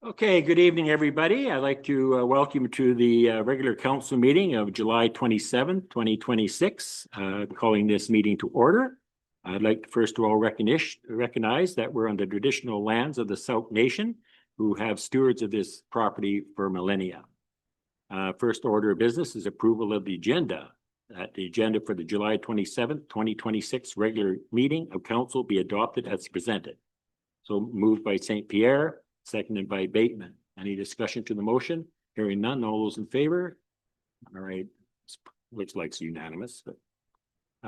Okay, good evening, everybody. I'd like to welcome you to the regular council meeting of July 27th, 2026. Calling this meeting to order. I'd like to first of all recognize that we're on the traditional lands of the Sooke Nation, who have stewards of this property for millennia. First order of business is approval of the agenda. The agenda for the July 27th, 2026 regular meeting of council be adopted as presented. So moved by St. Pierre. Seconded by Bateman. Any discussion to the motion? Hearing none, all those in favor? All right, looks like it's unanimous. But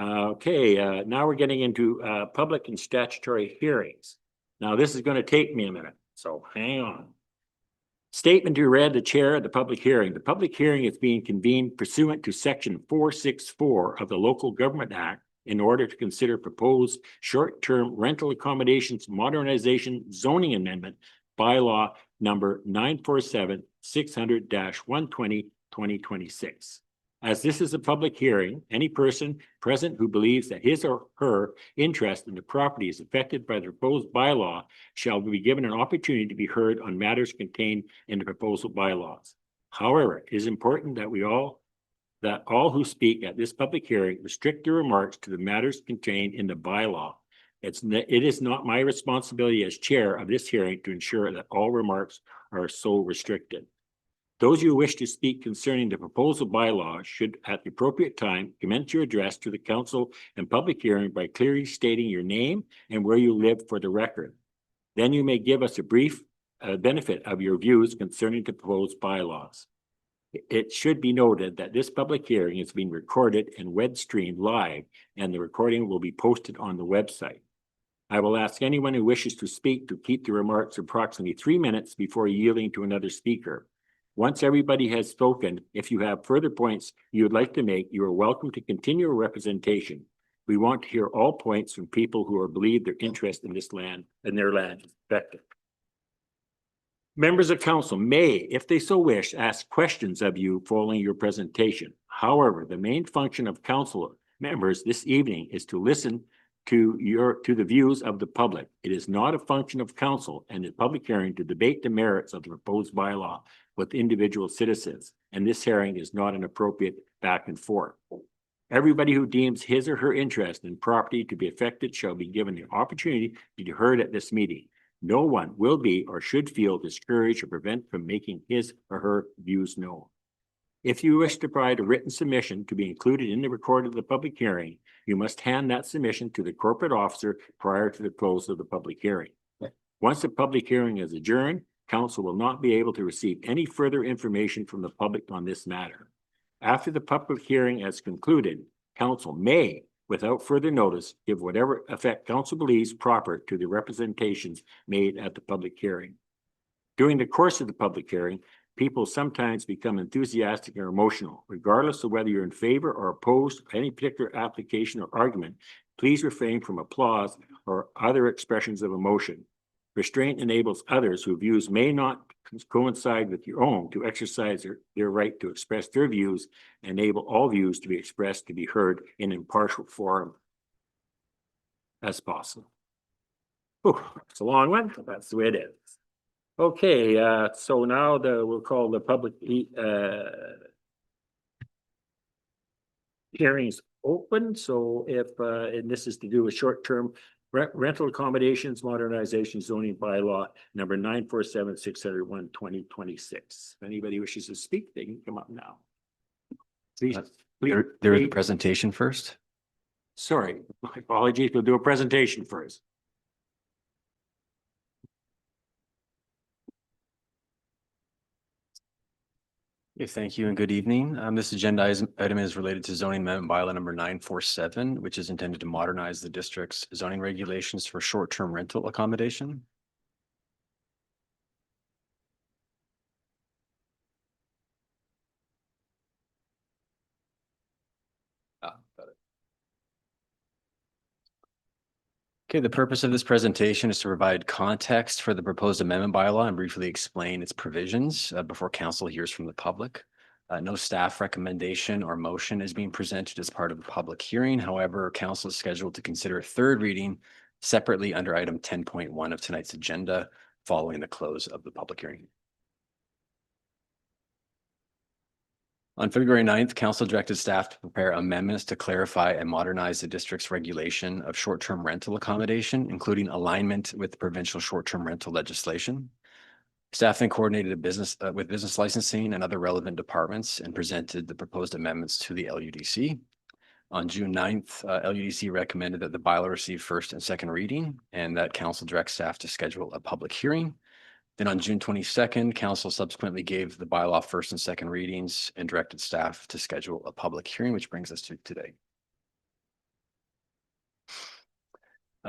okay, now we're getting into public and statutory hearings. Now this is going to take me a minute, so hang on. Statement to read the chair of the public hearing. The public hearing is being convened pursuant to section 464 of the Local Government Act in order to consider proposed short-term rental accommodations modernization zoning amendment bylaw number 947-600-120-2026. As this is a public hearing, any person present who believes that his or her interest in the property is affected by the proposed bylaw shall be given an opportunity to be heard on matters contained in the proposal bylaws. However, it is important that all who speak at this public hearing restrict their remarks to the matters contained in the bylaw. It is not my responsibility as chair of this hearing to ensure that all remarks are so restricted. Those who wish to speak concerning the proposal bylaw should, at the appropriate time, commence your address to the council and public hearing by clearly stating your name and where you live for the record. Then you may give us a brief benefit of your views concerning the proposed bylaws. It should be noted that this public hearing is being recorded and web streamed live, and the recording will be posted on the website. I will ask anyone who wishes to speak to keep the remarks approximately 3 minutes before yielding to another speaker. Once everybody has spoken, if you have further points you would like to make, you are welcome to continue your representation. We want to hear all points from people who are believe their interest in this land and their land is affected. Members of council may, if they so wish, ask questions of you following your presentation. However, the main function of council members this evening is to listen to the views of the public. It is not a function of council and the public hearing to debate the merits of the proposed bylaw with individual citizens, and this hearing is not an appropriate back and forth. Everybody who deems his or her interest in property to be affected shall be given the opportunity to be heard at this meeting. No one will be or should feel discouraged or prevent from making his or her views known. If you wish to provide a written submission to be included in the record of the public hearing, you must hand that submission to the corporate officer prior to the close of the public hearing. Once the public hearing is adjourned, council will not be able to receive any further information from the public on this matter. After the public hearing has concluded, council may, without further notice, give whatever effect council believes proper to the representations made at the public hearing. During the course of the public hearing, people sometimes become enthusiastic or emotional. Regardless of whether you're in favor or opposed to any particular application or argument, please refrain from applause or other expressions of emotion. Restraint enables others whose views may not coincide with your own to exercise their right to express their views and enable all views to be expressed to be heard in an impartial forum as possible. Ooh, it's a long one, but that's the way it is. Okay, so now we'll call the public hearings open. So if and this is to do with short-term rental accommodations modernization zoning bylaw number 947-601-2026. If anybody wishes to speak, they can come up now. Please. There is a presentation first. Sorry, my apologies. We'll do a presentation first. Okay, thank you and good evening. This agenda item is related to zoning amendment bylaw number 947, which is intended to modernize the district's zoning regulations for short-term rental accommodation. Got it. Okay, the purpose of this presentation is to provide context for the proposed amendment bylaw and briefly explain its provisions before council hears from the public. No staff recommendation or motion is being presented as part of the public hearing. However, council is scheduled to consider a third reading separately under item 10.1 of tonight's agenda following the close of the public hearing. On February 9th, council directed staff to prepare amendments to clarify and modernize the district's regulation of short-term rental accommodation, including alignment with provincial short-term rental legislation. Staff then coordinated with business licensing and other relevant departments and presented the proposed amendments to the LUDC. On June 9th, LUDC recommended that the bylaw receive first and second reading and that council direct staff to schedule a public hearing. Then on June 22nd, council subsequently gave the bylaw first and second readings and directed staff to schedule a public hearing, which brings us to today.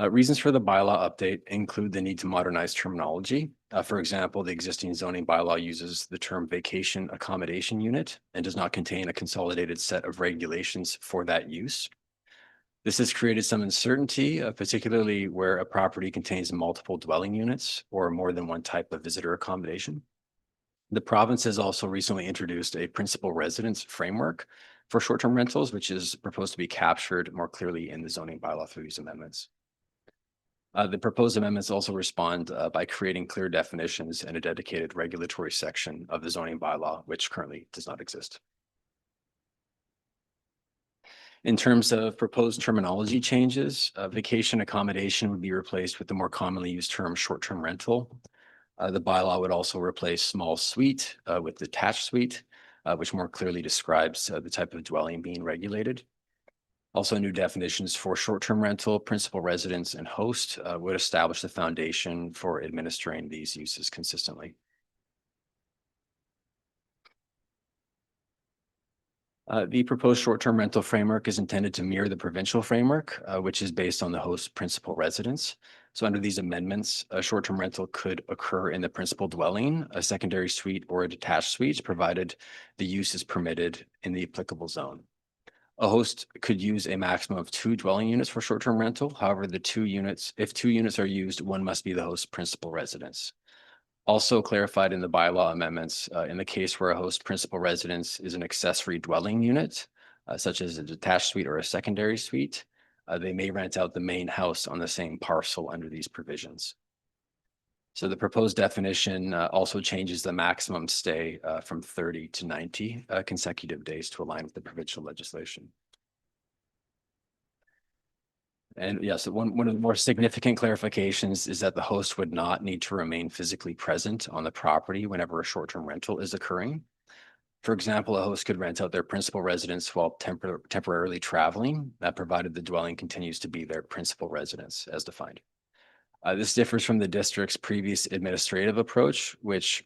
Reasons for the bylaw update include the need to modernize terminology. For example, the existing zoning bylaw uses the term vacation accommodation unit and does not contain a consolidated set of regulations for that use. This has created some uncertainty, particularly where a property contains multiple dwelling units or more than one type of visitor accommodation. The province has also recently introduced a principal residence framework for short-term rentals, which is proposed to be captured more clearly in the zoning bylaw through these amendments. The proposed amendments also respond by creating clear definitions and a dedicated regulatory section of the zoning bylaw, which currently does not exist. In terms of proposed terminology changes, vacation accommodation would be replaced with the more commonly used term short-term rental. The bylaw would also replace small suite with detached suite, which more clearly describes the type of dwelling being regulated. Also, new definitions for short-term rental, principal residence, and host would establish the foundation for administering these uses consistently. The proposed short-term rental framework is intended to mirror the provincial framework, which is based on the host principal residence. So under these amendments, a short-term rental could occur in the principal dwelling, a secondary suite, or a detached suite, provided the use is permitted in the applicable zone. A host could use a maximum of 2 dwelling units for short-term rental. However, if 2 units are used, one must be the host's principal residence. Also clarified in the bylaw amendments, in the case where a host principal residence is an accessory dwelling unit, such as a detached suite or a secondary suite, they may rent out the main house on the same parcel under these provisions. So the proposed definition also changes the maximum stay from 30 to 90 consecutive days to align with the provincial legislation. And yes, one of the more significant clarifications is that the host would not need to remain physically present on the property whenever a short-term rental is occurring. For example, a host could rent out their principal residence while temporarily traveling, provided the dwelling continues to be their principal residence as defined. This differs from the district's previous administrative approach, which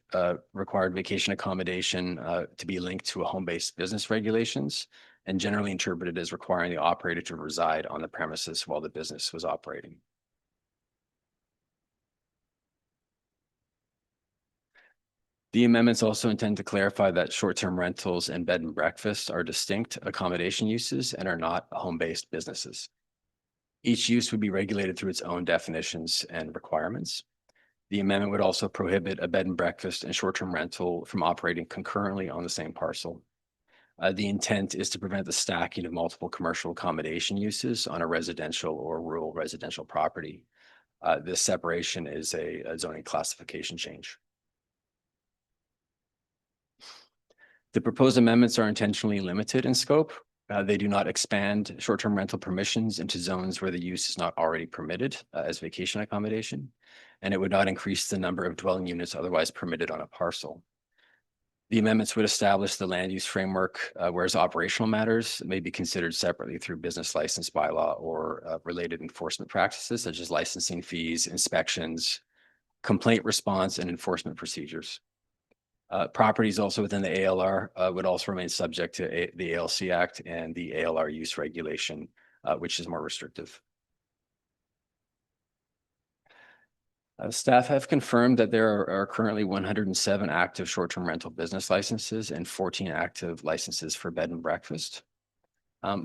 required vacation accommodation to be linked to a home-based business regulations and generally interpreted as requiring the operator to reside on the premises while the business was operating. The amendments also intend to clarify that short-term rentals and bed and breakfast are distinct accommodation uses and are not home-based businesses. Each use would be regulated through its own definitions and requirements. The amendment would also prohibit a bed and breakfast and short-term rental from operating concurrently on the same parcel. The intent is to prevent the stacking of multiple commercial accommodation uses on a residential or rural residential property. This separation is a zoning classification change. The proposed amendments are intentionally limited in scope. They do not expand short-term rental permissions into zones where the use is not already permitted as vacation accommodation, and it would not increase the number of dwelling units otherwise permitted on a parcel. The amendments would establish the land use framework, whereas operational matters may be considered separately through business license bylaw or related enforcement practices such as licensing fees, inspections, complaint response, and enforcement procedures. Properties also within the ALR would also remain subject to the ALC Act and the ALR use regulation, which is more restrictive. Staff have confirmed that there are currently 107 active short-term rental business licenses and 14 active licenses for bed and breakfast.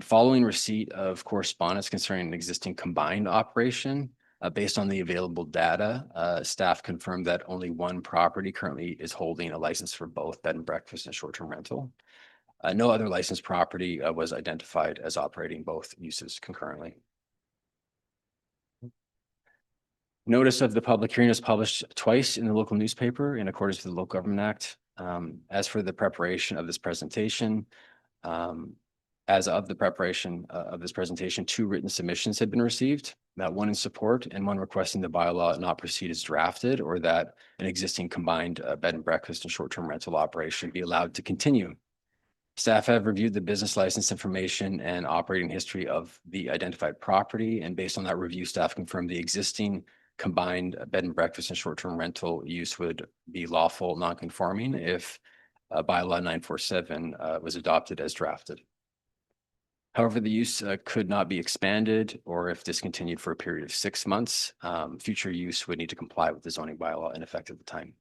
Following receipt of correspondence concerning an existing combined operation, based on the available data, staff confirmed that only one property currently is holding a license for both bed and breakfast and short-term rental. No other licensed property was identified as operating both uses concurrently. Notice of the public hearing is published twice in the local newspaper in accordance with the Local Government Act. As for the preparation of this presentation, as of the preparation of this presentation, 2 written submissions had been received, that one in support and one requesting the bylaw not proceed as drafted, or that an existing combined bed and breakfast and short-term rental operation be allowed to continue. Staff have reviewed the business license information and operating history of the identified property, and based on that review, staff confirmed the existing combined bed and breakfast and short-term rental use would be lawful non-conforming if bylaw 947 was adopted as drafted. However, the use could not be expanded or if discontinued for a period of 6 months, future use would need to comply with the zoning bylaw in effect at the time.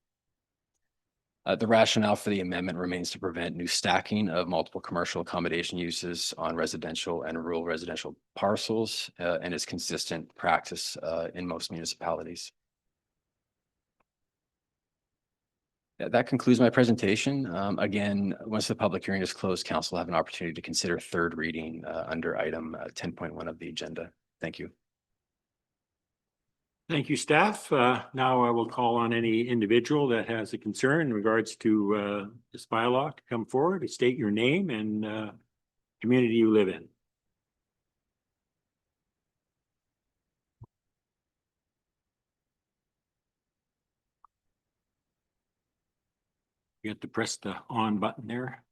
The rationale for the amendment remains to prevent new stacking of multiple commercial accommodation uses on residential and rural residential parcels, and is consistent practice in most municipalities. That concludes my presentation. Again, once the public hearing is closed, council will have an opportunity to consider 3rd reading under item 10.1 of the agenda. Thank you. Thank you, staff. Now I will call on any individual that has a concern in regards to this bylaw to come forward, state your name and community you live in. You have to press the on button there.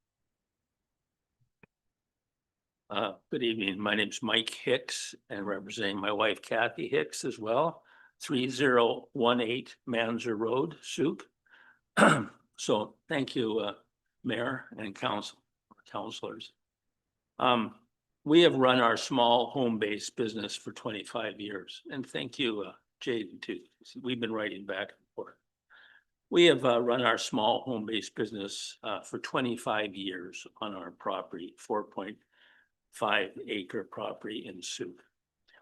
Good evening. My name's Mike Hicks and representing my wife Kathy Hicks as well. 3018 Manzer Road, Sooke. So thank you, Mayor and councilors. We have run our small home-based business for 25 years, and thank you, Jaden, too. We've been writing back and forth. We have run our small home-based business for 25 years on our property, 4.5 acre property in Sooke.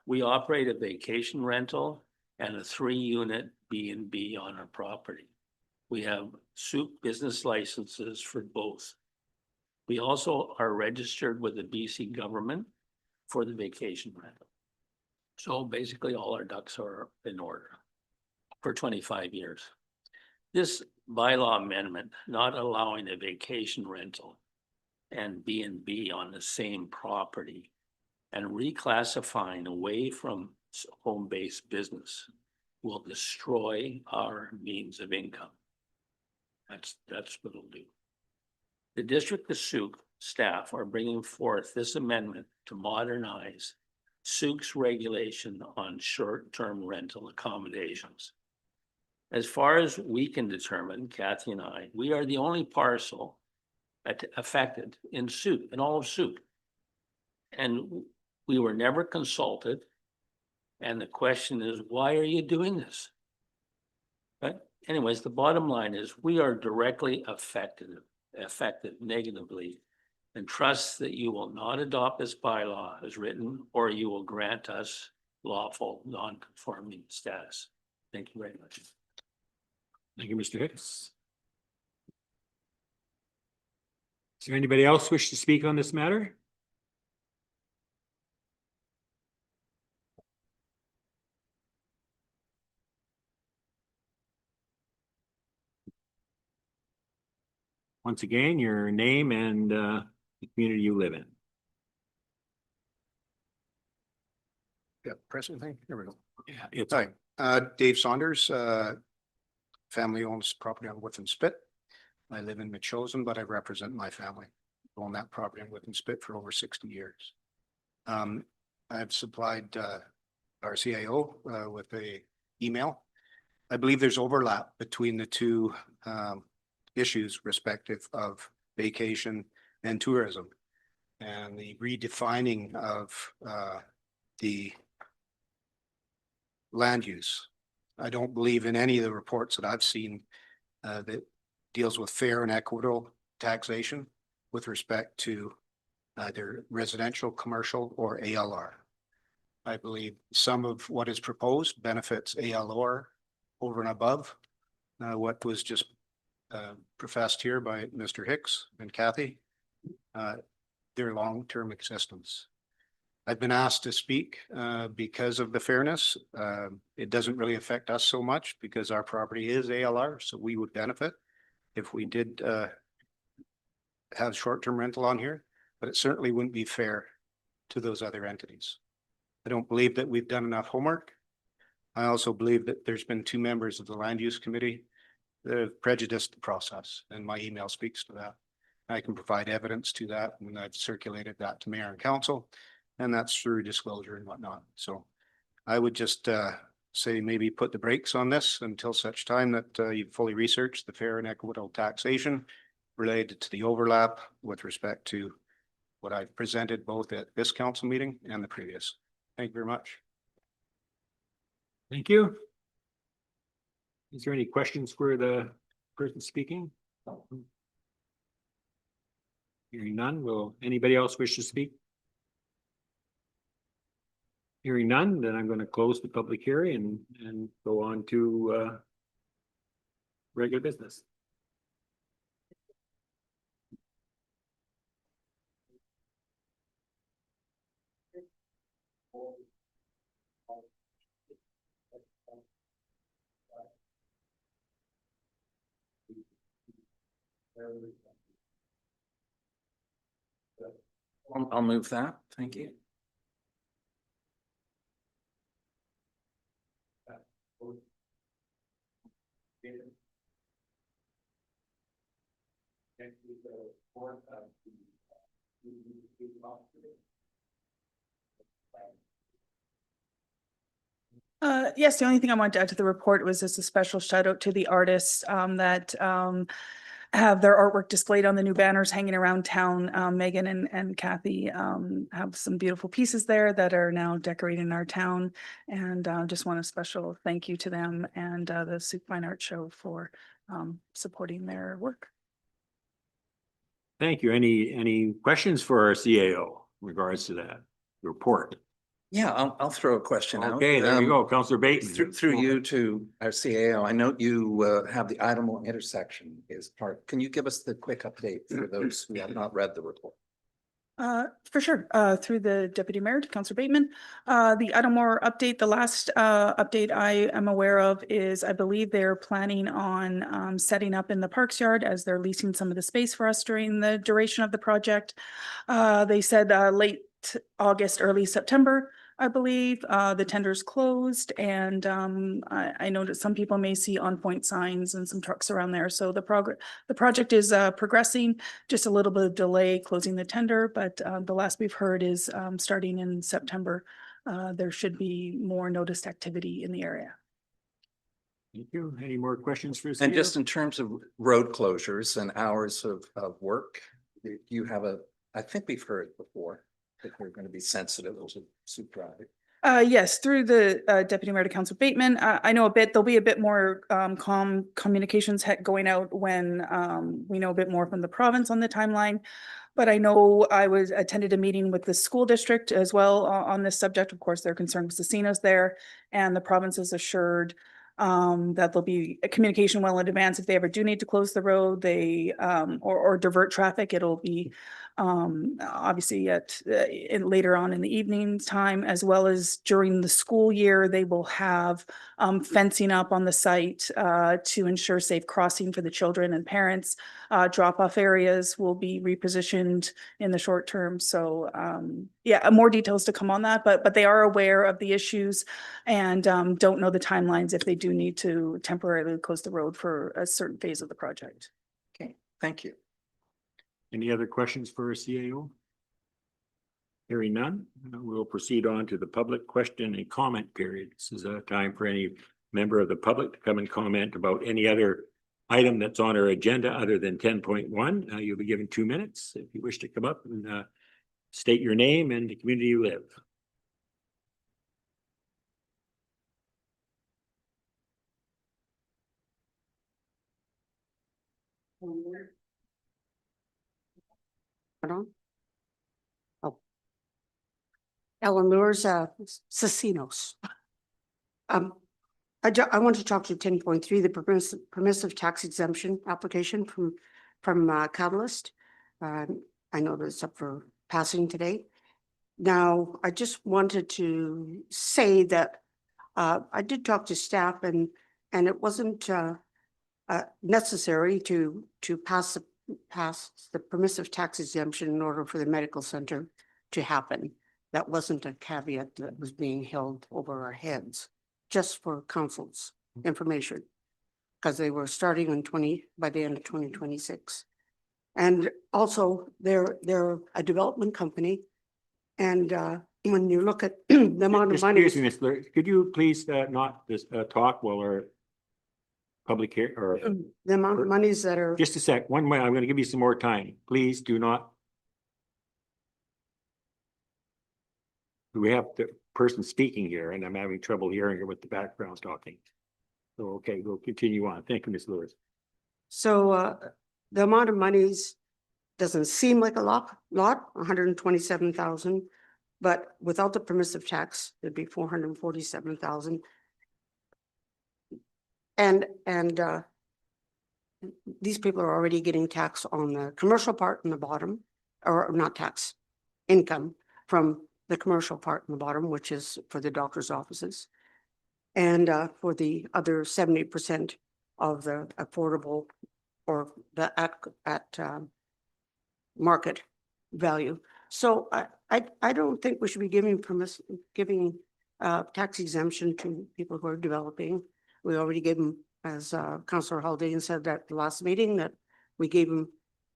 We operate a vacation rental and a 3-unit B&B on our property. We have Sooke business licenses for both. We also are registered with the BC government for the vacation rental. So basically all our ducks are in order for 25 years. This bylaw amendment, not allowing a vacation rental and B&B on the same property and reclassifying away from home-based business, will destroy our means of income. That's what it'll do. The District of Sooke staff are bringing forth this amendment to modernize Sooke's regulation on short-term rental accommodations. As far as we can determine, Kathy and I, we are the only parcel affected in Sooke, in all of Sooke. And we were never consulted. And the question is, why are you doing this? But anyways, the bottom line is we are directly affected negatively, and trust that you will not adopt this bylaw as written, or you will grant us lawful non-conforming status. Thank you very much. Thank you, Mr. Hicks. Is there anybody else wish to speak on this matter? Once again, your name and the community you live in. Yeah, pressing thing. Here we go. Yeah, it's Hi, Dave Saunders, family owns property on Whiffen Spit. I live in Metchosin, but I represent my family. I own that property on Whiffen Spit for over 60 years. I've supplied our CIO with a email. I believe there's overlap between the two issues respective of vacation and tourism, and the redefining of the land use. I don't believe in any of the reports that I've seen that deals with fair and equitable taxation with respect to either residential, commercial, or ALR. I believe some of what is proposed benefits ALR over and above what was just professed here by Mr. Hicks and Kathy, their long-term existence. I've been asked to speak because of the fairness. It doesn't really affect us so much because our property is ALR, so we would benefit. if we did have short-term rental on here, but it certainly wouldn't be fair to those other entities. I don't believe that we've done enough homework. I also believe that there's been 2 members of the land use committee that have prejudiced the process, and my email speaks to that. I can provide evidence to that, and I've circulated that to mayor and council, and that's through disclosure and whatnot. So I would just say maybe put the brakes on this until such time that you've fully researched the fair and equitable taxation related to the overlap with respect to what I've presented both at this council meeting and the previous. Thank you very much. Thank you. Is there any questions for the person speaking? Hearing none, will anybody else wish to speak? Hearing none, then I'm going to close the public hearing and go on to regular business. I'll move that. Thank you. Yes, the only thing I wanted to add to the report was just a special shout out to the artists that have their artwork displayed on the new banners hanging around town. Megan and Kathy have some beautiful pieces there that are now decorating our town. And just want a special thank you to them and the Sooke Fine Art Show for supporting their work. Thank you. Any questions for our CAO in regards to that report? Yeah, I'll throw a question out. Okay, there you go, Councillor Bateman. Through you to our CAO, I know you have the Idle intersection is part. Can you give us the quick update for those who have not read the report? For sure. Through the Deputy Mayor to Councillor Bateman. The Idlemore update, the last update I am aware of is I believe they're planning on setting up in the Parks Yard as they're leasing some of the space for us during the duration of the project. They said late August, early September. I believe the tender's closed, and I know that some people may see on-point signs and some trucks around there. So the project is progressing, just a little bit of delay closing the tender, but the last we've heard is starting in September. There should be more noticed activity in the area. Thank you. Any more questions for us? And just in terms of road closures and hours of work, you have I think we've heard before that we're going to be sensitive to Sooke Drive. Yes, through the Deputy Mayor to Councillor Bateman. I know a bit, there'll be a bit more calm communications going out when we know a bit more from the province on the timeline. But I know I attended a meeting with the school district as well on this subject. Of course, they're concerned with casinos there, and the province is assured that there'll be a communication well in advance if they ever do need to close the road, they or divert traffic. It'll be obviously later on in the evening time, as well as during the school year. They will have fencing up on the site to ensure safe crossing for the children and parents. Drop-off areas will be repositioned in the short term. So yeah, more details to come on that, but they are aware of the issues and don't know the timelines if they do need to temporarily close the road for a certain phase of the project. Okay, thank you. Any other questions for our CAO? Hearing none, we'll proceed on to the public question and comment period. This is a time for any member of the public to come and comment about any other item that's on our agenda other than 10.1. You'll be given 2 minutes if you wish to come up and state your name and the community you live. Pardon? Oh. Eleanor's Casinos. I want to talk to 10.3, the permissive tax exemption application from Catalyst. I know that's up for passing today. Now, I just wanted to say that I did talk to staff and it wasn't necessary to pass the permissive tax exemption in order for the medical center to happen. That wasn't a caveat that was being held over our heads, just for council's information. Because they were starting on by the end of 2026. And also, they're a development company. And when you look at the amount of money. Excuse me, Ms. Lewis, could you please not just talk while our public here, or The amount of monies that are. just a sec, one minute, I'm going to give you some more time. Please do not. We have the person speaking here and I'm having trouble hearing her with the background talking. So, okay, we'll continue on. Thank you, Ms. Lewis. So the amount of monies doesn't seem like a lot, 127,000, but without the permissive tax, it'd be 447,000. And these people are already getting tax on the commercial part in the bottom, or not tax, income from the commercial part in the bottom, which is for the doctor's offices. And for the other 70% of the affordable or the at market value. So I don't think we should be giving tax exemption to people who are developing. We already gave them, as Councillor Haldane said at the last meeting, that we gave them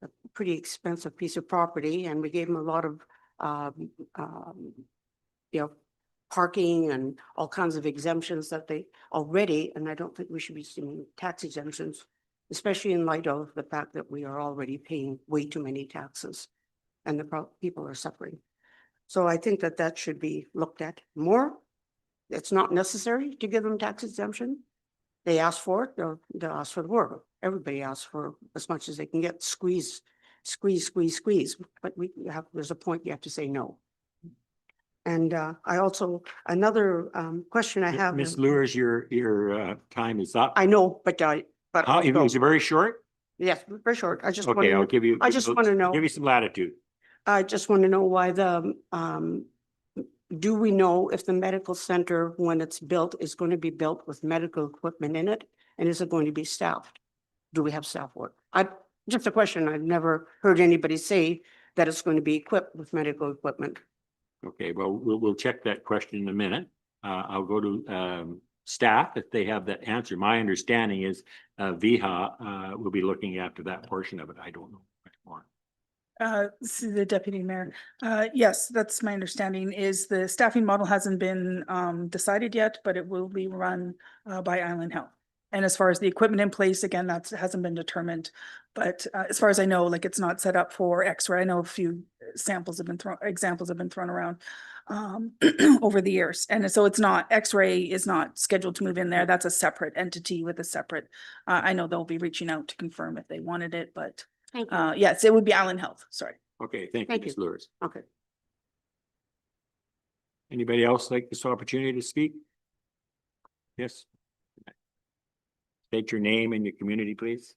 a pretty expensive piece of property, and we gave them a lot of parking and all kinds of exemptions that they already, and I don't think we should be seeing tax exemptions, especially in light of the fact that we are already paying way too many taxes and the people are suffering. So I think that should be looked at more. It's not necessary to give them tax exemption. They ask for it, they'll ask for the work. Everybody asks for as much as they can get, squeeze. But there's a point you have to say no. And I also, another question I have. Ms. Lewis, your time is up. I know, but How, it was very short? yes, very short. I just Okay, I'll want give you. I just want to know. Give you some latitude. I just want to know why do we know if the medical center, when it's built, is going to be built with medical equipment in it? And is it going to be staffed? Do we have staff work? Just a question. I've never heard anybody say that it's going to be equipped with medical equipment. Okay, well, we'll check that question in a minute. I'll go to staff if they have that answer. My understanding is VIHA will be looking after that portion of it. I don't know much more. The deputy mayor. Yes, that's my understanding. Is the staffing model hasn't been decided yet, but it will be run by Island Health. And as far as the equipment in place, again, that hasn't been determined. But as far as I know, like, it's not set up for X-ray. I know a few examples have been thrown around over the years. And so it's not, X-ray is not scheduled to move in there. That's a separate entity with a separate, I know they'll be reaching out to confirm if they wanted it, but Thank you. yes, it would be Island Health. Sorry. Okay, thank you, Thank Ms. you. Lewis. Okay. Anybody else like this opportunity to speak? Yes. State your name and your community, please.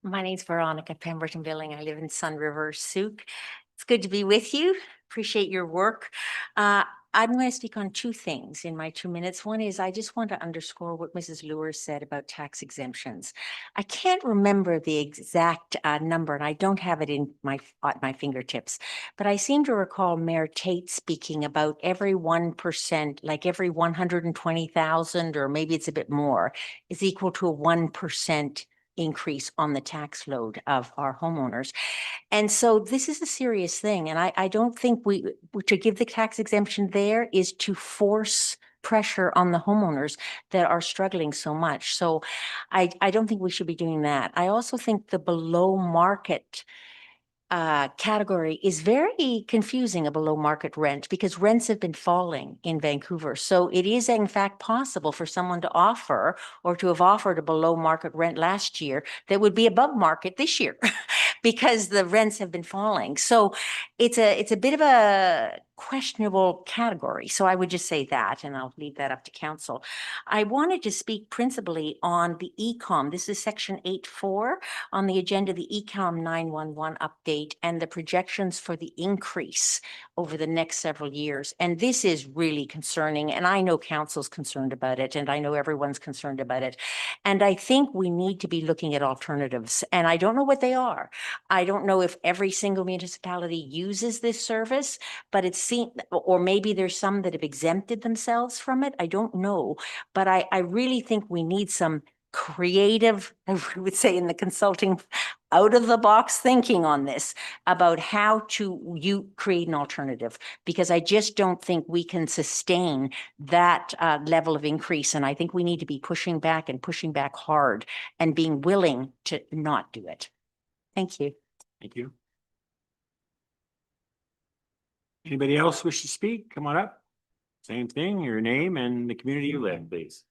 My name's Veronica Pemberton Billing. I live in Sun River, Sooke. It's good to be with you. Appreciate your work. I'm going to speak on two things in my 2 minutes. One is I just want to underscore what Mrs. Lewis said about tax exemptions. I can't remember the exact number, and I don't have it at my fingertips, but I seem to recall Mayor Tate speaking about every 1%, like every 120,000, or maybe it's a bit more, is equal to a 1% increase on the tax load of our homeowners. And so this is a serious thing. And I don't think to give the tax exemption there is to force pressure on the homeowners that are struggling so much. So I don't think we should be doing that. I also think the below market category is very confusing, a below market rent, because rents have been falling in Vancouver. So it is in fact possible for someone to offer or to have offered a below market rent last year that would be above market this year because the rents have been falling. So it's a bit of a questionable category. So I would just say that, and I'll leave that up to council. I wanted to speak principally on the ECOM. This is section 8.4 on the agenda, the ECOM 911 update and the projections for the increase over the next several years. And this is really concerning. And I know council's concerned about it, and I know everyone's concerned about it. And I think we need to be looking at alternatives. And I don't know what they are. I don't know if every single municipality uses this service, but it seems, or maybe there's some that have exempted themselves from it. I don't know. But I really think we need some creative, I would say in the consulting, out of the box thinking on this about how to create an alternative, because I just don't think we can sustain that level of increase. And I think we need to be pushing back and pushing back hard and being willing to not do it. Thank you. Thank you. Anybody else wish to speak? Come on up. Same thing, your name and the community you live, please.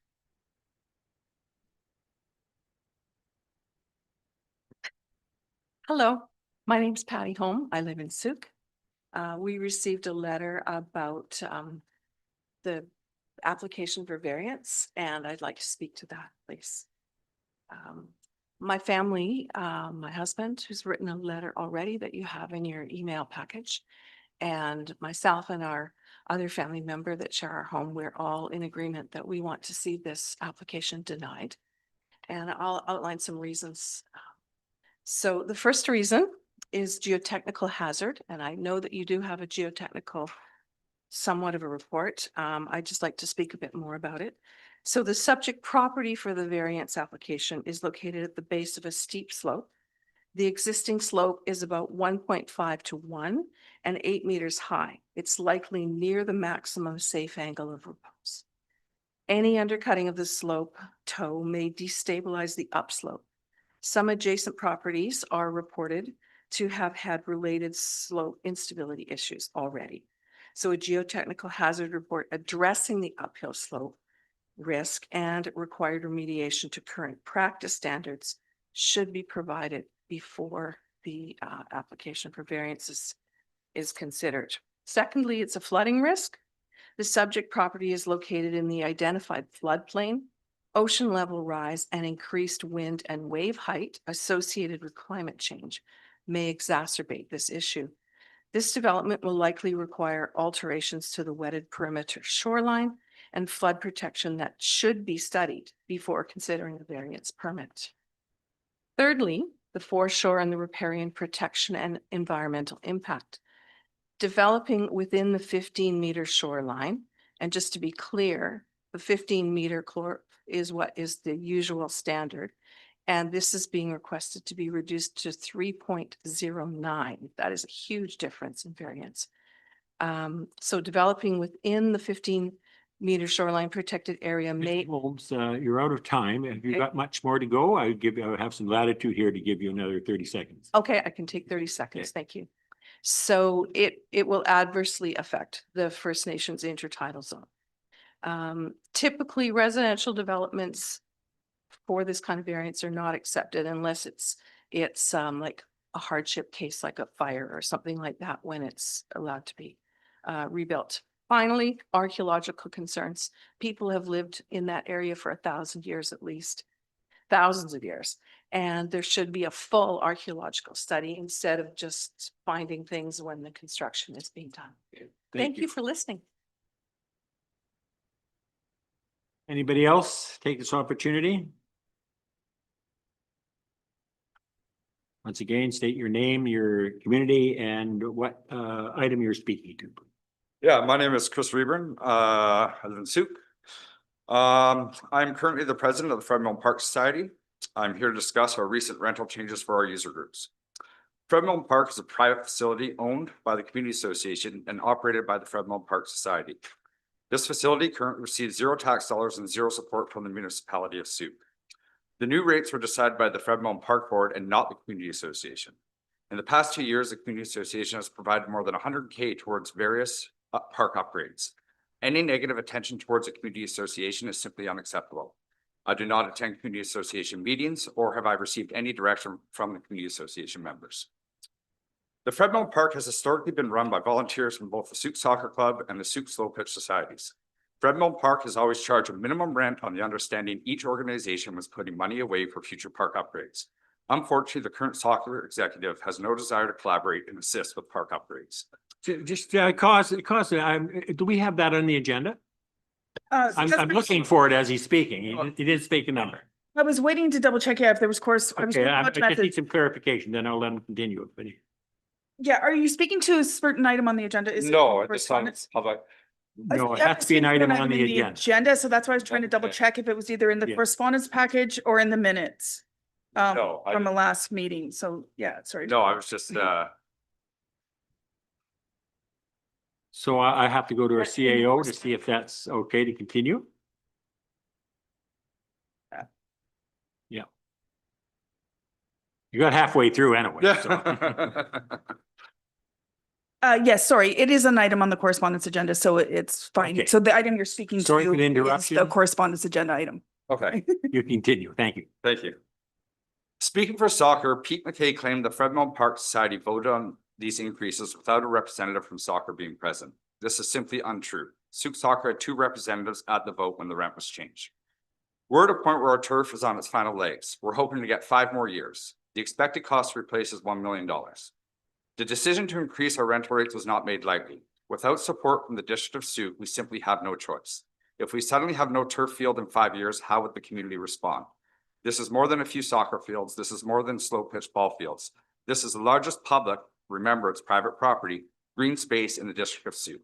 Hello, my name's Patty Holm. I live in Sooke. We received a letter about the application for variance, and I'd like to speak to that, please. My family, my husband, who's written a letter already that you have in your email package, and myself and our other family member that share our home, we're all in agreement that we want to see this application denied. And I'll outline some reasons. So the first reason is geotechnical hazard, and I know that you do have a geotechnical somewhat of a report. I'd just like to speak a bit more about it. So the subject property for the variance application is located at the base of a steep slope. The existing slope is about 1.5 to 1 and 8 meters high. It's likely near the maximum safe angle of repose. Any undercutting of the slope toe may destabilize the upslope. Some adjacent properties are reported to have had related slope instability issues already. So a geotechnical hazard report addressing the uphill slope risk and required remediation to current practice standards should be provided before the application for variances is considered. Secondly, it's a flooding risk. The subject property is located in the identified floodplain. Ocean level rise and increased wind and wave height associated with climate change may exacerbate this issue. This development will likely require alterations to the wetted perimeter shoreline and flood protection that should be studied before considering a variance permit. Thirdly, the foreshore and the riparian protection and environmental impact. Developing within the 15-meter shoreline, and just to be clear, the 15-meter is what is the usual standard. And this is being requested to be reduced to 3.09. That is a huge difference in variance. So developing within the 15-meter shoreline protected area may. Mr. Holmes, you're out of time. Have you got much more to go? I have some latitude here to give you another 30 seconds. Okay, I can take 30 seconds. Okay. Thank you. So it will adversely affect the First Nations intertidal zone. Typically residential developments for this kind of variance are not accepted unless it's like a hardship case, like a fire or something like that, when it's allowed to be rebuilt. Finally, archaeological concerns. People have lived in that area for 1,000 years at least, thousands of years. And there should be a full archaeological study instead of just finding things when the construction is being done. Thank you for listening. Anybody else take this opportunity? Once again, state your name, your community, and what item you're speaking to. Yeah, my name is Chris Reburn. I live in Sooke. I'm currently the president of the Fred Milne Park Society. I'm here to discuss our recent rental changes for our user groups. Fred Milne Park is a private facility owned by the Community Association and operated by the Fred Milne Park Society. This facility currently receives 0 tax dollars and 0 support from the municipality of Sooke. The new rates were decided by the Fred Milne Park Board and not the Community Association. In the past 2 years, the Community Association has provided more than $100K towards various park upgrades. Any negative attention towards a community association is simply unacceptable. I do not attend community association meetings, or have I received any direction from the community association members. The Fred Milne Park has historically been run by volunteers from both the Sooke Soccer Club and the Sooke Slow Pitch Societies. Fred Milne Park has always charged a minimum rent on the understanding each organization was putting money away for future park upgrades. Unfortunately, the current soccer executive has no desire to collaborate and assist with park upgrades. Just do we have that on the agenda? So I'm that's- looking for it as he's speaking. He did speak a number. I was waiting to double check, yeah, if there was course. I was Okay, wondering I about just need methods. some clarification, then I'll let him continue. But Yeah, are you speaking to a certain item on the agenda? Is it No, it's on correspondence? public. no, it Yeah, has to be an it's item an on the in agenda. Agenda, so that's why I was trying to double Okay. check if it was either in the Yeah. correspondence package or in the minutes. No, I From the didn't. last meeting, so yeah, sorry. No, I was just, So I have to go to our CAO to see if that's okay to continue. Yeah. You got halfway through anyway. so. Yes, sorry, it is an item on the correspondence agenda, so it's fine. Okay. So the item you're speaking to Sorry for the is interruption. the correspondence agenda item. Okay. You continue. Thank you. Thank you. Speaking for soccer, Pete McKay claimed the Fred Milne Park Society voted on these increases without a representative from soccer being present. This is simply untrue. Sooke Soccer had 2 representatives at the vote when the rent was changed. We're at a point where our turf is on its final legs. We're hoping to get 5 more years. The expected cost to replace is $1 million. The decision to increase our rental rates was not made lightly. Without support from the District of Sooke, we simply have no choice. If we suddenly have no turf field in 5 years, how would the community respond? This is more than a few soccer fields. This is more than slow pitch ball fields. This is the largest public, remember it's private property, green space in the District of Sooke.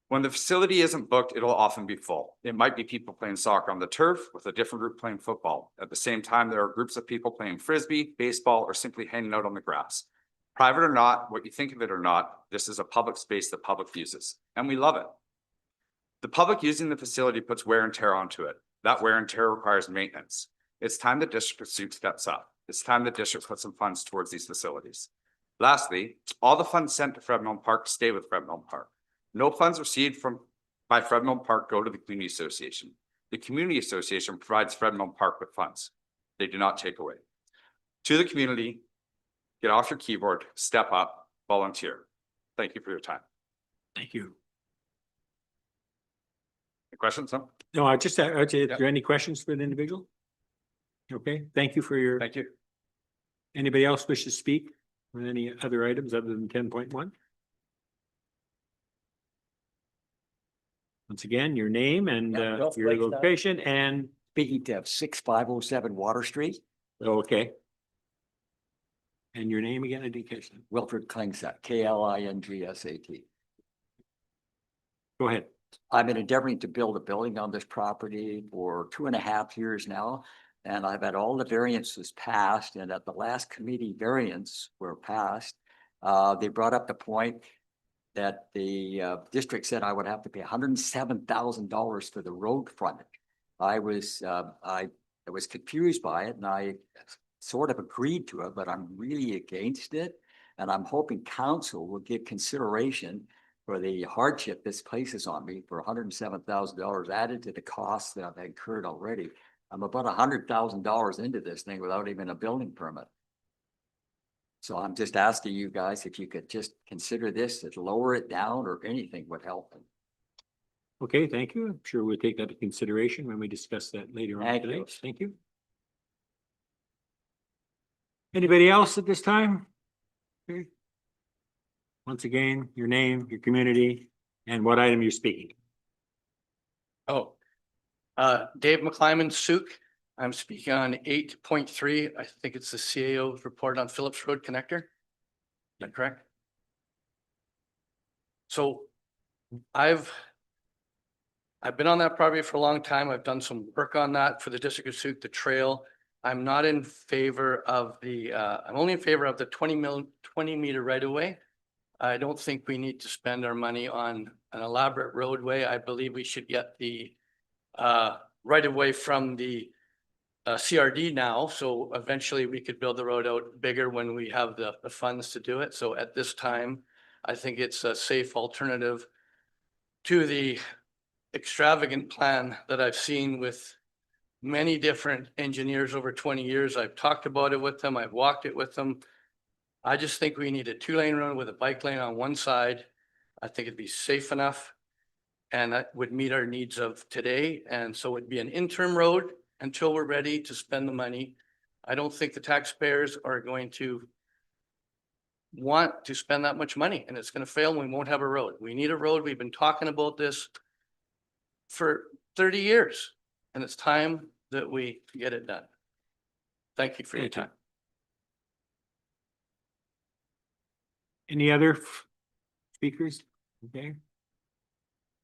When the facility isn't booked, it'll often be full. It might be people playing soccer on the turf with a different group playing football. At the same time, there are groups of people playing frisbee, baseball, or simply hanging out on the grass. Private or not, what you think of it or not, this is a public space the public uses, and we love it. The public using the facility puts wear and tear onto it. That wear and tear requires maintenance. It's time the District of Sooke steps up. It's time the district puts some funds towards these facilities. Lastly, all the funds sent to Fred Milne Park stay with Fred Milne Park. No funds received by Fred Milne Park go to the Community Association. The Community Association provides Fred Milne Park with funds. They do not take away. To the community, get off your keyboard, step up, volunteer. Thank you for your time. Thank you. Any questions? Huh? No, are there any questions for the individual? Okay, thank you for your. Thank you. Anybody else wish to speak on any other items other than 10.1? Once again, your name and Ralph your Blakestad. location and, Speaking to 6507 Water Street, okay. And your name again, I didn't catch that. Wilfred Klingsat, Klingsat. Go ahead. I've been endeavoring to build a building on this property for 2.5 years now. And I've had all the variances passed, and at the last committee variance were passed. They brought up the point that the district said I would have to pay $107,000 for the road frontage. I was confused by it, and I sort of agreed to it, but I'm really against it. And I'm hoping council will give consideration for the hardship this places on me for $107,000 added to the costs that I've incurred already. I'm about $100,000 into this thing without even a building permit. So I'm just asking you guys if you could just consider this, to lower it down, or anything would help. Okay, thank you. I'm sure we'll take that into consideration when we discuss that later on Thank today. you. Thank you. Anybody else at this time? Okay. Once again, your name, your community, and what item you're speaking. Dave McClyman, Sooke. I'm speaking on 8.3. I think it's the CAO report on Phillips Road Connector. Is that correct? So I've been on that property for a long time. I've done some work on that for the District of Sooke, the trail. I'm not in favor of I'm only in favor of the 20 meter right of way. I don't think we need to spend our money on an elaborate roadway. I believe we should get the right of way from the CRD now. So eventually we could build the road out bigger when we have the funds to do it. So at this time, I think it's a safe alternative to the extravagant plan that I've seen with many different engineers over 20 years. I've talked about it with them. I've walked it with them. I just think we need a 2-lane road with a bike lane on one side. I think it'd be safe enough. And that would meet our needs of today. And so it'd be an interim road until we're ready to spend the money. I don't think the taxpayers are going to want to spend that much money, and it's going to fail and we won't have a road. We need a road. We've been talking about this for 30 years, and it's time that we get it done. Thank you for your Thank you. time. Any other speakers? Okay.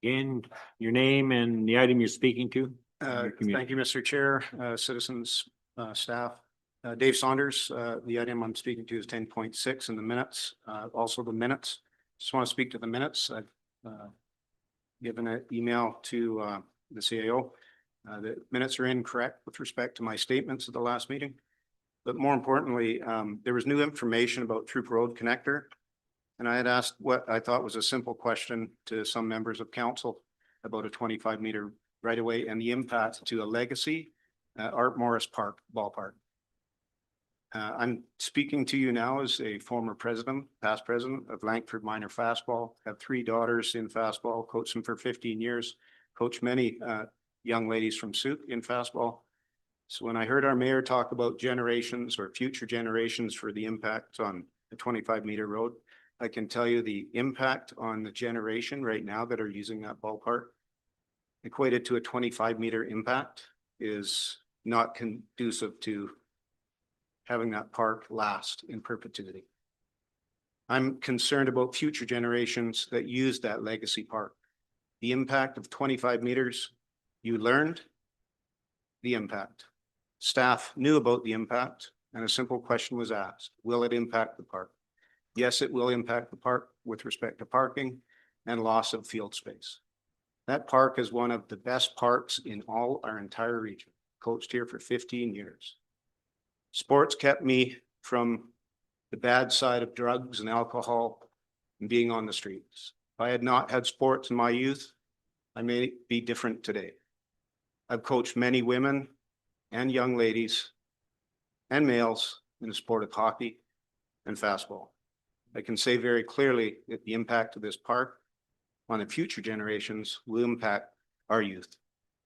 Again, your name and the item you're speaking to. Your community. Thank you, Mr. Chair, citizens, staff. Dave Saunders, the item I'm speaking to is 10.6 in the minutes, also the minutes. Just want to speak to the minutes. I've given an email to the CAO. The minutes are incorrect with respect to my statements at the last meeting. But more importantly, there was new information about Troop Road Connector. And I had asked what I thought was a simple question to some members of council about a 25-meter right of way and the impact to a legacy Art Morris Park ballpark. I'm speaking to you now as a former president, past president of Langford Minor Fastball. Have 3 daughters in fastball, coached them for 15 years, coached many young ladies from Sooke in fastball. So when I heard our mayor talk about generations or future generations for the impact on the 25-meter road, I can tell you the impact on the generation right now that are using that ballpark equated to a 25-meter impact is not conducive to having that park last in perpetuity. I'm concerned about future generations that use that legacy park. The impact of 25 meters, you learned the impact. Staff knew about the impact and a simple question was asked, will it impact the park? Yes, it will impact the park with respect to parking and loss of field space. That park is one of the best parks in all our entire region. Coached here for 15 years. Sports kept me from the bad side of drugs and alcohol and being on the streets. If I had not had sports in my youth, I may be different today. I've coached many women and young ladies and males in the sport of hockey and fastball. I can say very clearly that the impact of this park on the future generations will impact our youth.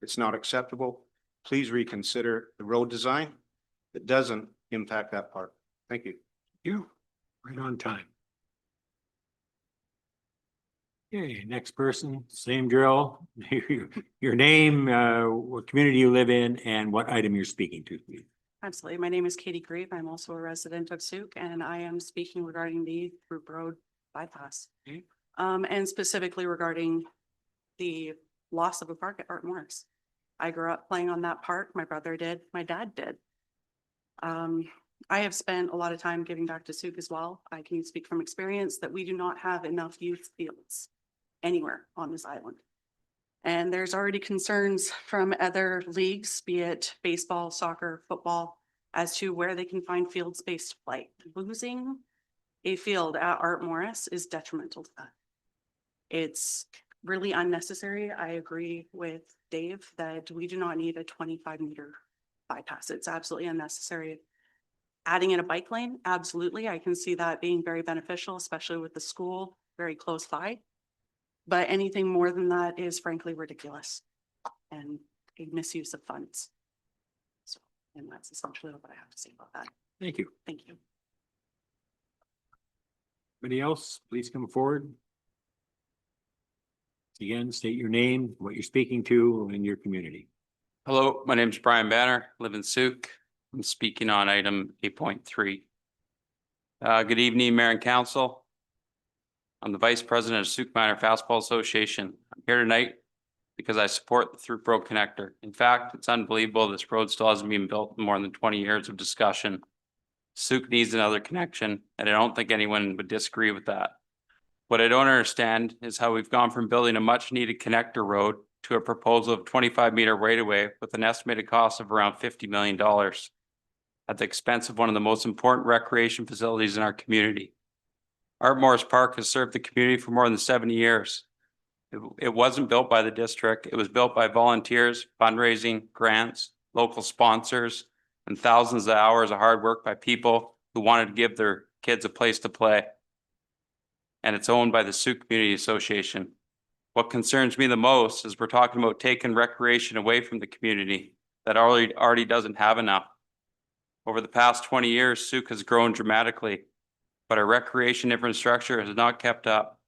It's not acceptable. Please reconsider the road design that doesn't impact that park. Thank you. You, right on time. Okay, next person, same drill. Your name, what community you live in, and what item you're speaking to, please. Absolutely. My name is Katie Grieve. I'm also a resident of Sooke, and I am speaking regarding the Troop Road bypass. Okay. And specifically regarding the loss of a park at Art Morris. I grew up playing on that park. My brother did. My dad did. I have spent a lot of time giving back to Sooke as well. I can speak from experience that we do not have enough youth fields anywhere on this island. And there's already concerns from other leagues, be it baseball, soccer, football, as to where they can find field space to play. Losing a field at Art Morris is detrimental to that. It's really unnecessary. I agree with Dave that we do not need a 25-meter bypass. It's absolutely unnecessary. Adding in a bike lane, absolutely. I can see that being very beneficial, especially with the school very close by. But anything more than that is frankly ridiculous and a misuse of funds. So, and that's essentially what I have to say about that. Thank you. Thank you. Anybody else, please come forward. Again, state your name, what you're speaking to, and your community. Hello, my name is Brian Banner, live in Sooke. I'm speaking on item 8.3. Good evening, Mayor and Council. I'm the Vice President of Sooke Minor Fastball Association. I'm here tonight because I support the Troop Road Connector. In fact, it's unbelievable this road still hasn't been built in more than 20 years of discussion. Sooke needs another connection, and I don't think anyone would disagree with that. What I don't understand is how we've gone from building a much needed connector road to a proposal of 25-meter right-of-way with an estimated cost of around $50 million at the expense of one of the most important recreation facilities in our community. Art Morris Park has served the community for more than 70 years. It wasn't built by the district. It was built by volunteers, fundraising, grants, local sponsors, and thousands of hours of hard work by people who wanted to give their kids a place to play. And it's owned by the Sooke Community Association. What concerns me the most is we're talking about taking recreation away from the community that already doesn't have enough. Over the past 20 years, Sooke has grown dramatically, but our recreation infrastructure has not kept up.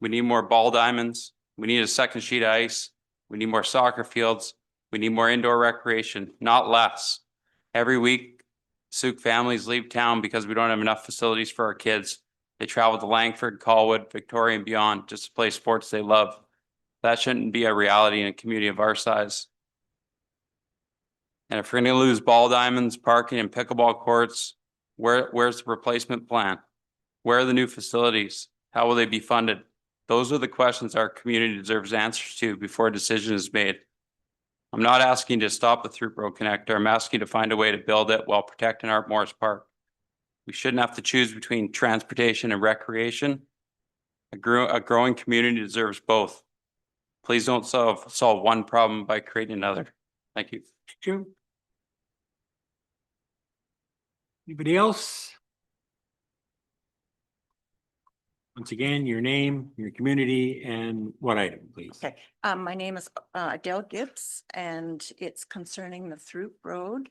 We need more ball diamonds. We need a second sheet of ice. We need more soccer fields. We need more indoor recreation, not less. Every week, Sooke families leave town because we don't have enough facilities for our kids. They travel to Langford, Colwood, Victoria, and beyond just to play sports they love. That shouldn't be a reality in a community of our size. And if we're going to lose ball diamonds, parking, and pickleball courts, where's the replacement plan? Where are the new facilities? How will they be funded? Those are the questions our community deserves answers to before a decision is made. I'm not asking to stop the Throop Road Connector. I'm asking to find a way to build it while protecting Art Morris Park. We shouldn't have to choose between transportation and recreation. A growing community deserves both. Please don't solve one problem by creating another. Thank you. Sure. Anybody else? Once again, your name, your community, and what item, please? Okay, my name is Adele Gibbs, and it's concerning the Throop Road,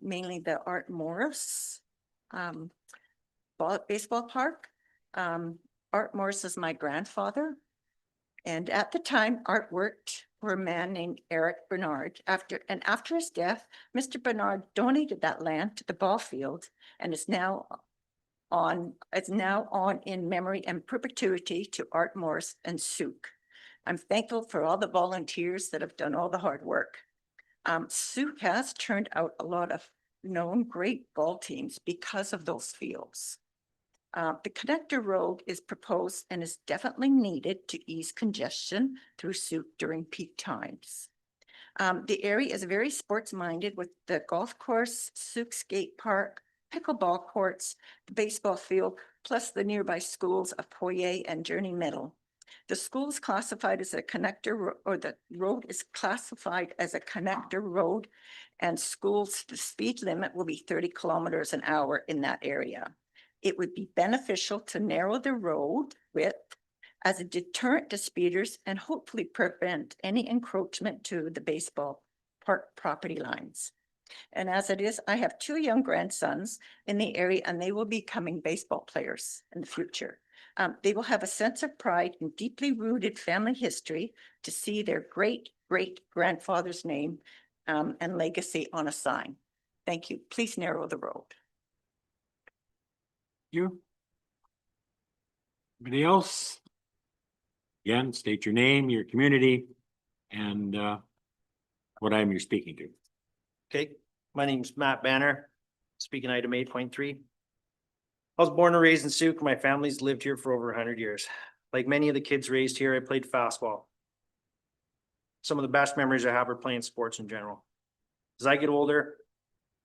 mainly the Art Morris baseball park. Art Morris is my grandfather, and at the time, Art worked for a man named Eric Bernard. After his death, Mr. Bernard donated that land to the ball field, and it's now on in memory and perpetuity to Art Morris and Sooke. I'm thankful for all the volunteers that have done all the hard work. Sooke has turned out a lot of known great ball teams because of those fields. The connector road is proposed and is definitely needed to ease congestion through Sooke during peak times. The area is very sports-minded with the golf course, Sooke Skate Park, pickleball courts, the baseball field, plus the nearby schools of Poyer and Journey Middle. The school is classified as a connector, or the road is classified as a connector road, and schools, the speed limit will be 30 kilometers an hour in that area. It would be beneficial to narrow the road width as a deterrent to speeders and hopefully prevent any encroachment to the baseball park property lines. And as it is, I have 2 young grandsons in the area, and they will be becoming baseball players in the future. They will have a sense of pride and deeply rooted family history to see their great-great-grandfather's name and legacy on a sign. Thank you. Please narrow the road. You? Anybody else? Again, state your name, your community, and what item you're speaking to. Okay, my name's Matt Banner, speaking item 8.3. I was born and raised in Sooke. My family's lived here for over 100 years. Like many of the kids raised here, I played fastball. Some of the best memories I have are playing sports in general.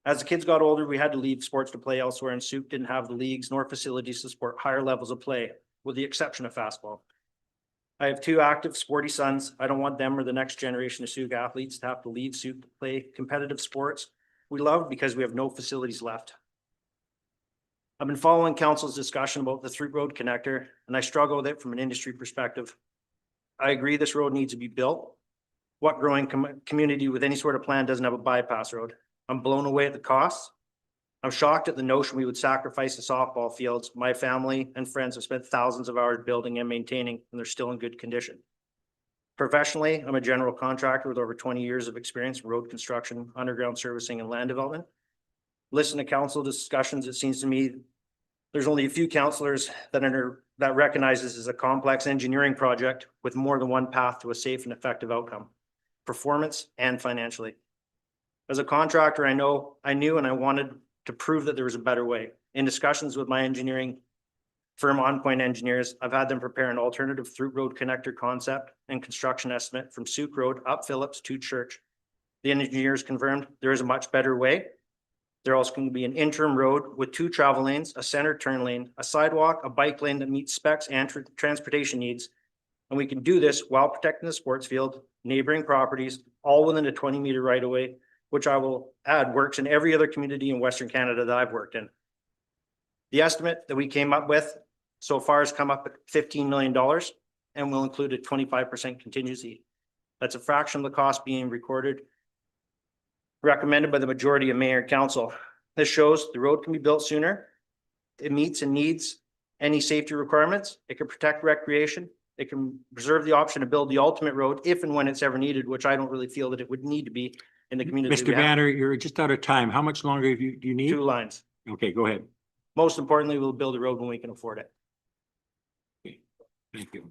As the kids got older, we had to leave sports to play elsewhere, and Sooke didn't have the leagues nor facilities to support higher levels of play, with the exception of fastball. I have 2 active sporty sons. I don't want them or the next generation of Sooke athletes to have to leave Sooke to play competitive sports we love because we have no facilities left. I've been following council's discussion about the Throop Road Connector, and I struggle with it from an industry perspective. I agree this road needs to be built. What growing community with any sort of plan doesn't have a bypass road? I'm blown away at the costs. I'm shocked at the notion we would sacrifice the softball fields my family and friends have spent thousands of hours building and maintaining, and they're still in good condition. Professionally, I'm a general contractor with over 20 years of experience in road construction, underground servicing, and land development. Listen to council discussions, it seems to me there's only a few councillors that recognize this as a complex engineering project with more than one path to a safe and effective outcome, performance and financially. As a contractor, I knew and I wanted to prove that there was a better way. In discussions with my engineering firm, On Point Engineers, I've had them prepare an alternative Throop Road Connector concept and construction estimate from Sooke Road up Phillips to Church. The engineers confirmed there is a much better way. There also can be an interim road with 2 travel lanes, a center turn lane, a sidewalk, a bike lane that meets specs and transportation needs. And we can do this while protecting the sports field, neighboring properties, all within a 20-meter right of way, which I will add works in every other community in Western Canada that I've worked in. The estimate that we came up with so far has come up at $15 million and will include a 25% contingency. That's a fraction of the cost being recorded, recommended by the majority of mayor and council. This shows the road can be built sooner. It meets and needs any safety requirements. It can protect recreation. It can preserve the option to build the ultimate road if and when it's ever needed, which I don't really feel that it would need to be in the community. Mr. we have. Banner, you're just out of time. How much longer do you need? 2 lines. Okay, go ahead. Most importantly, we'll build a road when we can afford it. Thank you.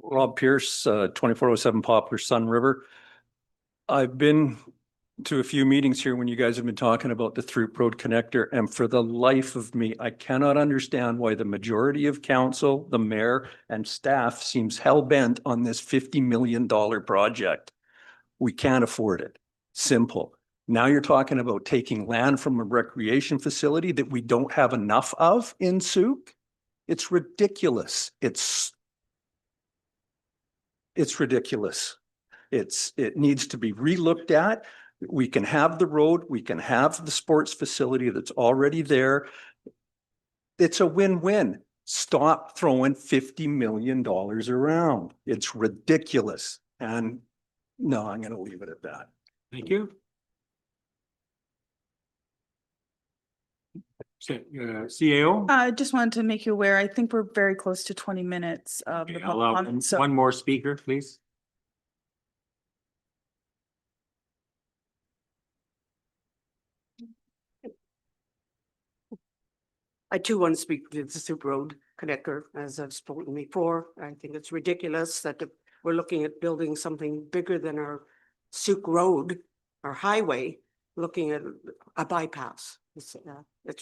Rob Pierce, 2407 Poplar Sun River. I've been to a few meetings here when you guys have been talking about the Throop Road connector, and for the life of me, I cannot understand why the majority of council, the mayor, and staff seems hell-bent on this $50 million project. We can't afford it. Simple. Now you're talking about taking land from a recreation facility that we don't have enough of in Sooke. It's ridiculous. It's ridiculous. It needs to be relooked at. We can have the road, we can have the sports facility that's already there. It's a win-win. Stop throwing $50 million around. It's ridiculous. And no, I'm going to leave it at that. Thank you. CAO? I just wanted to make you aware, I think we're very close to 20 minutes of the Okay, public allow comment, so one more speaker, please. I too want to speak to the Super Road connector, as I've spoken before. I think it's ridiculous that we're looking at building something bigger than our Sooke Road, our highway, looking at a bypass. It's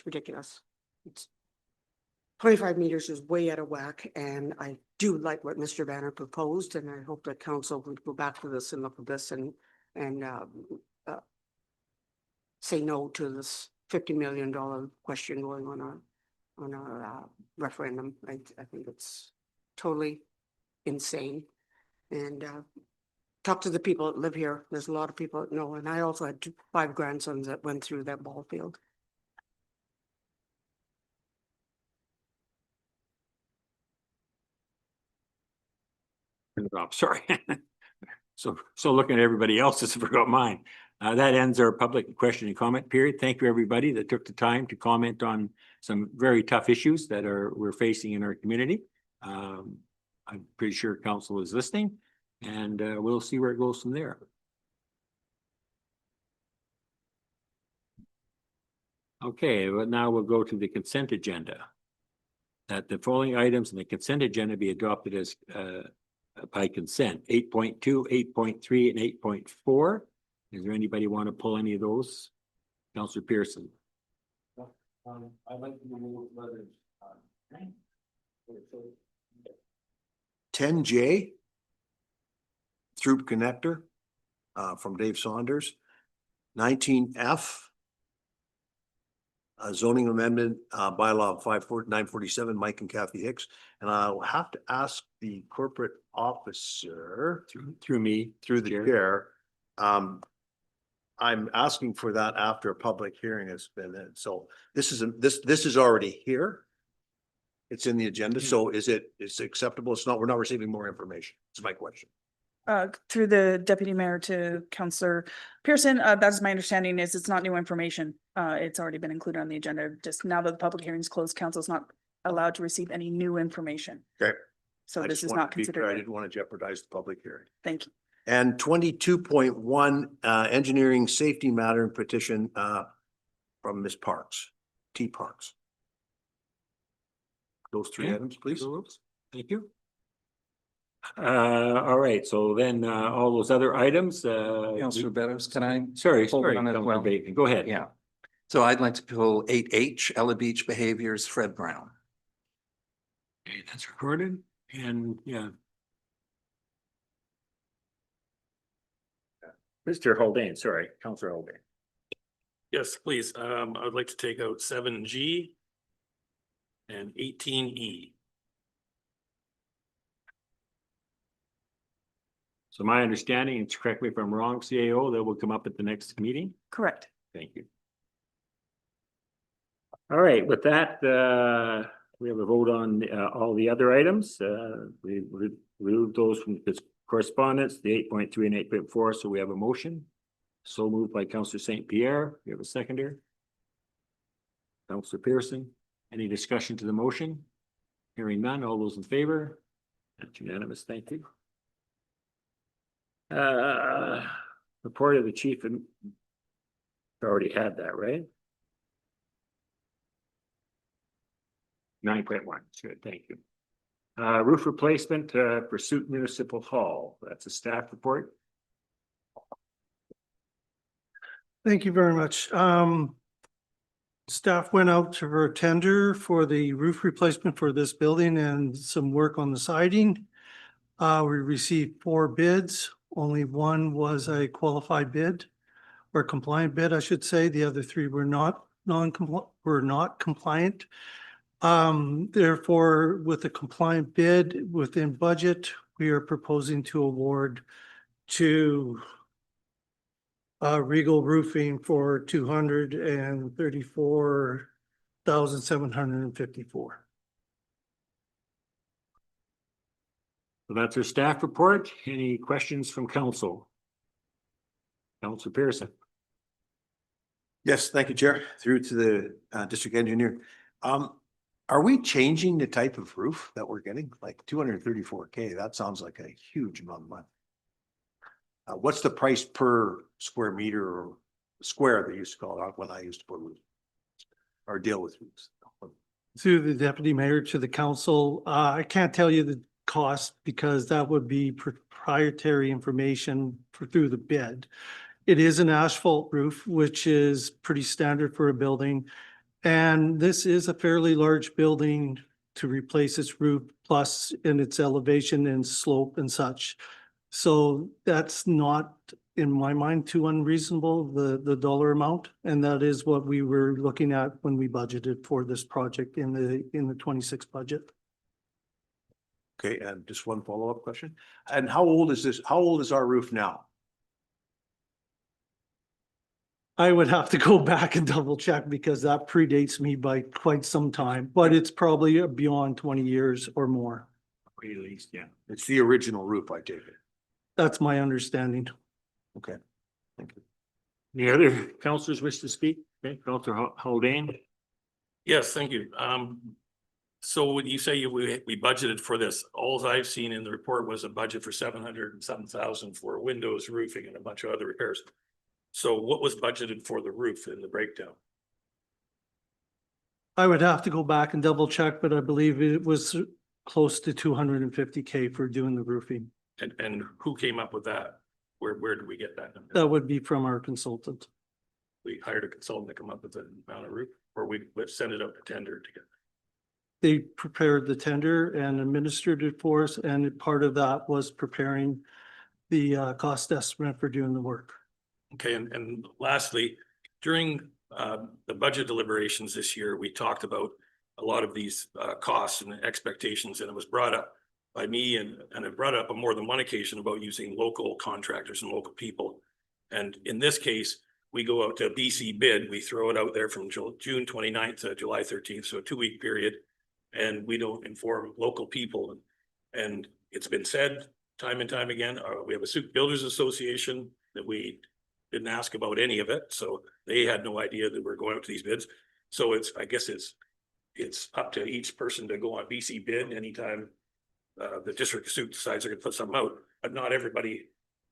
ridiculous. It's 25 meters is way out of whack, and I do like what Mr. Banner proposed, and I hope that council would go back to this and look at this and say no to this $50 million question going on our referendum. I think it's totally insane. And talk to the people that live here. There's a lot of people that know, and I also had 5 grandsons that went through that ball field. Sorry. So looking at everybody else's, I forgot mine. That ends our public question and comment period. Thank you, everybody that took the time to comment on some very tough issues that we're facing in our community. I'm pretty sure council is listening, and we'll see where it goes from there. Okay, well, now we'll go to the consent agenda. That the following items in the consent agenda be adopted as by consent: 8.2, 8.3, and 8.4. Is there anybody want to pull any of those? Councillor Pearson. I'd like to move letters 10J Throop connector from Dave Saunders. 19F zoning amendment bylaw 947 Mike and Kathy Hicks. And I'll have to ask the corporate officer Through me. through the chair. I'm asking for that after a public hearing has been in. So this is already here. It's in the agenda. So it's acceptable? It's not, we're not receiving more information. It's my question. through the deputy mayor to Councillor Pearson, that's my understanding is it's not new information. It's already been included on the agenda. Just now that the public hearing is closed, council is not allowed to receive any new information. Okay. So I this just is wanted not to be clear. I considered. didn't want to jeopardize the public hearing. Thank you. And 22.1 engineering safety matter and petition from Ms. Parks, T Parks. Those 3 Okay. items, please. Thank you. All right, so then all those other items. Councillor Beddoes, can I? Sorry, pull sorry, one as Councillor well? Bacon, go ahead. Yeah. So I'd like to pull 8H, Ella Beach Behaviors, Fred Brown. Okay, that's recorded, and yeah. Mr. Haldane, sorry, Councillor Haldane. Yes, please. I would like to take out 7G and 18E. So my understanding, and correct me if I'm wrong, CAO, that will come up at the next meeting. Correct. Thank you. All right, with that, we have a vote on all the other items. We removed those from this correspondence, the 8.3 and 8.4, so we have a motion. So moved by Councillor St. Pierre. We have a seconder. Councillor Pearson. Any discussion to the motion? Hearing none, all those in favor? That's unanimous, thank you. Report of the chief, and already had that, right? 9.1, good, thank you. Roof replacement for Sooke Municipal Hall. That's a staff report. Thank you very much. Staff went out to a tender for the roof replacement for this building and some work on the siding. We received 4 bids. Only one was a qualified bid or compliant bid, I should say. The other 3 were not compliant. Therefore, with a compliant bid within budget, we are proposing to award to Regal Roofing for $234,754. So that's our staff report. Any questions from council? Councillor Pearson. Yes, thank you, Chair. Through to the district engineer. Are we changing the type of roof that we're getting? Like 234K, that sounds like a huge amount of money. What's the price per square meter or square they used to call it when I used to put roofs or deal with roofs? Through the deputy mayor to the council, I can't tell you the cost because that would be proprietary information through the bid. It is an asphalt roof, which is pretty standard for a building. And this is a fairly large building to replace its roof, plus in its elevation and slope and such. So that's not, in my mind, too unreasonable, the dollar amount. And that is what we were looking at when we budgeted for this project in the 26 budget. Okay, and just one follow-up question. And how old is this? How old is our roof now? I would have to go back and double check because that predates me by quite some time, but it's probably beyond 20 years or more. At least, yeah. It's the original roof, I take it. That's my understanding. Okay, thank you. Any other councillors wish to speak? Okay, Councillor Haldane. Yes, thank you. So when you say we budgeted for this, all I've seen in the report was a budget for 700 and some thousand for windows, roofing, and a bunch of other repairs. So what was budgeted for the roof in the breakdown? I would have to go back and double check, but I believe it was close to 250K for doing the roofing. And who came up with that? Where did we get that number? That would be from our consultant. We hired a consultant to come up with the amount of roof, or we send it out to tender to get. They prepared the tender and administered it for us, and part of that was preparing the cost estimate for doing the work. Okay, and lastly, during the budget deliberations this year, we talked about a lot of these costs and expectations, and it was brought up by me and it brought up on more than one occasion about using local contractors and local people. And in this case, we go out to a BC bid, we throw it out there from June 29th to July 13th, so a 2-week period. And we don't inform local people. And it's been said time and time again, we have a Sooke Builders Association that we didn't ask about any of it. So they had no idea that we're going out to these bids. So I guess it's up to each person to go on BC bid anytime the district of Sooke decides they're gonna put something out, but not everybody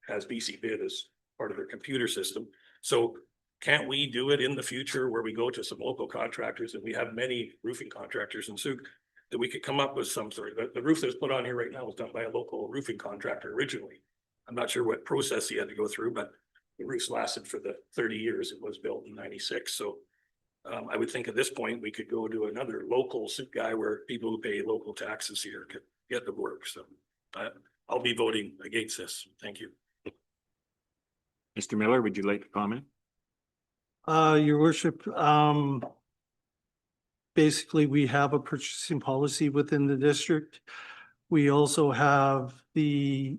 has BC bid as part of their computer system. So can't we do it in the future where we go to some local contractors, and we have many roofing contractors in Sooke, that we could come up with some sort of, the roof that's put on here right now was done by a local roofing contractor originally. I'm not sure what process he had to go through, but the roof's lasted for the 30 years. It was built in 96. So I would think at this point, we could go to another local Sooke guy where people who pay local taxes here could get the work. So I'll be voting against this. Thank you. Mr. Miller, would you like to comment? Your worship, basically we have a purchasing policy within the district. We also have the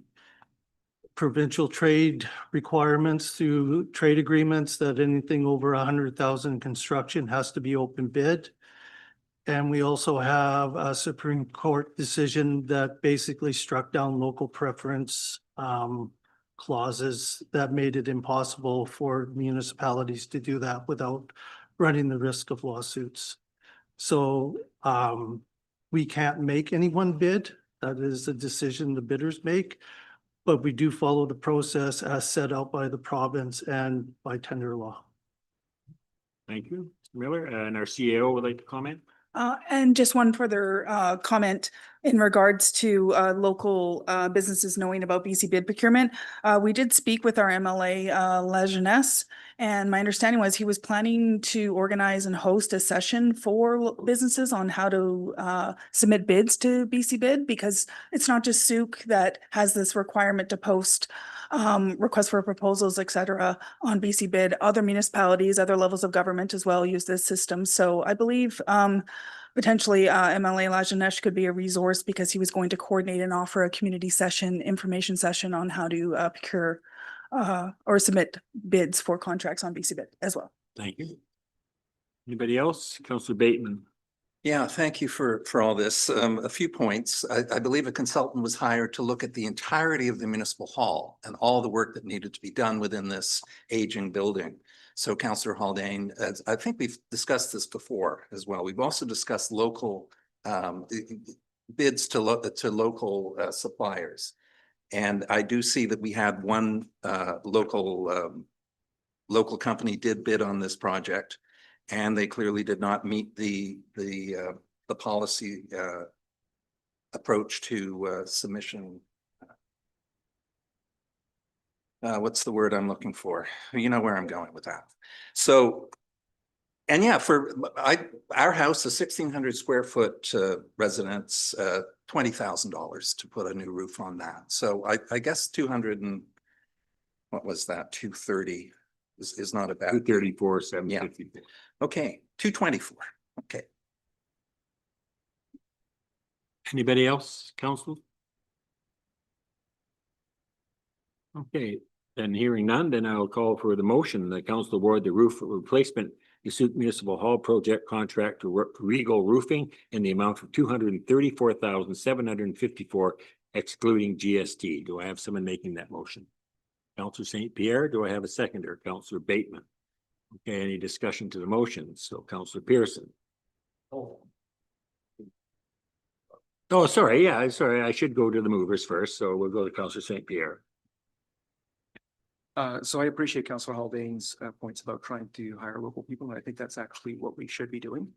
provincial trade requirements through trade agreements that anything over 100,000 construction has to be open bid. And we also have a Supreme Court decision that basically struck down local preference clauses that made it impossible for municipalities to do that without running the risk of lawsuits. So we can't make any one bid. That is a decision the bidders make. But we do follow the process as set out by the province and by tender law. Thank you, Mr. Miller. And our CAO would like to comment? And just one further comment in regards to local businesses knowing about BC bid procurement. We did speak with our MLA, La Jeunesse, and my understanding was he was planning to organize and host a session for businesses on how to submit bids to BC bid, because it's not just Sooke that has this requirement to post requests for proposals, et cetera, on BC bid. Other municipalities, other levels of government as well use this system. So I believe potentially MLA La Jeunesse could be a resource, because he was going to coordinate and offer a community session, information session on how to procure or submit bids for contracts on BC bid as well. Thank you. Anybody else? Councillor Bateman. Yeah, thank you for all this. A few points. I believe a consultant was hired to look at the entirety of the municipal hall and all the work that needed to be done within this aging building. So Councillor Haldane, I think we've discussed this before as well. We've also discussed local bids to local suppliers. And I do see that we had one local company did bid on this project, and they clearly did not meet the policy approach to submission. What's the word I'm looking for? You know where I'm going with that. So, and yeah, our house, a 1,600 square foot residence, $20,000 to put a new roof on that. So I guess 200 and what was that? 230 is not a bad. 234, 754. Okay, 224. Okay. Anybody else, council? Okay, then hearing none, then I'll call for the motion. The council award the roof replacement the Sooke Municipal Hall project contract to Regal Roofing in the amount of $234,754 excluding GST. Do I have someone making that motion? Councillor St. Pierre, do I have a seconder? Councillor Bateman. Okay, any discussion to the motion? So Councillor Pearson. Oh, sorry. Yeah, sorry. I should go to the movers first. So we'll go to Councillor St. Pierre. So I appreciate Councillor Haldane's points about trying to hire local people, and I think that's actually what we should be doing.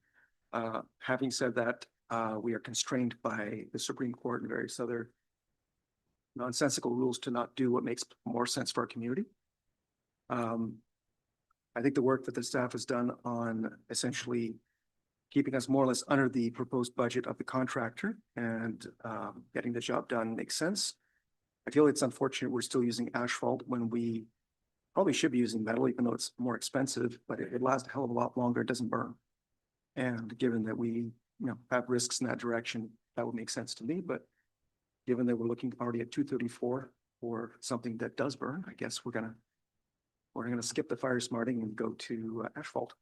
Having said that, we are constrained by the Supreme Court and various other nonsensical rules to not do what makes more sense for our community. I think the work that the staff has done on essentially keeping us more or less under the proposed budget of the contractor and getting the job done makes sense. I feel it's unfortunate we're still using asphalt when we probably should be using metal, even though it's more expensive, but it lasts a hell of a lot longer. It doesn't burn. And given that we have risks in that direction, that would make sense to me. But given that we're looking already at 234 for something that does burn, I guess we're gonna skip the fire smarting and go to asphalt.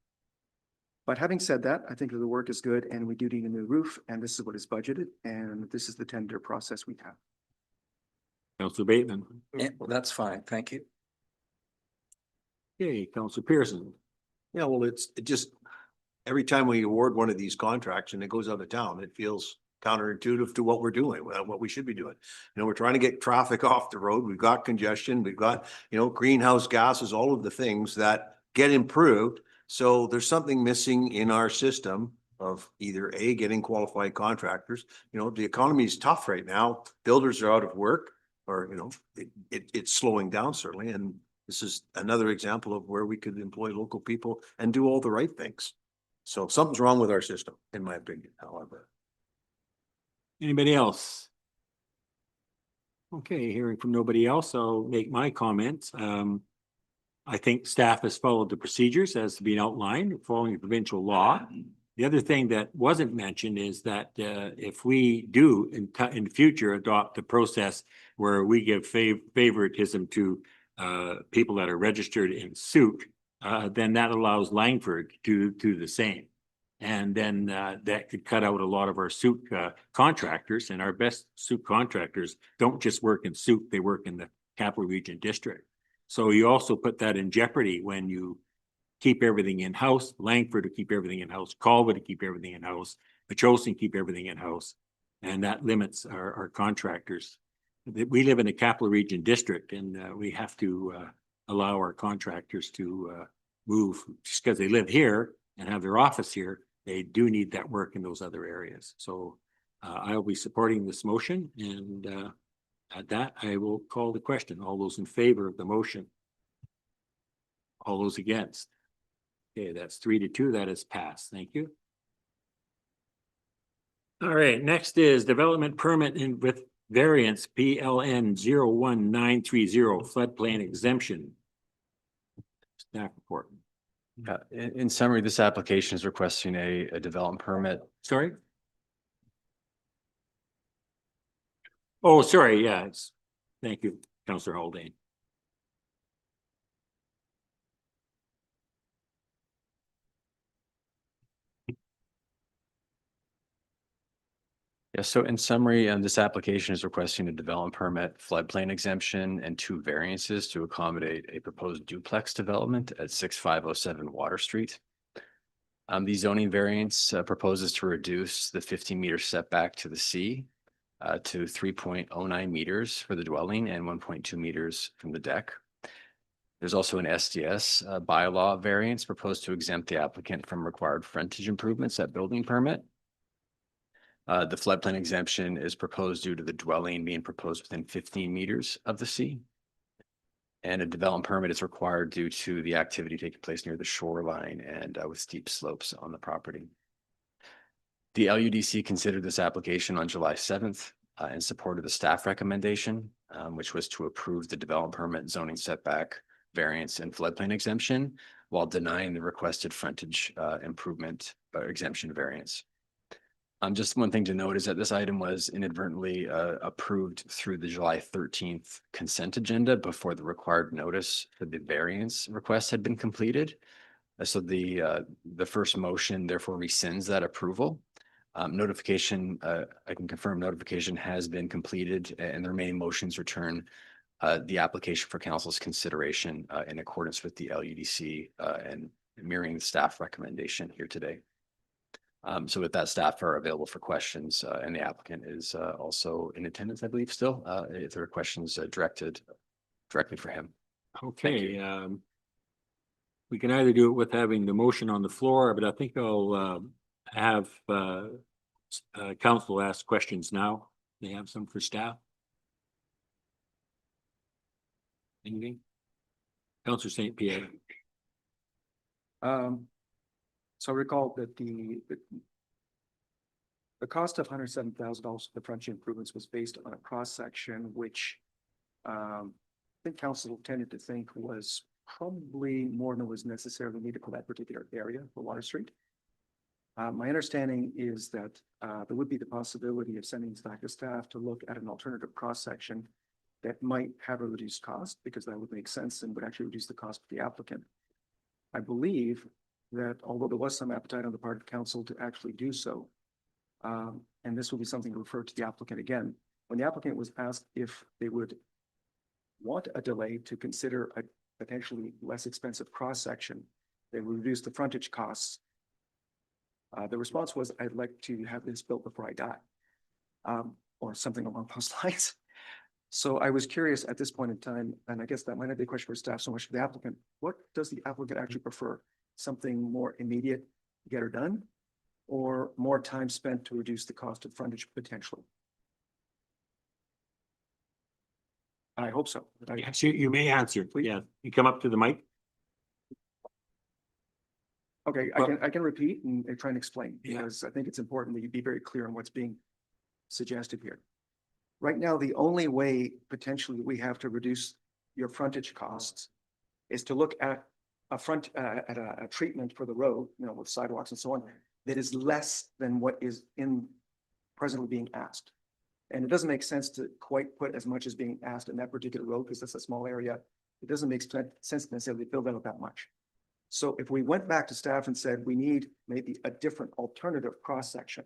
But having said that, I think that the work is good and we do need a new roof, and this is what is budgeted, and this is the tender process we have. Councillor Bateman. Yeah, well, that's fine. Thank you. Okay, Councillor Pearson. Yeah, well, it just, every time we award one of these contracts and it goes out of town, it feels counterintuitive to what we're doing, what we should be doing. We're trying to get traffic off the road. We've got congestion, we've got, greenhouse gases, all of the things that get improved. So there's something missing in our system of either A, getting qualified contractors. The economy is tough right now. Builders are out of work, or, it's slowing down certainly. And this is another example of where we could employ local people and do all the right things. So something's wrong with our system, in my opinion, however. Anybody else? Okay, hearing from nobody else, I'll make my comments. I think staff has followed the procedures as being outlined, following the provincial law. The other thing that wasn't mentioned is that if we do in the future adopt the process where we give favoritism to people that are registered in Sooke, then that allows Langford to do the same. And then that could cut out a lot of our Sooke contractors, and our best Sooke contractors don't just work in Sooke, they work in the Capital Region District. So you also put that in jeopardy when you keep everything in-house, Langford to keep everything in-house, Colva to keep everything in-house, Machosin keep everything in-house. And that limits our contractors. We live in a Capital Region District, and we have to allow our contractors to move just because they live here and have their office here. They do need that work in those other areas. So I'll be supporting this motion, and at that, I will call the question. All those in favor of the motion? All those against? Okay, that's 3-2. That is passed. Thank you. All right, next is development permit with variance PLN 01930 floodplain exemption. Staff report. In summary, this application is requesting a development permit. Sorry? Oh, sorry, yeah, thank you, Councillor Haldane. Yeah, so in summary, this application is requesting a development permit, floodplain exemption, and 2 variances to accommodate a proposed duplex development at 6507 Water Street. The zoning variance proposes to reduce the 15-meter setback to the sea to 3.09 meters for the dwelling and 1.2 meters from the deck. There's also an SDS bylaw variance proposed to exempt the applicant from required frontage improvements at building permit. The floodplain exemption is proposed due to the dwelling being proposed within 15 meters of the sea. And a development permit is required due to the activity taking place near the shoreline and with steep slopes on the property. The LUDC considered this application on July 7th and supported the staff recommendation, which was to approve the development permit, zoning setback, variance, and floodplain exemption while denying the requested frontage improvement exemption variance. Just one thing to note is that this item was inadvertently approved through the July 13th consent agenda before the required notice for the variance request had been completed. So the first motion therefore rescinds that approval. Notification, I can confirm notification has been completed, and the remaining motions return the application for council's consideration in accordance with the LUDC and mirroring the staff recommendation here today. So with that, staff are available for questions, and the applicant is also in attendance, I believe, still, if there are questions directed directly for him. Okay, we can either do it with having the motion on the floor, but I think I'll have council ask questions now. They have some for staff. Anything? Councillor St. Pierre. So recall that the cost of $107,000 for the frontage improvements was based on a cross-section, which I think council tended to think was probably more than was necessarily needed for that particular area for Water Street. My understanding is that there would be the possibility of sending this back to staff to look at an alternative cross-section that might have a reduced cost, because that would make sense and would actually reduce the cost for the applicant. I believe that although there was some appetite on the part of council to actually do so, and this will be something to refer to the applicant again, when the applicant was asked if they would want a delay to consider a potentially less expensive cross-section that would reduce the frontage costs, the response was, I'd like to have this built before I die, or something along those lines. So I was curious at this point in time, and I guess that might not be a question for staff so much for the applicant, what does the applicant actually prefer? Something more immediate, get her done, or more time spent to reduce the cost of frontage potentially? I hope so. Yes, you may answer. Yeah, you come up to the mic. Okay, I can repeat and try and explain, because I think it's important that you be very clear on what's being suggested here. Right now, the only way potentially we have to reduce your frontage costs is to look at a treatment for the road, with sidewalks and so on, that is less than what is presently being asked. And it doesn't make sense to quite put as much as being asked in that particular road because that's a small area. It doesn't make sense to necessarily build that out that much. So if we went back to staff and said, we need maybe a different alternative cross-section,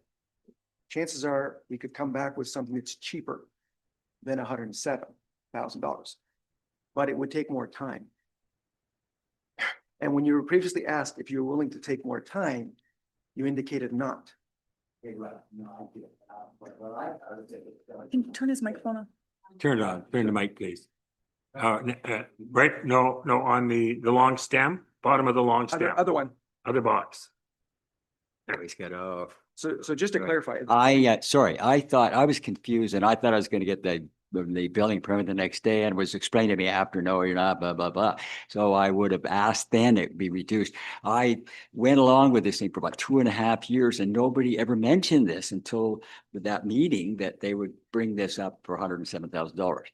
chances are we could come back with something that's cheaper than $107,000, but it would take more time. And when you were previously asked if you were willing to take more time, you indicated not. Can you turn his microphone on? Turn it on, turn the mic, please. Right, no, on the long stem, bottom of the long stem, Other one. other box. Always got off. So just to clarify. Sorry, I thought, I was confused and I thought I was gonna get the building permit the next day and was explained to me after, no, you're not, blah, blah, blah. So I would have asked then it be reduced. I went along with this thing for about 2.5 years and nobody ever mentioned this until that meeting that they would bring this up for $107,000.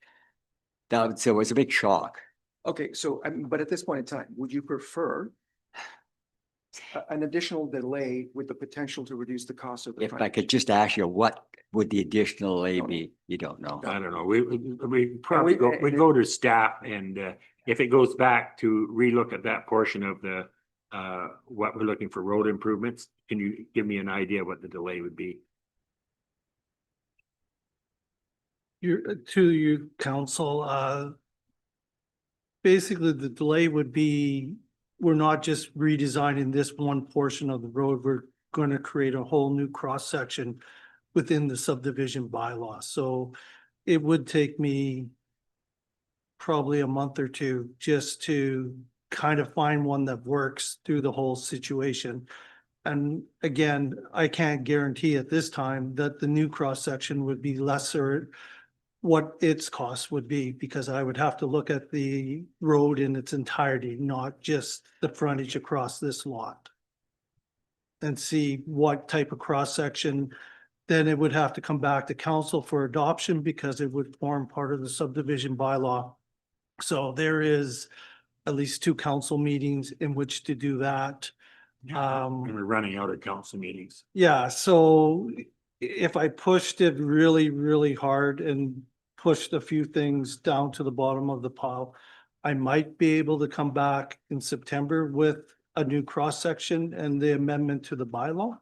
So it was a big shock. Okay, so, but at this point in time, would you prefer an additional delay with the potential to reduce the cost of the If I project? could just ask you, what would the additional delay be? You don't know. I don't know, we probably we go to staff and if it goes back to relook at that portion of the what we're looking for road improvements, can you give me an idea what the delay would be? To you, council, basically the delay would be, we're not just redesigning this one portion of the road, we're going to create a whole new cross-section within the subdivision bylaw. So it would take me probably a month or two just to kind of find one that works through the whole situation. And again, I can't guarantee at this time that the new cross-section would be lesser what its cost would be, because I would have to look at the road in its entirety, not just the frontage across this lot. And see what type of cross-section, then it would have to come back to council for adoption because it would form part of the subdivision bylaw. So there is at least 2 council meetings in which to do that. And we're running out of council meetings. Yeah, so if I pushed it really, really hard and pushed a few things down to the bottom of the pile, I might be able to come back in September with a new cross-section and the amendment to the bylaw.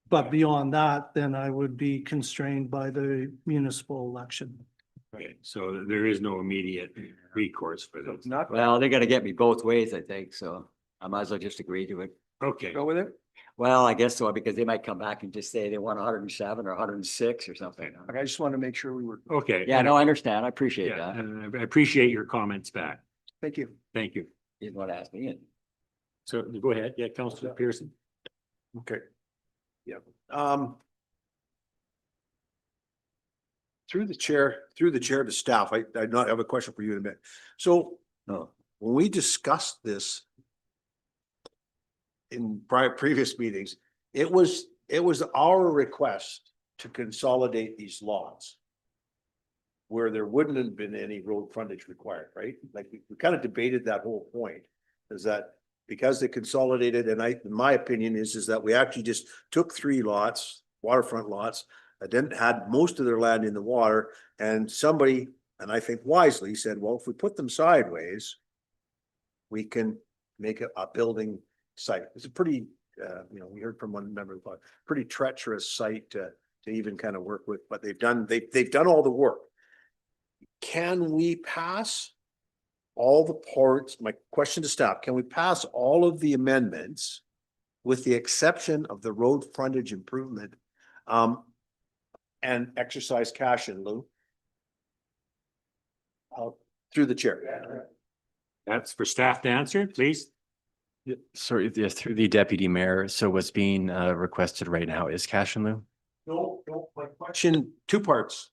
But beyond that, then I would be constrained by the municipal election. Right, so there is no immediate recourse for this. Well, they're gonna get me both ways, I think, so I might as well just agree to it. Okay. Go with it? Well, I guess so, because they might come back and just say they want 107 or 106 or something. Okay, I just want to make sure we were. Okay. Yeah, no, I understand. I appreciate Yeah, that. and I appreciate your comments back. Thank you. Thank you. You didn't want to ask me in. So go ahead. Yeah, Councilor Pearson. Okay. Yeah. Through the chair to staff, I have a question for you in a minute. So when we discussed this in previous meetings, it was our request to consolidate these lots where there wouldn't have been any road frontage required, right? Like we kind of debated that whole point, is that because they consolidated, and my opinion is that we actually just took 3 lots, waterfront lots, that had most of their land in the water, and somebody, and I think wisely, said, well, if we put them sideways, we can make a building site. It's a pretty, we heard from one member of the pretty treacherous site to even kind of work with, but they've done all the work. Can we pass all the parts? My question to staff, can we pass all of the amendments with the exception of the road frontage improvement and exercise cash in lieu? Through the chair. That's for staff to answer, please. Sorry, yes, through the deputy mayor. So what's being requested right now is cash in lieu? No, my question, 2 parts.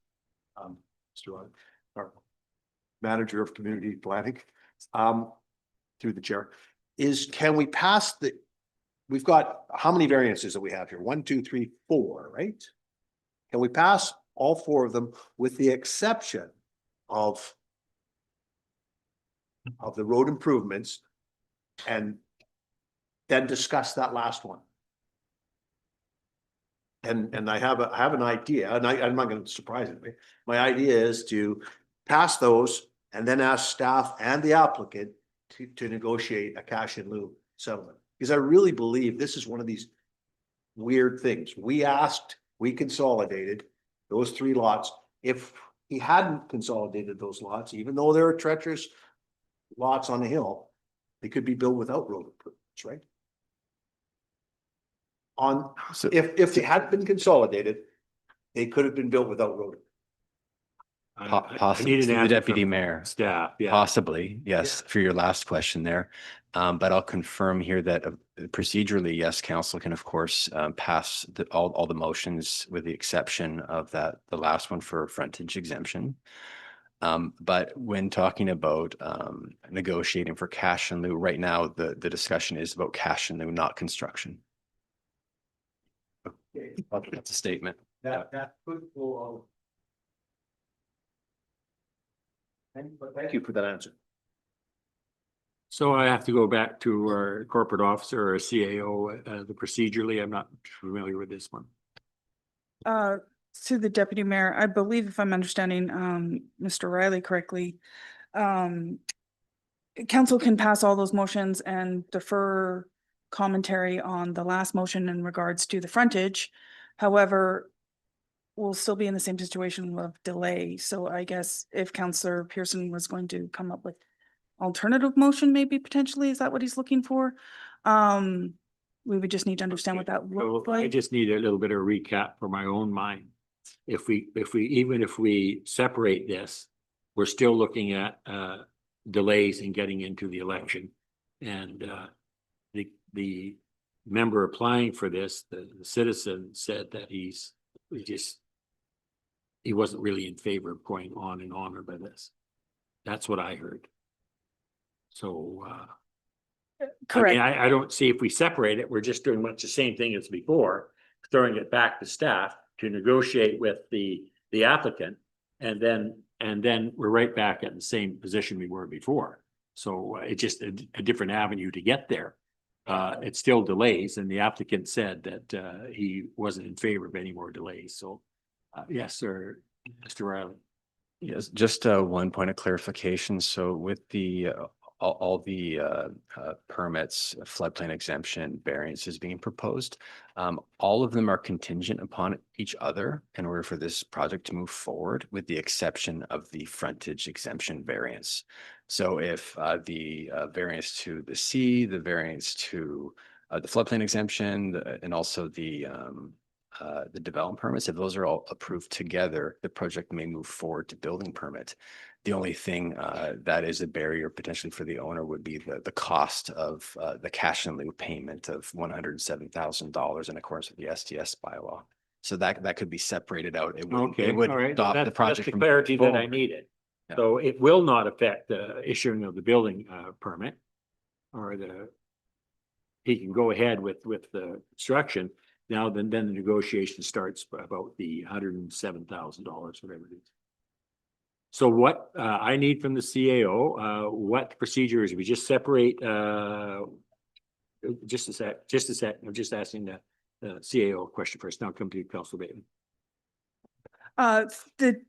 Mr. Rod, our manager of community planning, through the chair, is can we pass we've got, how many variances that we have here? 1, 2, 3, 4, right? Can we pass all 4 of them with the exception of the road improvements and then discuss that last one. And I have an idea, and I'm not gonna surprise anybody. My idea is to pass those and then ask staff and the applicant to negotiate a cash in lieu settlement. Because I really believe this is one of these weird things. We consolidated those 3 lots. If he hadn't consolidated those lots, even though there are treacherous lots on the hill, they could be built without road improvements, right? So- If they hadn't been consolidated, they could have been built without road. I Possibly need an to the answer deputy from mayor. Staff, yeah. Possibly, yes, for your last question there. But I'll confirm here that procedurally, yes, council can of course pass all the motions with the exception of the last one for frontage exemption. But when talking about negotiating for cash in lieu, right now, the discussion is about cash in lieu, not construction. That's a statement. That could go out. Thank you for that answer. So I have to go back to our corporate officer or CAO, the procedurally, I'm not familiar with this one. To the deputy mayor, I believe if I'm understanding, Mr. Riley correctly, council can pass all those motions and defer commentary on the last motion in regards to the frontage. However, we'll still be in the same situation of delay. So I guess if Councillor Pearson was going to come up with alternative motion, maybe potentially, is that what he's looking for? We would just need to understand what that looks So I like. just need a little bit of recap for my own mind. Even if we separate this, we're still looking at delays in getting into the election. And the member applying for this, the citizen said that he wasn't really in favor of going on and on about this. That's what I heard. So Correct. I don't see if we separate it, we're just doing much the same thing as before, throwing it back to staff to negotiate with the applicant. And then we're right back at the same position we were before. So it's just a different avenue to get there. It still delays, and the applicant said that he wasn't in favor of any more delays. So yes, sir, Mr. Riley. Yes, just one point of clarification. So with the all the permits, floodplain exemption variances being proposed, all of them are contingent upon each other in order for this project to move forward, with the exception of the frontage exemption variance. So if the variance to the sea, the variance to the floodplain exemption, and also the development permits, if those are all approved together, the project may move forward to building permit. The only thing that is a barrier potentially for the owner would be the cost of the cash in lieu payment of $107,000 in accordance with the STS bylaw. So that could be separated out. It would, Okay, it would all right. stop the That's project the from clarity that I forward. needed. Yeah. So it will not affect the issuing of the building permit or he can go ahead with the construction. Now, then the negotiation starts about the $107,000, whatever it is. So what I need from the CAO, what procedure is, we just separate, just a sec, I'm just asking the CAO question first, now come to you, Councilor Bateman.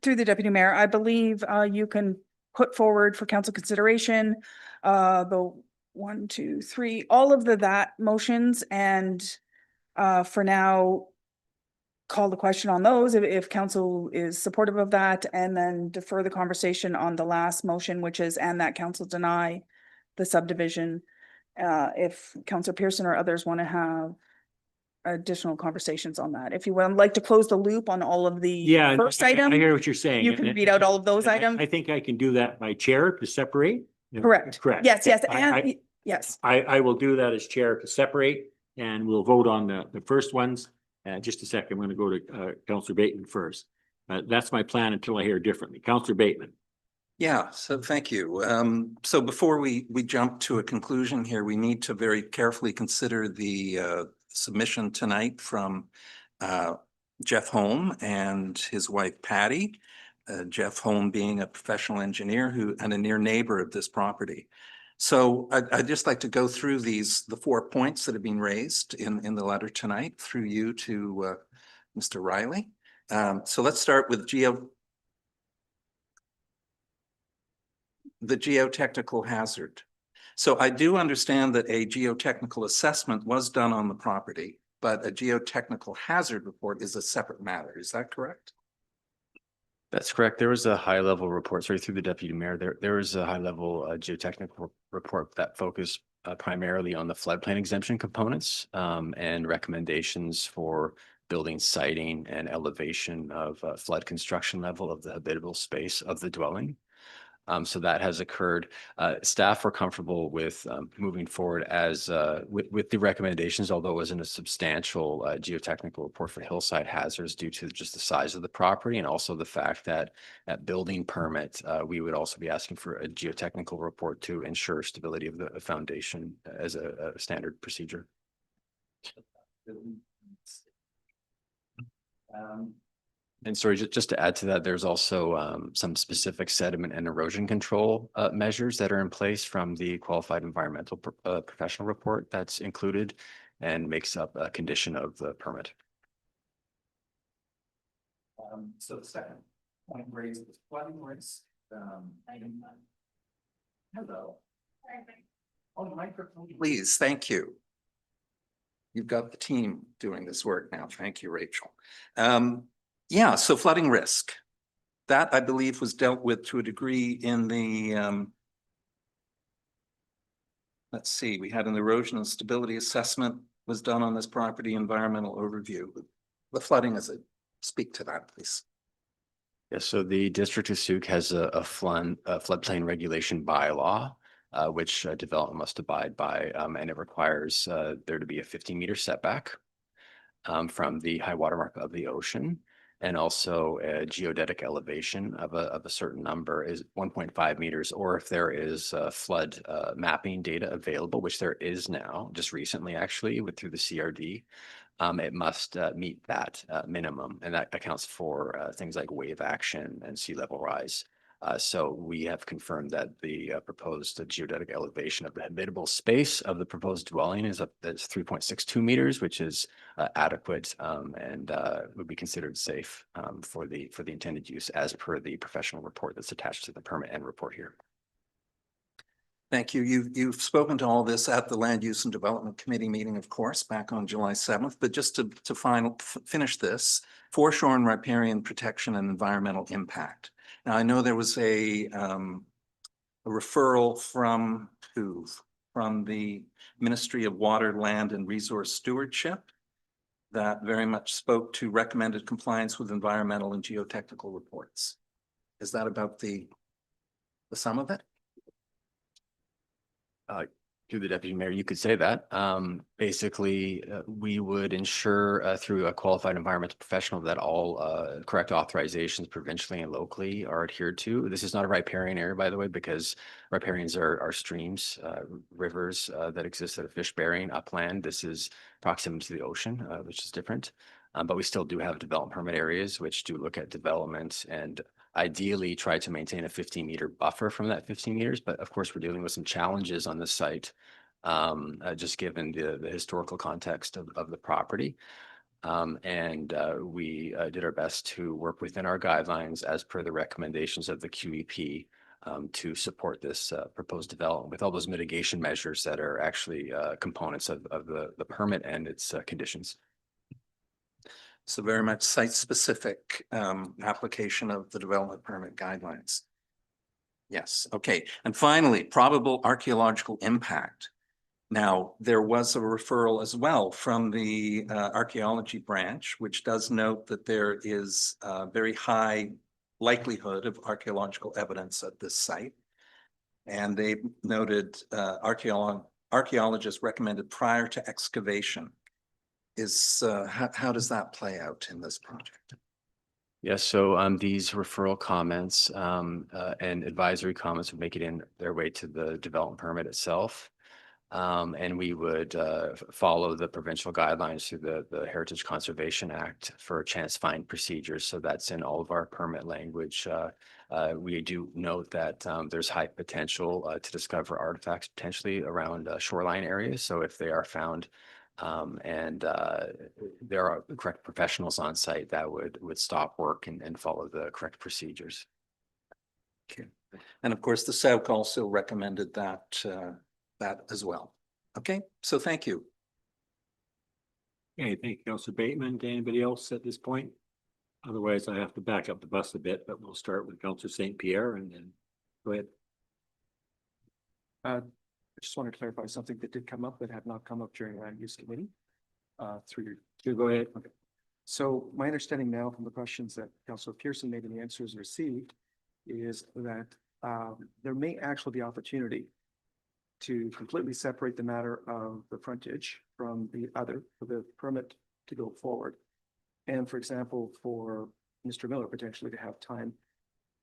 Through the deputy mayor, I believe you can put forward for council consideration the 1, 2, 3, all of that motions, and for now, call the question on those if council is supportive of that, and then defer the conversation on the last motion, which is, and that council deny the subdivision. If Councillor Pearson or others want to have additional conversations on that. If you would like to close the loop on all of the first item, I hear what you're saying. you can read out all of those items. I think I can do that by chair to separate. Correct. Correct. Yes, yes, I- and yes. I will do that as chair to separate, and we'll vote on the first ones. Just a second, I'm going to go to Councillor Bateman first. That's my plan until I hear differently. Councillor Bateman. Yeah, so thank you. So before we jump to a conclusion here, we need to very carefully consider the submission tonight from Jeff Holm and his wife Patty. Jeff Holm being a professional engineer and a near neighbor of this property. So I'd just like to go through the 4 points that have been raised in the letter tonight through you to Mr. Riley. So let's start with the geotechnical hazard. So I do understand that a geotechnical assessment was done on the property, but a geotechnical hazard report is a separate matter. Is that correct? That's correct. There was a high level report, sorry, through the deputy mayor. There was a high level geotechnical report that focused primarily on the floodplain exemption components and recommendations for building siting and elevation of flood construction level of the habitable space of the dwelling. So that has occurred. Staff are comfortable with moving forward as with the recommendations, although it wasn't a substantial geotechnical report for hillside hazards due to just the size of the property and also the fact that at building permit, we would also be asking for a geotechnical report to ensure stability of the foundation as a standard procedure. And sorry, just to add to that, there's also some specific sediment and erosion control measures that are in place from the qualified environmental professional report that's included and makes up a condition of the permit. So the second point raised was flooding risk. Hello. On the microphone, please. Thank you. You've got the team doing this work now. Thank you, Rachel. Yeah, so flooding risk. That I believe was dealt with to a degree in the let's see, we had an erosion and stability assessment was done on this property, environmental overview. The flooding, is it? Speak to that, please. Yes, so the District of Sooke has a floodplain regulation bylaw, which development must abide by, and it requires there to be a 50-meter setback from the high water mark of the ocean. And also a geodetic elevation of a certain number is 1.5 meters, or if there is flood mapping data available, which there is now, just recently actually through the CRD, it must meet that minimum, and that accounts for things like wave action and sea level rise. So we have confirmed that the proposed geodetic elevation of the habitable space of the proposed dwelling is 3.62 meters, which is adequate and would be considered safe for the intended use as per the professional report that's attached to the permit and report here. Thank you. You've spoken to all this at the Land Use and Development Committee meeting, of course, back on July 7th. But just to finish this, foreshore and riparian protection and environmental impact. Now, I know there was a referral from who? From the Ministry of Water, Land and Resource Stewardship that very much spoke to recommended compliance with environmental and geotechnical reports. Is that about the sum of it? To the deputy mayor, you could say that. Basically, we would ensure through a qualified environmental professional that all correct authorizations provincially and locally are adhered to. This is not a riparian area, by the way, because riparians are streams, rivers that exist at a fish bearing upland. This is proximate to the ocean, which is different. But we still do have development permit areas which do look at development and ideally try to maintain a 15-meter buffer from that 15 meters. But of course, we're dealing with some challenges on this site, just given the historical context of the property. We did our best to work within our guidelines as per the recommendations of the QEP to support this proposed development with all those mitigation measures that are actually components of the permit and its conditions. So very much site-specific application of the development permit guidelines. Yes, okay. And finally, probable archaeological impact. Now, there was a referral as well from the archaeology branch, which does note that there is a very high likelihood of archaeological evidence at this site. And they noted archaeologists recommended prior to excavation. How does that play out in this project? Yes, so these referral comments and advisory comments would make it in their way to the development permit itself. And we would follow the provincial guidelines through the Heritage Conservation Act for chance find procedures. So that's in all of our permit language. We do note that there's high potential to discover artifacts potentially around shoreline areas. So if they are found and there are the correct professionals on site, that would stop work and follow the correct procedures. Okay. And of course, the Sooke also recommended that as well. Okay, so thank you. Okay, thank you, Councilor Bateman. Anybody else at this point? Otherwise, I have to back up the bus a bit, but we'll start with Councilor St. Pierre and then go ahead. I just want to clarify something that did come up that had not come up during land use committee. Through your. Go ahead. Okay. So my understanding now from the questions that Councilor Pearson made and the answers received is that there may actually be opportunity to completely separate the matter of the frontage from the other, for the permit to go forward. And for example, for Mr. Miller potentially to have time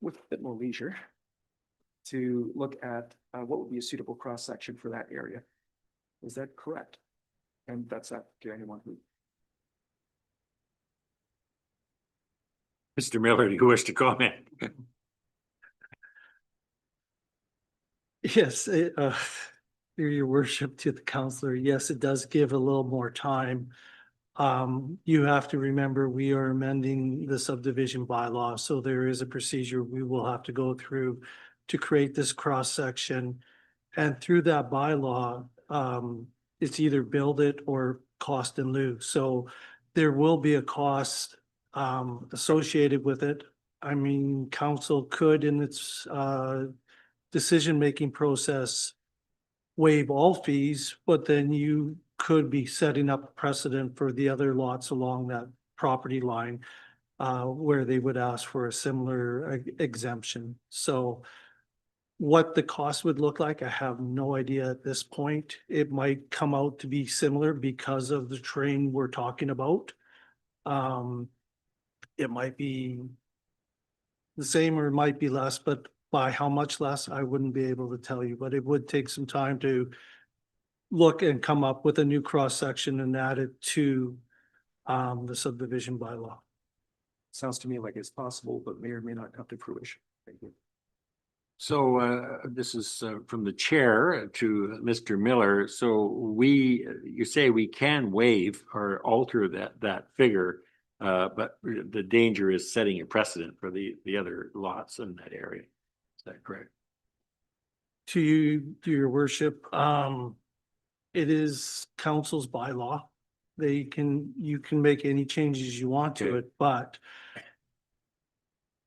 with a bit more leisure to look at what would be a suitable cross-section for that area. Is that correct? And that's that to anyone who. Mr. Miller, do you wish to comment? Yes, through your worship to the counselor, yes, it does give a little more time. You have to remember, we are amending the subdivision bylaw, so there is a procedure we will have to go through to create this cross-section. And through that bylaw, it's either build it or cost in lieu. So there will be a cost associated with it. I mean, council could in its decision-making process waive all fees, but then you could be setting up precedent for the other lots along that property line where they would ask for a similar exemption. So what the cost would look like, I have no idea at this point. It might come out to be similar because of the terrain we're talking about. It might be the same or it might be less, but by how much less, I wouldn't be able to tell you, but it would take some time to look and come up with a new cross-section and add it to the subdivision bylaw. Sounds to me like it's possible, but may or may not come to fruition. Thank you. So this is from the chair to Mr. Miller. So you say we can waive or alter that figure, but the danger is setting a precedent for the other lots in that area. Is that correct? To you, to your worship, it is council's bylaw. You can make any changes you want to it, but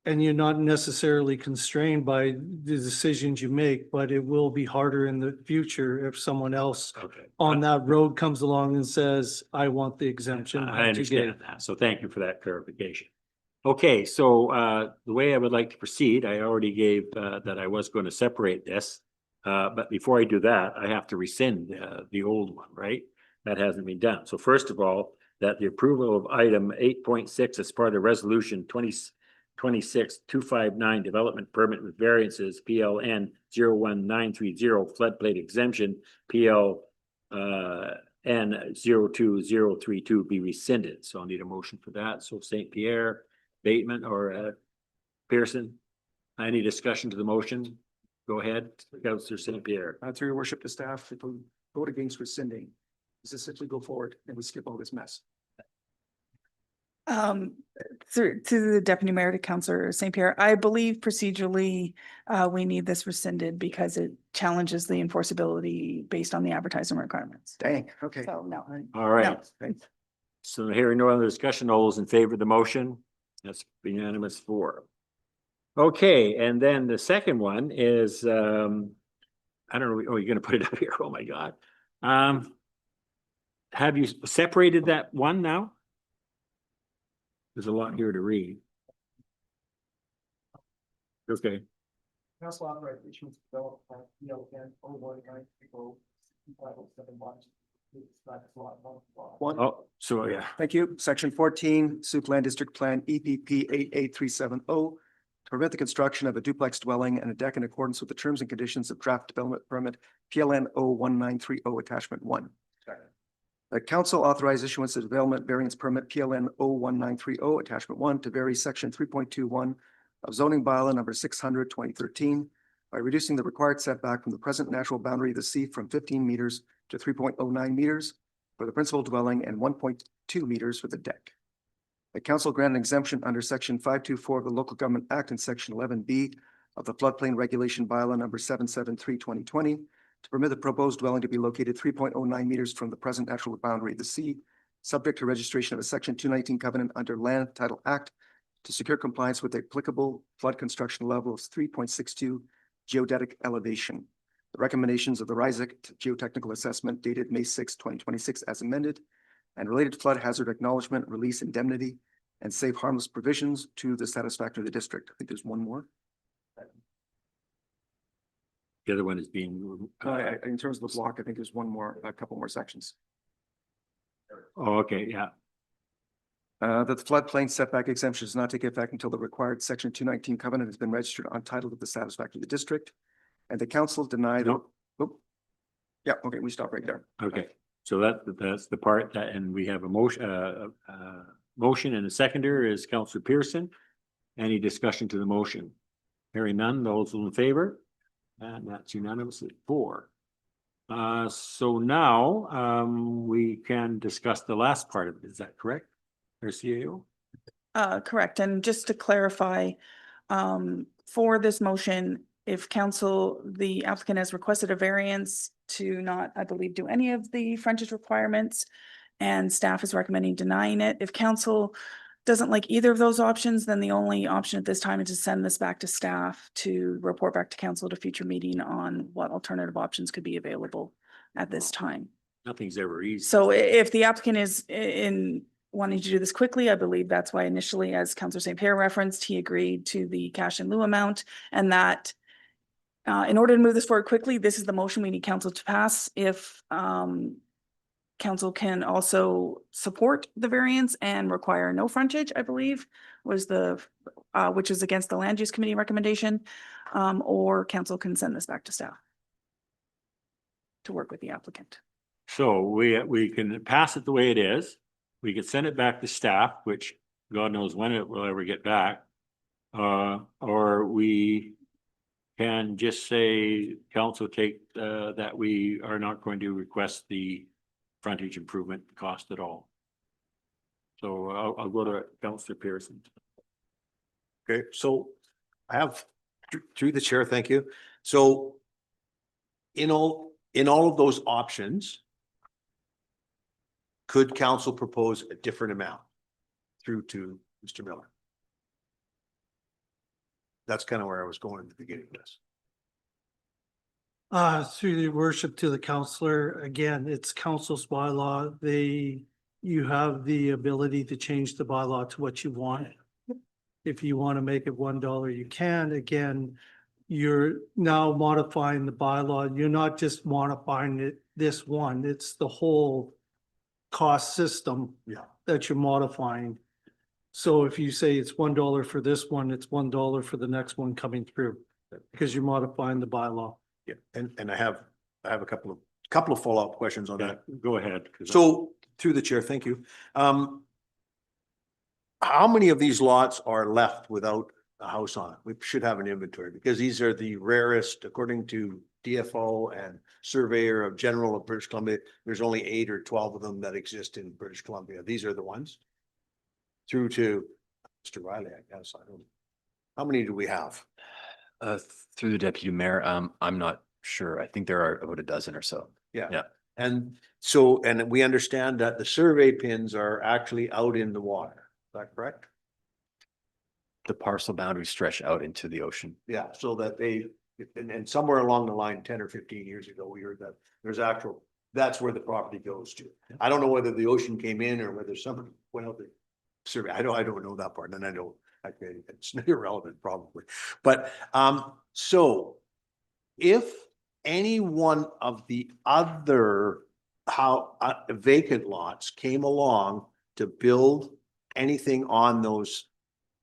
and you're not necessarily constrained by the decisions you make, but it will be harder in the future if someone else on that road comes along and says, I want the exemption. I understand that. So thank you for that clarification. Okay, so the way I would like to proceed, I already gave that I was going to separate this. But before I do that, I have to rescind the old one, right? That hasn't been done. So first of all, that the approval of item 8.6 as part of resolution 2026-259 development permit with variances PLN 01930 floodplain exemption PLN 02032 be rescinded. So I'll need a motion for that. So St. Pierre, Bateman, or Pearson, any discussion to the motion? Go ahead, Councilor St. Pierre. Through your worship to staff, if we vote against rescinding, does this simply go forward and we skip all this mess? To the Deputy Mayor to Councillor St. Pierre, I believe procedurally, we need this rescinded because it challenges the enforceability based on the advertising requirements. Dang, okay. So no. All right. No. So hearing no other discussion, all those in favor of the motion? That's unanimous 4. Okay, and then the second one is, I don't know, oh, you're gonna put it up here, oh my God. Have you separated that one now? There's a lot here to read. Okay. Council authorization to develop PLN 01930 Oh, so yeah. Thank you. Section 14, Sooke Land District Plan EPP 88370. to permit the construction of a duplex dwelling and a deck in accordance with the terms and conditions of draft development permit PLN 01930 attachment 1. The council authorized issuance of development variance permit PLN 01930 attachment 1 to vary section 3.21 of zoning bylaw number 600/2013 by reducing the required setback from the present natural boundary of the sea from 15 meters to 3.09 meters for the principal dwelling and 1.2 meters for the deck. The council granted exemption under section 524 of the Local Government Act and section 11B of the floodplain regulation bylaw number 773/2020 to permit the proposed dwelling to be located 3.09 meters from the present natural boundary of the sea, subject to registration of a section 219 covenant under Land Title Act to secure compliance with the applicable flood construction level of 3.62 geodetic elevation. The recommendations of the RISAC geotechnical assessment dated May 6, 2026 as amended, and related flood hazard acknowledgement, release indemnity, and safe harmless provisions to the satisfaction of the district. I think there's one more. The other one is being. In terms of the block, I think there's one more, a couple more sections. Oh, okay, yeah. That the floodplain setback exemption does not take effect until the required section 219 covenant has been registered on title of the satisfaction of the district. And the council denied. Nope. Oh. Yeah, okay, we stop right there. Okay, so that's the part that, and we have a motion, motion and a seconder is Councillor Pearson. Any discussion to the motion? Hearing none, those in favor? And that's unanimous at 4. So now, we can discuss the last part of it. Is that correct? Or CAO? Correct. And just to clarify, for this motion, if council, the applicant has requested a variance to not, I believe, do any of the frontage requirements, and staff is recommending denying it. If council doesn't like either of those options, then the only option at this time is to send this back to staff to report back to council at a future meeting on what alternative options could be available at this time. Nothing's ever easy. So if the applicant is in wanting to do this quickly, I believe that's why initially, as Councillor St. Pierre referenced, he agreed to the cash in lieu amount, and that in order to move this forward quickly, this is the motion we need council to pass. If council can also support the variance and require no frontage, I believe, was the, which is against the land use committee recommendation, or council can send this back to staff to work with the applicant. So we can pass it the way it is. We could send it back to staff, which God knows when it will ever get back. Or we can just say, council take that we are not going to request the frontage improvement cost at all. So I'll go to Councillor Pearson. Okay, so I have, through the chair, thank you. So in all of those options, could council propose a different amount through to Mr. Miller? That's kind of where I was going at the beginning of this. Through your worship to the counselor, again, it's council's bylaw. You have the ability to change the bylaw to what you want. If you want to make it $1, you can. Again, you're now modifying the bylaw. You're not just modifying it, this one, it's the whole cost system that you're modifying. So if you say it's $1 for this one, it's $1 for the next one coming through, because you're modifying the bylaw. Yeah, and I have a couple of follow-up questions on that. Go ahead. So through the chair, thank you. How many of these lots are left without a house on it? We should have an inventory, because these are the rarest, according to DFO and Surveyor of General of British Columbia. There's only 8 or 12 of them that exist in British Columbia. These are the ones. Through to Mr. Riley, I guess. I don't. How many do we have? Through the deputy mayor, I'm not sure. I think there are about a dozen or so. Yeah. And so, and we understand that the survey pins are actually out in the water. Is that correct? The parcel boundaries stretch out into the ocean. Yeah, so that they, and somewhere along the line, 10 or 15 years ago, we heard that there's actual, that's where the property goes to. I don't know whether the ocean came in or whether somebody went out the survey. I don't know that part, and I don't, it's irrelevant probably. But so if any one of the other vacant lots came along to build anything on those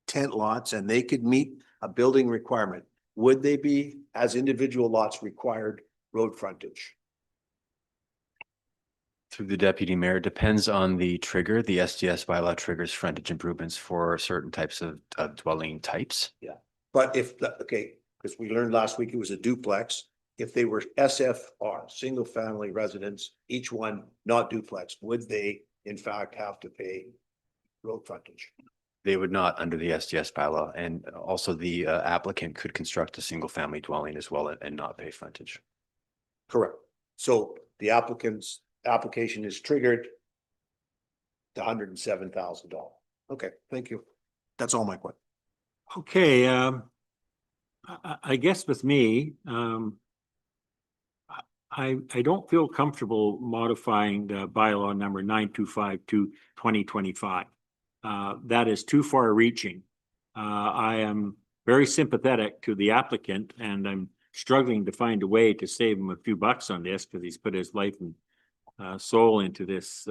tent lots, and they could meet a building requirement, would they be, as individual lots, required road frontage? Through the deputy mayor, depends on the trigger. The SDS bylaw triggers frontage improvements for certain types of dwelling types. Yeah, but if, okay, because we learned last week it was a duplex. If they were SFR, single family residence, each one not duplex, would they in fact have to pay road frontage? They would not under the SDS bylaw, and also the applicant could construct a single family dwelling as well and not pay frontage. Correct. So the applicant's application is triggered to $107,000. Okay, thank you. That's all my question. Okay, I guess with me, I don't feel comfortable modifying the bylaw number 925 to 2025. That is too far reaching. I am very sympathetic to the applicant, and I'm struggling to find a way to save him a few bucks on this because he's put his life and soul into this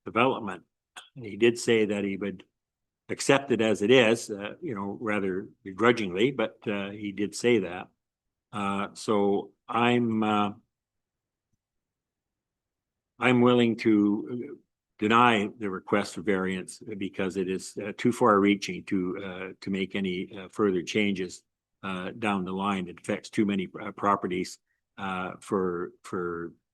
development. And he did say that he would accept it as it is, you know, rather begrudgingly, but he did say that. So I'm willing to deny the request for variance because it is too far reaching to make any further changes down the line. It affects too many properties for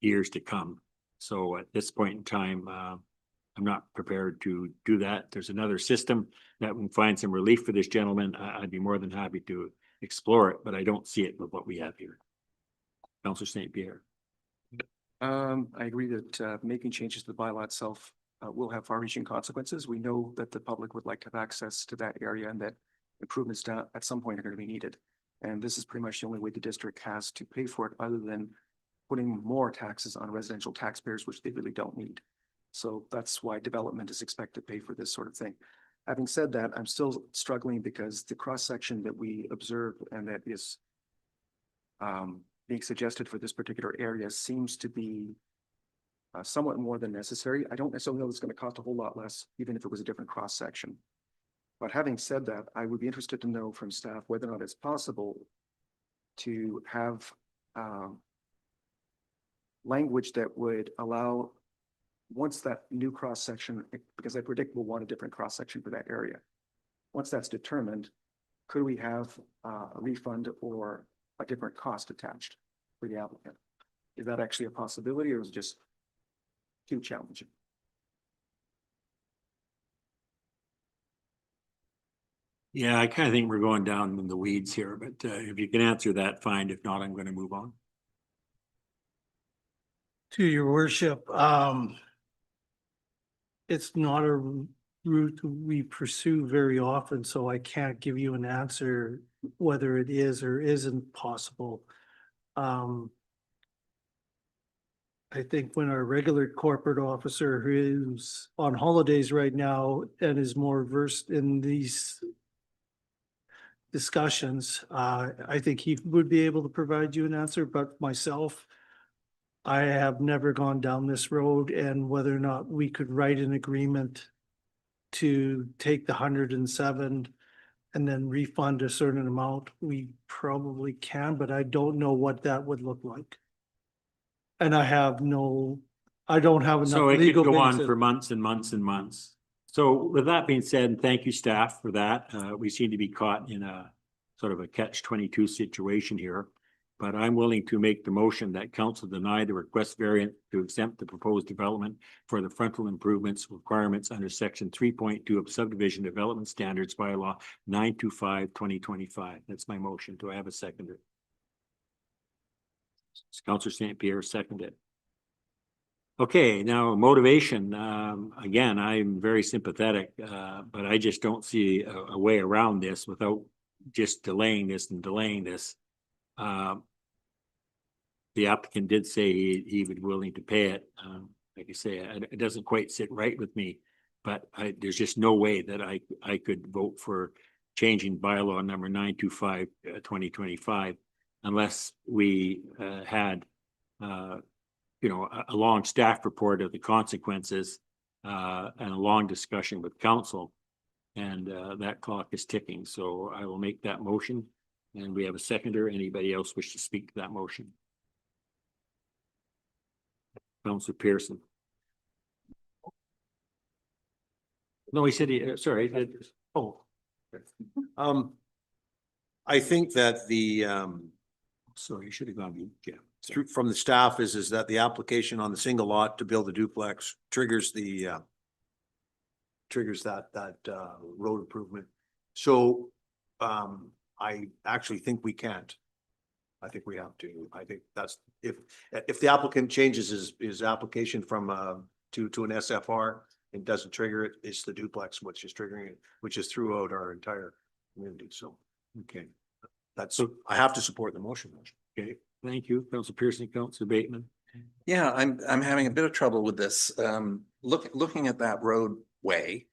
years to come. So at this point in time, I'm not prepared to do that. There's another system that can find some relief for this gentleman. I'd be more than happy to explore it, but I don't see it with what we have here. Councillor St. Pierre. I agree that making changes to the bylaw itself will have far-reaching consequences. We know that the public would like to have access to that area and that improvements down at some point are going to be needed. And this is pretty much the only way the district has to pay for it, other than putting more taxes on residential taxpayers, which they really don't need. So that's why development is expected to pay for this sort of thing. Having said that, I'm still struggling because the cross-section that we observe and that is being suggested for this particular area seems to be somewhat more than necessary. I don't necessarily know it's going to cost a whole lot less, even if it was a different cross-section. But having said that, I would be interested to know from staff whether or not it's possible to have language that would allow, once that new cross-section, because I predict we'll want a different cross-section for that area. Once that's determined, could we have a refund or a different cost attached for the applicant? Is that actually a possibility, or is it just too challenging? Yeah, I kind of think we're going down in the weeds here, but if you can answer that, fine. If not, I'm going to move on. To your worship, it's not a route we pursue very often, so I can't give you an answer whether it is or isn't possible. I think when our regular corporate officer, who's on holidays right now and is more versed in these discussions, I think he would be able to provide you an answer, but myself, I have never gone down this road, and whether or not we could write an agreement to take the 107 and then refund a certain amount, we probably can, but I don't know what that would look like. And I don't have enough So it could legal go on basis. for months and months and months. So with that being said, and thank you staff for that. We seem to be caught in a sort of a catch-22 situation here. But I'm willing to make the motion that council deny the request variant to exempt the proposed development for the frontal improvements requirements under section 3.2 of subdivision development standards bylaw 925/2025. That's my motion. Do I have a seconder? Councillor St. Pierre seconded. Okay, now motivation. Again, I'm very sympathetic, but I just don't see a way around this without just delaying this and delaying this. The applicant did say he would be willing to pay it. Like I say, it doesn't quite sit right with me, but there's just no way that I could vote for changing bylaw number 925/2025 unless we had you know, a long staff report of the consequences and a long discussion with council. And that clock is ticking, so I will make that motion. And we have a seconder. Anybody else wish to speak to that motion? Councilor Pearson. No, he said sorry. Oh. I think that Sorry, you should have gone. Yeah. through from the staff is that the application on the single lot to build a duplex triggers that road improvement. So I actually think we can't. I think we have to. I think that's if the applicant changes his application from to an SFR and doesn't trigger it, it's the duplex which is triggering it, which is throughout our entire community. So Okay. that's I have to support the motion. Okay. Thank you, Councilor Pearson, Councilor Bateman. Yeah, I'm having a bit of trouble with this. Looking at that roadway,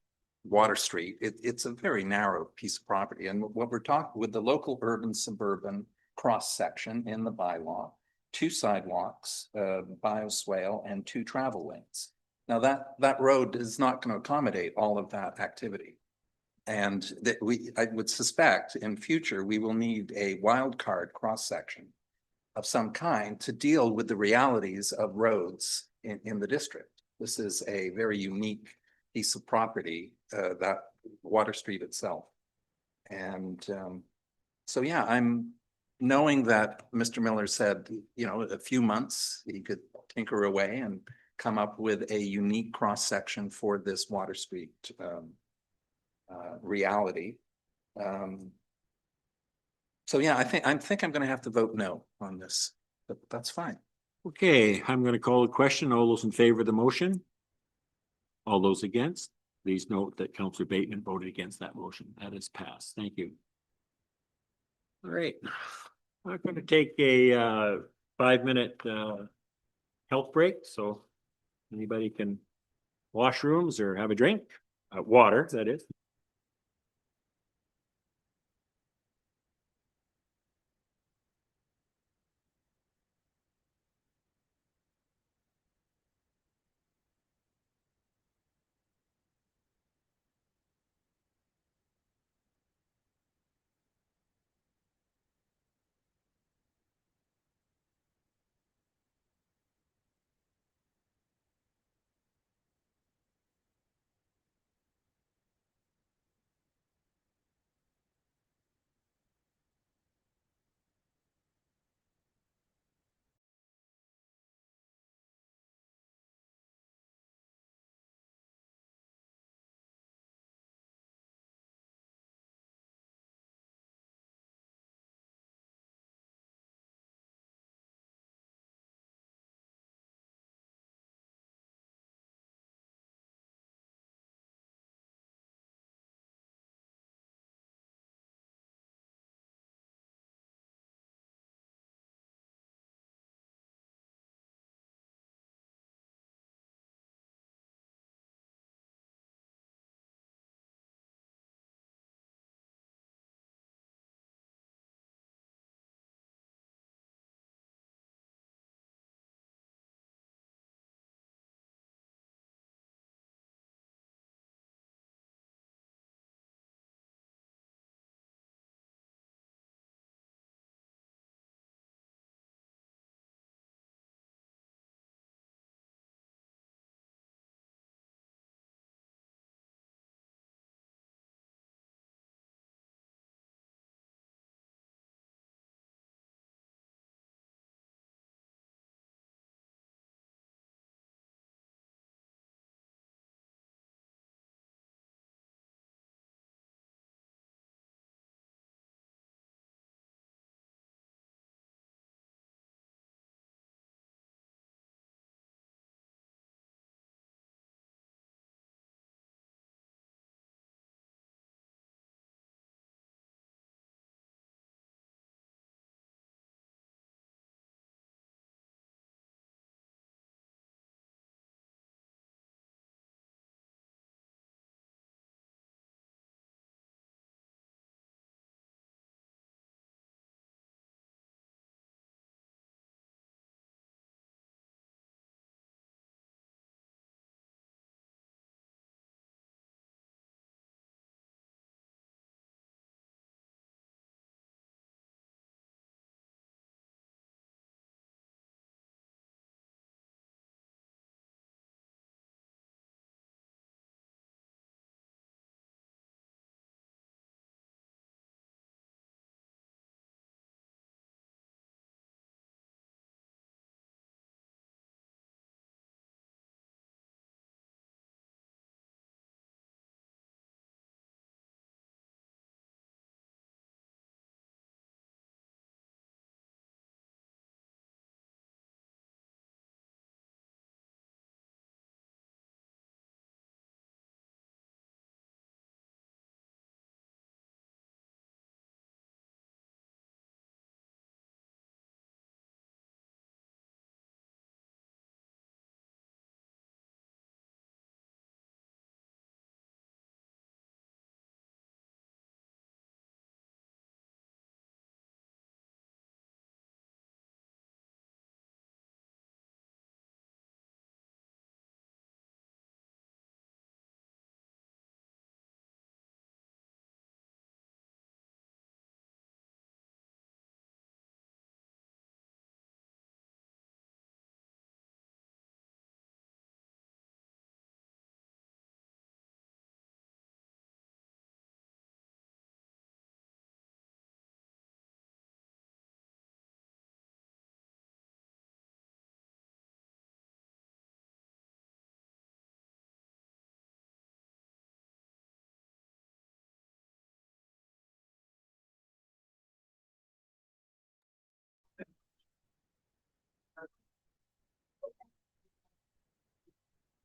Water Street, it's a very narrow piece of property. And what we're talking with the local urban suburban cross section in the bylaw, 2 sidewalks, bioswale and 2 travel lanes. Now that road is not going to accommodate all of that activity. And that I would suspect in future, we will need a wild card cross section of some kind to deal with the realities of roads in the district. This is a very unique piece of property, that Water Street itself. And so, yeah, I'm knowing that Mr. Miller said, you know, a few months he could tinker away and come up with a unique cross section for this Water Street reality. So yeah, I think I'm going to have to vote no on this, but that's fine. Okay, I'm going to call a question. All those in favor of the motion? All those against? Please note that Councilor Bateman voted against that motion. That is passed. Thank you. All right. I'm going to take a 5-minute health break, so anybody can washrooms or have a drink, water, that is.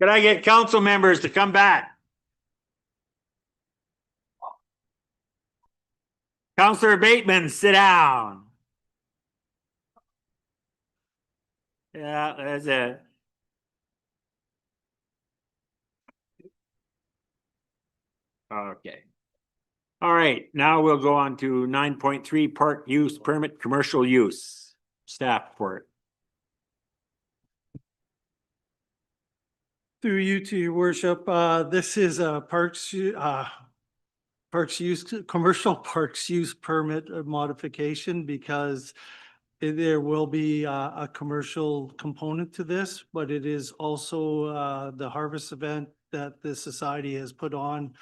Could I get council members to come back? Counselor Bateman, sit down. Yeah, that's it. Okay. All right, now we'll go on to 9.3 park use permit, commercial use. Staff report. Through you to your worship, this is a parks use, commercial parks use permit modification because there will be a commercial component to this, but it is also the harvest event that the society has put on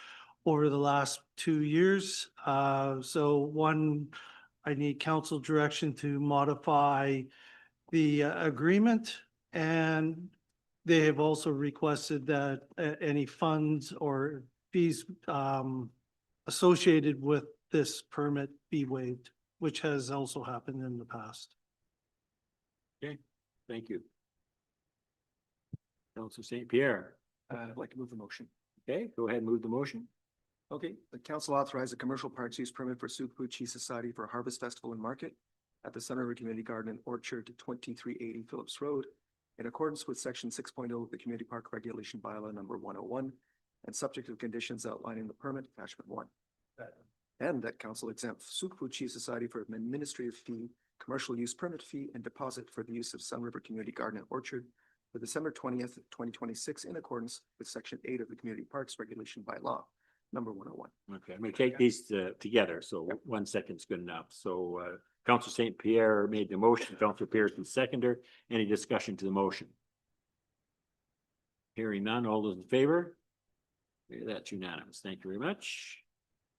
over the last 2 years. So one, I need council direction to modify the agreement, and they have also requested that any funds or fees associated with this permit be waived, which has also happened in the past. Okay, thank you. Councilor St. Pierre. I'd like to move the motion. Okay, go ahead and move the motion. Okay, the council authorized a commercial parks use permit for Sooke Food Cheese Society for a Harvest Festival and Market at the Sun River Community Garden and Orchard, 2380 Phillips Road, in accordance with section 6.0 of the Community Park Regulation Bylaw number 101, and subject to conditions outlining the permit attachment 1. And that council exempt Sooke Food Cheese Society for an administrative fee, commercial use permit fee, and deposit for the use of Sun River Community Garden and Orchard for December 20th, 2026, in accordance with section 8 of the Community Parks Regulation Bylaw number 101. Okay, I'm gonna take these together, so 1 second's good enough. So Councilor St. Pierre made the motion, Councilor Pearson seconder. Any discussion to the motion? Hearing none, all those in favor? Okay, that's unanimous. Thank you very much.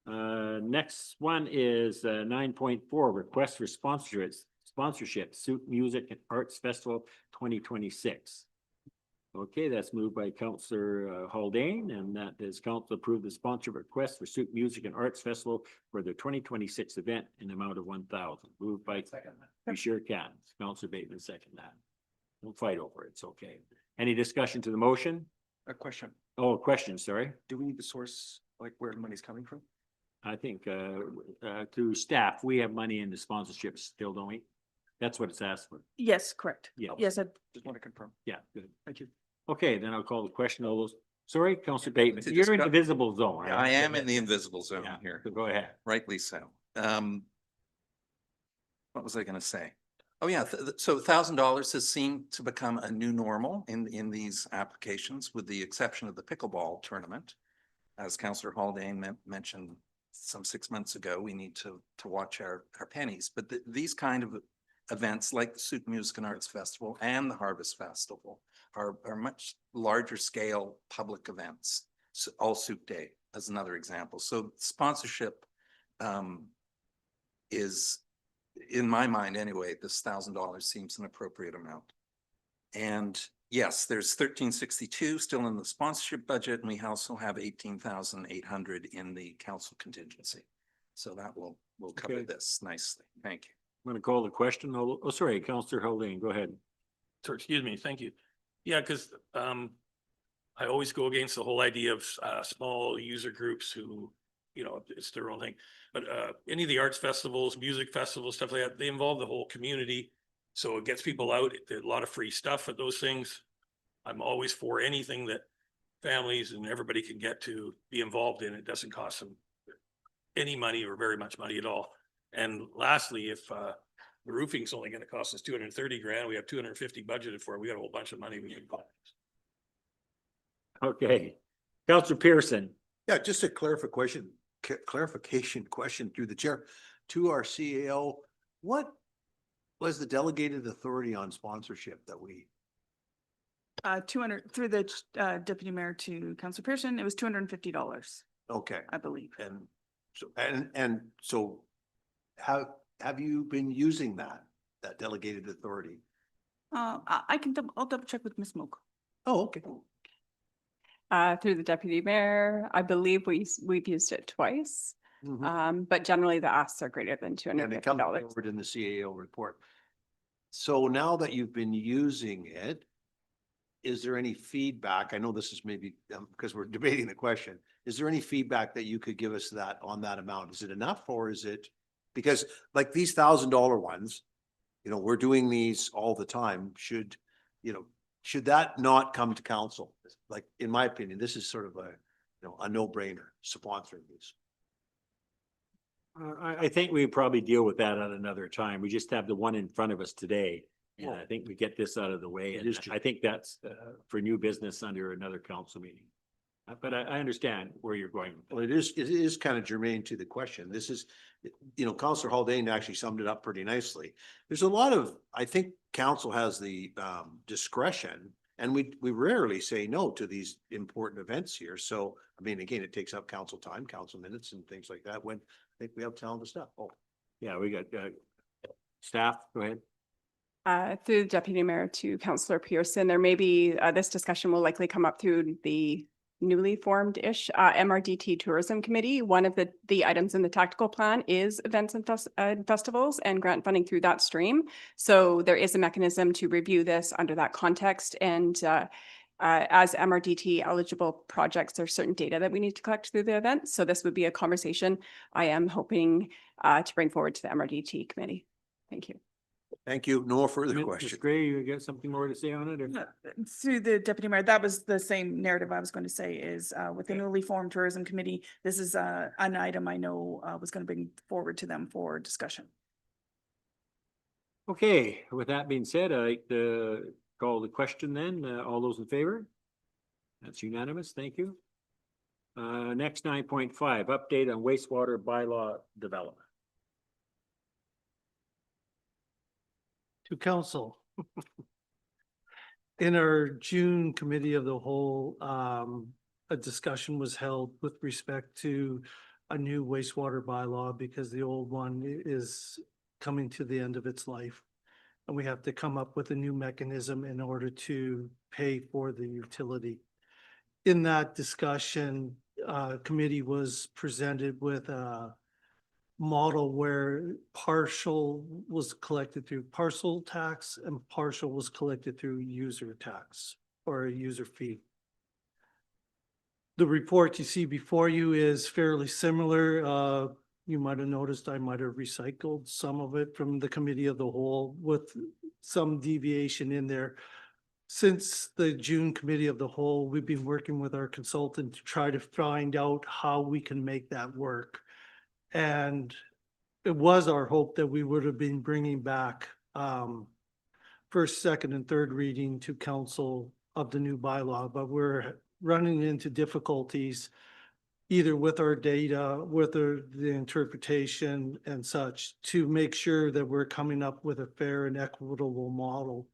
Next one is 9.4, request for sponsorship, Sooke Music and Arts Festival 2026. Okay, that's moved by Councillor Haldane, and that is council approve the sponsor request for Sooke Music and Arts Festival for the 2026 event in the amount of 1,000. Moved by Bashir Khan. Councillor Bateman second that. Don't fight over it. It's okay. Any discussion to the motion? A question. Oh, question, sorry. Do we need the source, like where the money's coming from? I think through staff, we have money in the sponsorships still, don't we? That's what it's asked for. Yes, correct. Yeah. Yes, Just want to confirm. Yeah, good. Thank you. Okay, then I'll call the question. All those, sorry, Councillor Bateman, To you're in the discuss- visible zone. right? I am in the invisible zone Yeah, here, so go ahead. rightly so. What was I gonna say? Oh, yeah, so $1,000 has seemed to become a new normal in these applications, with the exception of the pickleball tournament. As Councillor Haldane mentioned some 6 months ago, we need to watch our pennies, but these kind of events like the Sooke Music and Arts Festival and the Harvest Festival are much larger scale public events. So All Sooke Day as another example. So sponsorship is, in my mind anyway, this $1,000 seems an appropriate amount. And yes, there's 1362 still in the sponsorship budget, and we also have 18,800 in the council contingency. So that will cover Okay. this nicely. Thank you. I'm gonna call the question. Oh, sorry, Councillor Haldane, go ahead. Sorry, excuse me, thank you. Yeah, because I always go against the whole idea of small user groups who, you know, it's their own thing. But any of the arts festivals, music festivals, stuff like that, they involve the whole community. So it gets people out, a lot of free stuff at those things. I'm always for anything that families and everybody can get to be involved in. It doesn't cost them any money or very much money at all. And lastly, if the roofing's only gonna cost us 230 grand, we have 250 budgeted for it, we got a whole bunch of money we can buy. Okay, Councillor Pearson. Yeah, just a clarification question through the chair to our CAO. What was the delegated authority on sponsorship that we? 200 through the deputy mayor to Councillor Pearson, it was $250, Okay, I believe. and so have you been using that delegated authority? I'll double check with Ms. Moak. Oh, okay. Through the deputy mayor, I believe we've used it twice. Mhm. But generally the asks are greater than And it comes $250. forward in the CAO report. So now that you've been using it, is there any feedback? I know this is maybe, because we're debating the question. Is there any feedback that you could give us that on that amount? Is it enough or is it? Because like these $1,000 ones, you know, we're doing these all the time. Should, you know, should that not come to council? Like, in my opinion, this is sort of a, you know, a no-brainer sponsoring these. I think we probably deal with that at another time. We just have the one in front of us today. And I think we get this out of the way. And I think that's for new business under another council meeting. But I understand where you're going. Well, it is kind of germane to the question. This is, you know, Councillor Haldane actually summed it up pretty nicely. There's a lot of, I think council has the discretion, and we rarely say no to these important events here. So, I mean, again, it takes up council time, council minutes and things like that when I think we have talented stuff. Oh, Yeah, we got staff, go ahead. Through the deputy mayor to Councillor Pearson, there may be, this discussion will likely come up through the newly formed-ish MRDT Tourism Committee. One of the items in the tactical plan is events and festivals and grant funding through that stream. So there is a mechanism to review this under that context. And as MRDT eligible projects, there's certain data that we need to collect through the event. So this would be a conversation I am hoping to bring forward to the MRDT committee. Thank you. thank you. No further Ms. questions. Gray, you got something more to say on it? Or? Through the deputy mayor, that was the same narrative I was going to say is with the newly formed tourism committee, this is an item I know was going to bring forward to them for discussion. Okay, with that being said, I'd like to call the question then. All those in favor? That's unanimous. Thank you. Next 9.5, update on wastewater bylaw development. To council. In our June committee of the whole, a discussion was held with respect to a new wastewater bylaw because the old one is coming to the end of its life. And we have to come up with a new mechanism in order to pay for the utility. In that discussion, committee was presented with a model where partial was collected through parcel tax and partial was collected through user tax or a user fee. The report you see before you is fairly similar. You might have noticed I might have recycled some of it from the committee of the whole with some deviation in there. Since the June committee of the whole, we've been working with our consultant to try to find out how we can make that work. And it was our hope that we would have been bringing back first, second, and third reading to council of the new bylaw, but we're running into difficulties either with our data, with the interpretation and such to make sure that we're coming up with a fair and equitable model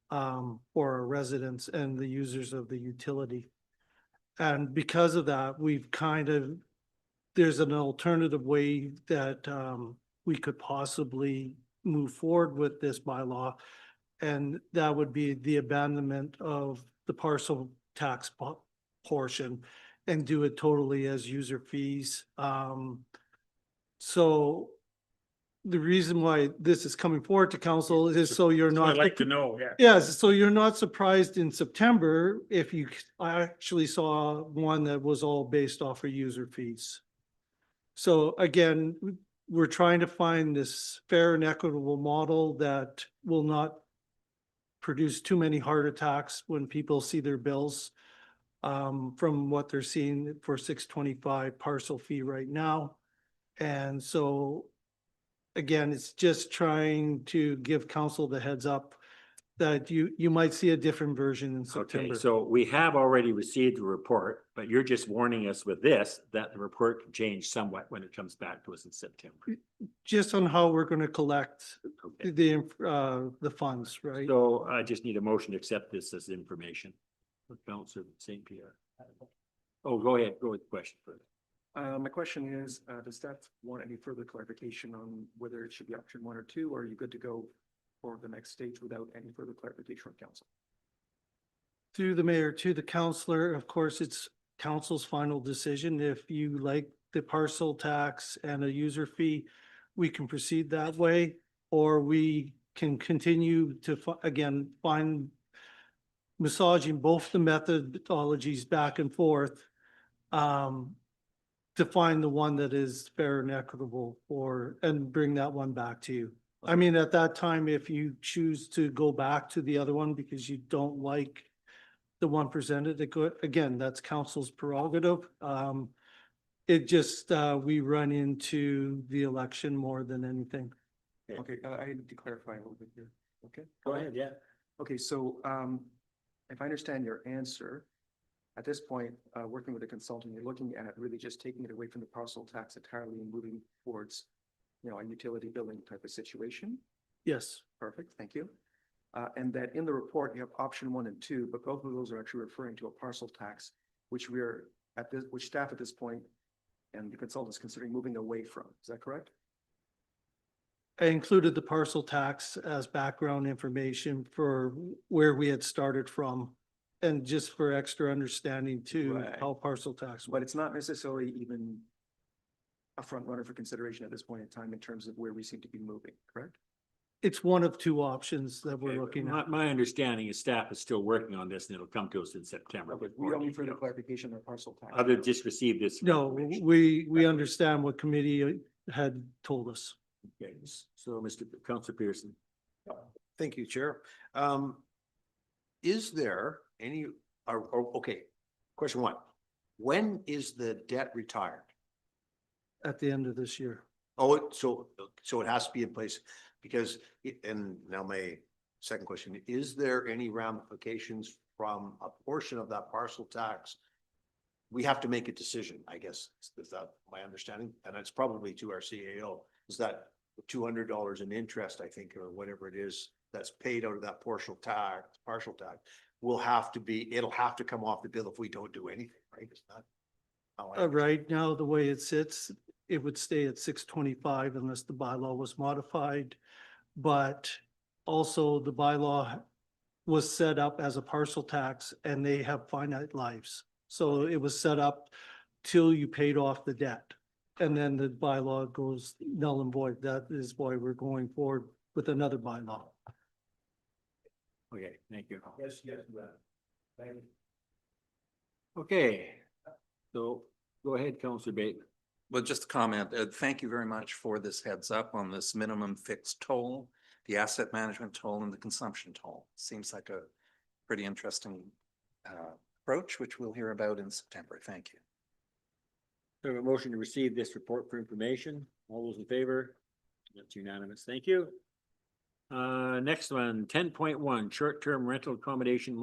for our residents and the users of the utility. And because of that, we've there's an alternative way that we could possibly move forward with this bylaw. And that would be the abandonment of the parcel tax portion and do it totally as user fees. So the reason why this is coming forward to council is so you're not. I'd like to know, yeah. Yes, so you're not surprised in September if you actually saw one that was all based off of user fees. So again, we're trying to find this fair and equitable model that will not produce too many heart attacks when people see their bills from what they're seeing for 625 parcel fee right now. And so again, it's just trying to give council the heads up that you might see a different version in September. Okay, so we have already received the report, but you're just warning us with this, that the report can change somewhat when it comes back to us in September. Just on how we're going to collect the funds, right? So I just need a motion to accept this as information. Councilor St. Pierre. Oh, go ahead, go with the question first. My question is, does staff want any further clarification on whether it should be option 1 or 2, or are you good to go for the next stage without any further clarification from council? Through the mayor to the councillor, of course, it's council's final decision. If you like the parcel tax and a user fee, we can proceed that way, or we can continue to, again, find massaging both the methodologies back and forth to find the one that is fair and equitable and bring that one back to you. I mean, at that time, if you choose to go back to the other one because you don't like the one presented, again, that's council's prerogative. It just, we run into the election more than anything. Okay, I need to clarify a little bit here. Okay. Go ahead, yeah. Okay, so if I understand your answer, at this point, working with a consultant, you're looking at really just taking it away from the parcel tax entirely and moving towards, you know, a utility billing type of situation. Yes. Perfect, thank you. And that in the report, you have option 1 and 2, but both of those are actually referring to a parcel tax, which which staff at this point and the consultant is considering moving away from. Is that correct? I included the parcel tax as background information for where we had started from and just for extra understanding to Right. how parcel tax. But it's not necessarily even a front runner for consideration at this point in time in terms of where we seem to be moving, correct? It's one of 2 options that we're Okay, looking my, at. my understanding is staff is still working on this and it'll come to us in September. But we don't need further clarification on parcel tax. Other just received this. No, information. we understand what committee had told us. Okay, so Mr. Councilor Pearson. Thank you, Chair. Is there any, okay, question 1. When is the debt retired? At the end of this year. Oh, so it has to be in place because, and now my second question, is there any ramifications from a portion of that parcel tax? We have to make a decision, I guess, is that my understanding? And it's probably to our CAO, is that $200 in interest, I think, or whatever it is, that's paid out of that partial tax, will have to be, it'll have to come off the bill if we don't do anything, right? Is that how I understand? Right now, the way it sits, it would stay at 625 unless the bylaw was modified. But also the bylaw was set up as a parcel tax and they have finite lives. So it was set up till you paid off the debt. And then the bylaw goes null and void. That is why we're going forward with another bylaw. Okay, thank you. Yes, thank you. Okay, so go ahead, Councilor Bateman. Well, just a comment. Thank you very much for this heads up on this minimum fixed toll, the asset management toll and the consumption toll. Seems like a pretty interesting approach, which we'll hear about in September. Thank you. We have a motion to receive this report for information. All those in favor? That's unanimous. Thank you. Next one, 10.1, short-term rental accommodation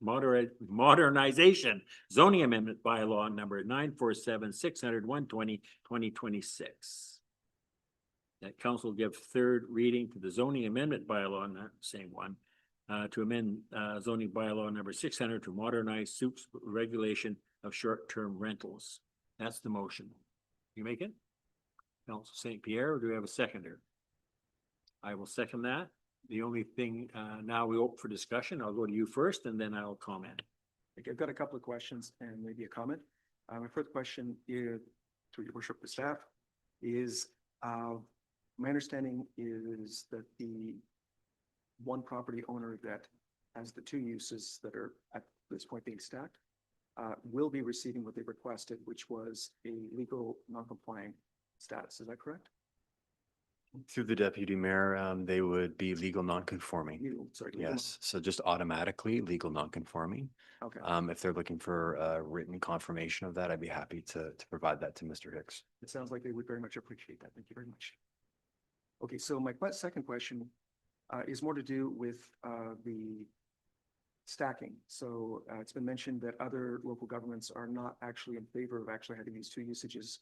modernization zoning amendment bylaw number 947-600-120-2026. That council give third reading to the zoning amendment bylaw, not the same one, to amend zoning bylaw number 600 to modernize Sooke's regulation of short-term rentals. That's the motion. You make it? Council St. Pierre, or do we have a seconder? I will second that. The only thing, now we open for discussion. I'll go to you first and then I'll comment. Okay, I've got a couple of questions and maybe a comment. My first question is, to your worship, the staff, is my understanding is that the one property owner that has the 2 uses that are at this point being stacked will be receiving what they requested, which was a legal non-compliant status. Is that correct? Through the deputy mayor, they would be legal non-conforming. Legal Yes, so just automatically legal non-conforming. Okay. If they're looking for a written confirmation of that, I'd be happy to provide that to Mr. Hicks. It sounds like they would very much appreciate that. Thank you very much. Okay, so my second question is more to do with the stacking. So it's been mentioned that other local governments are not actually in favor of actually having these 2 usages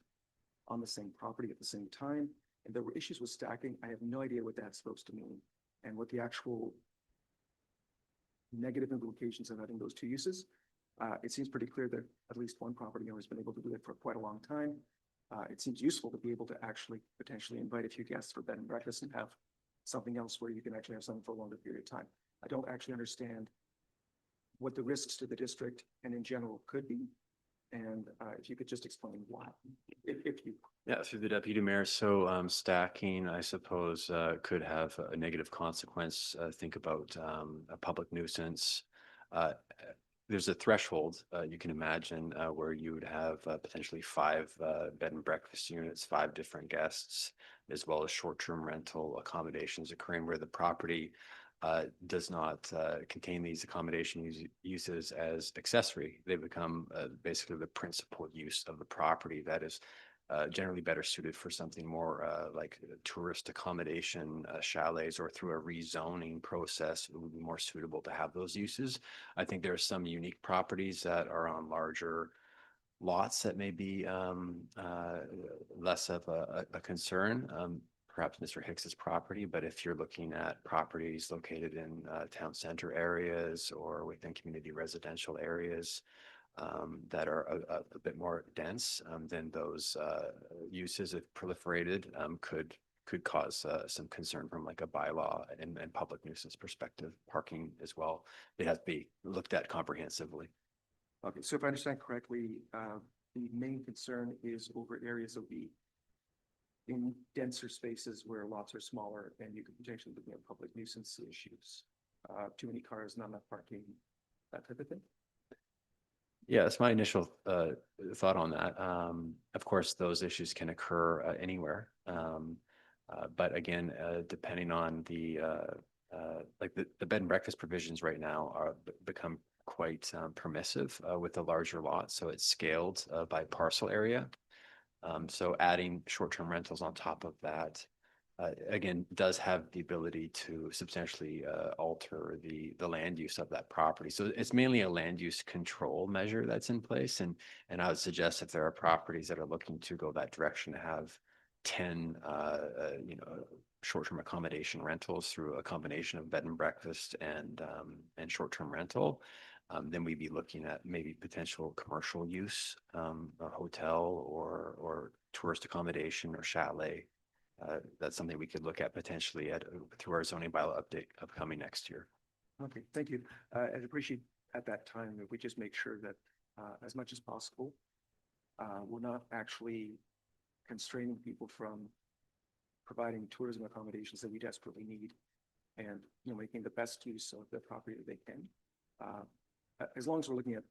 on the same property at the same time. And there were issues with stacking. I have no idea what that's supposed to mean and what the actual negative implications of having those 2 uses. It seems pretty clear that at least one property owner has been able to do it for quite a long time. It seems useful to be able to actually potentially invite a few guests for bed and breakfast and have something else where you can actually have something for a longer period of time. I don't actually understand what the risks to the district and in general could be. And if you could just explain why, if you. Yeah, through the deputy mayor. So stacking, I suppose, could have a negative consequence. Think about a public nuisance, There's a threshold, you can imagine, where you would have potentially 5 bed and breakfast units, 5 different guests, as well as short-term rental accommodations occurring where the property does not contain these uses as accessory. They become basically the principal use of the property that is generally better suited for something more like tourist accommodation, chalets, or through a rezoning process, it would be more suitable to have those uses. I think there are some unique properties that are on larger lots that may be less of a concern. Perhaps Mr. Hicks's property, but if you're looking at properties located in town center areas or within community residential areas, that are a bit more dense, then those uses, if proliferated, could cause some concern from like a bylaw and public nuisance perspective. Parking as well, it has to be looked at comprehensively. Okay, so if I understand correctly, the main concern is over areas that will be in denser spaces where lots are smaller and you could potentially look at public nuisance issues. Too many cars, not enough parking, that type of thing. Yeah, that's my initial thought on that. Of course, those issues can occur anywhere. But again, depending on the like the bed and breakfast provisions right now are become quite permissive with the larger lots. So it's scaled by parcel area. So adding short-term rentals on top of that, again, does have the ability to substantially alter the land use of that property. So it's mainly a land use control measure that's in place. And I would suggest if there are properties that are looking to go that direction, to have 10, short-term accommodation rentals through a combination of bed and breakfast and short-term rental, then we'd be looking at maybe potential commercial use, a hotel or tourist accommodation or chalet. That's something we could look at potentially through our zoning bylaw update upcoming next year. Okay, thank you. I'd appreciate at that time if we just make sure that as much as possible, we're not actually constraining people from providing tourism accommodations that we desperately need, and making the best use of the property that they can. As long as we're looking at,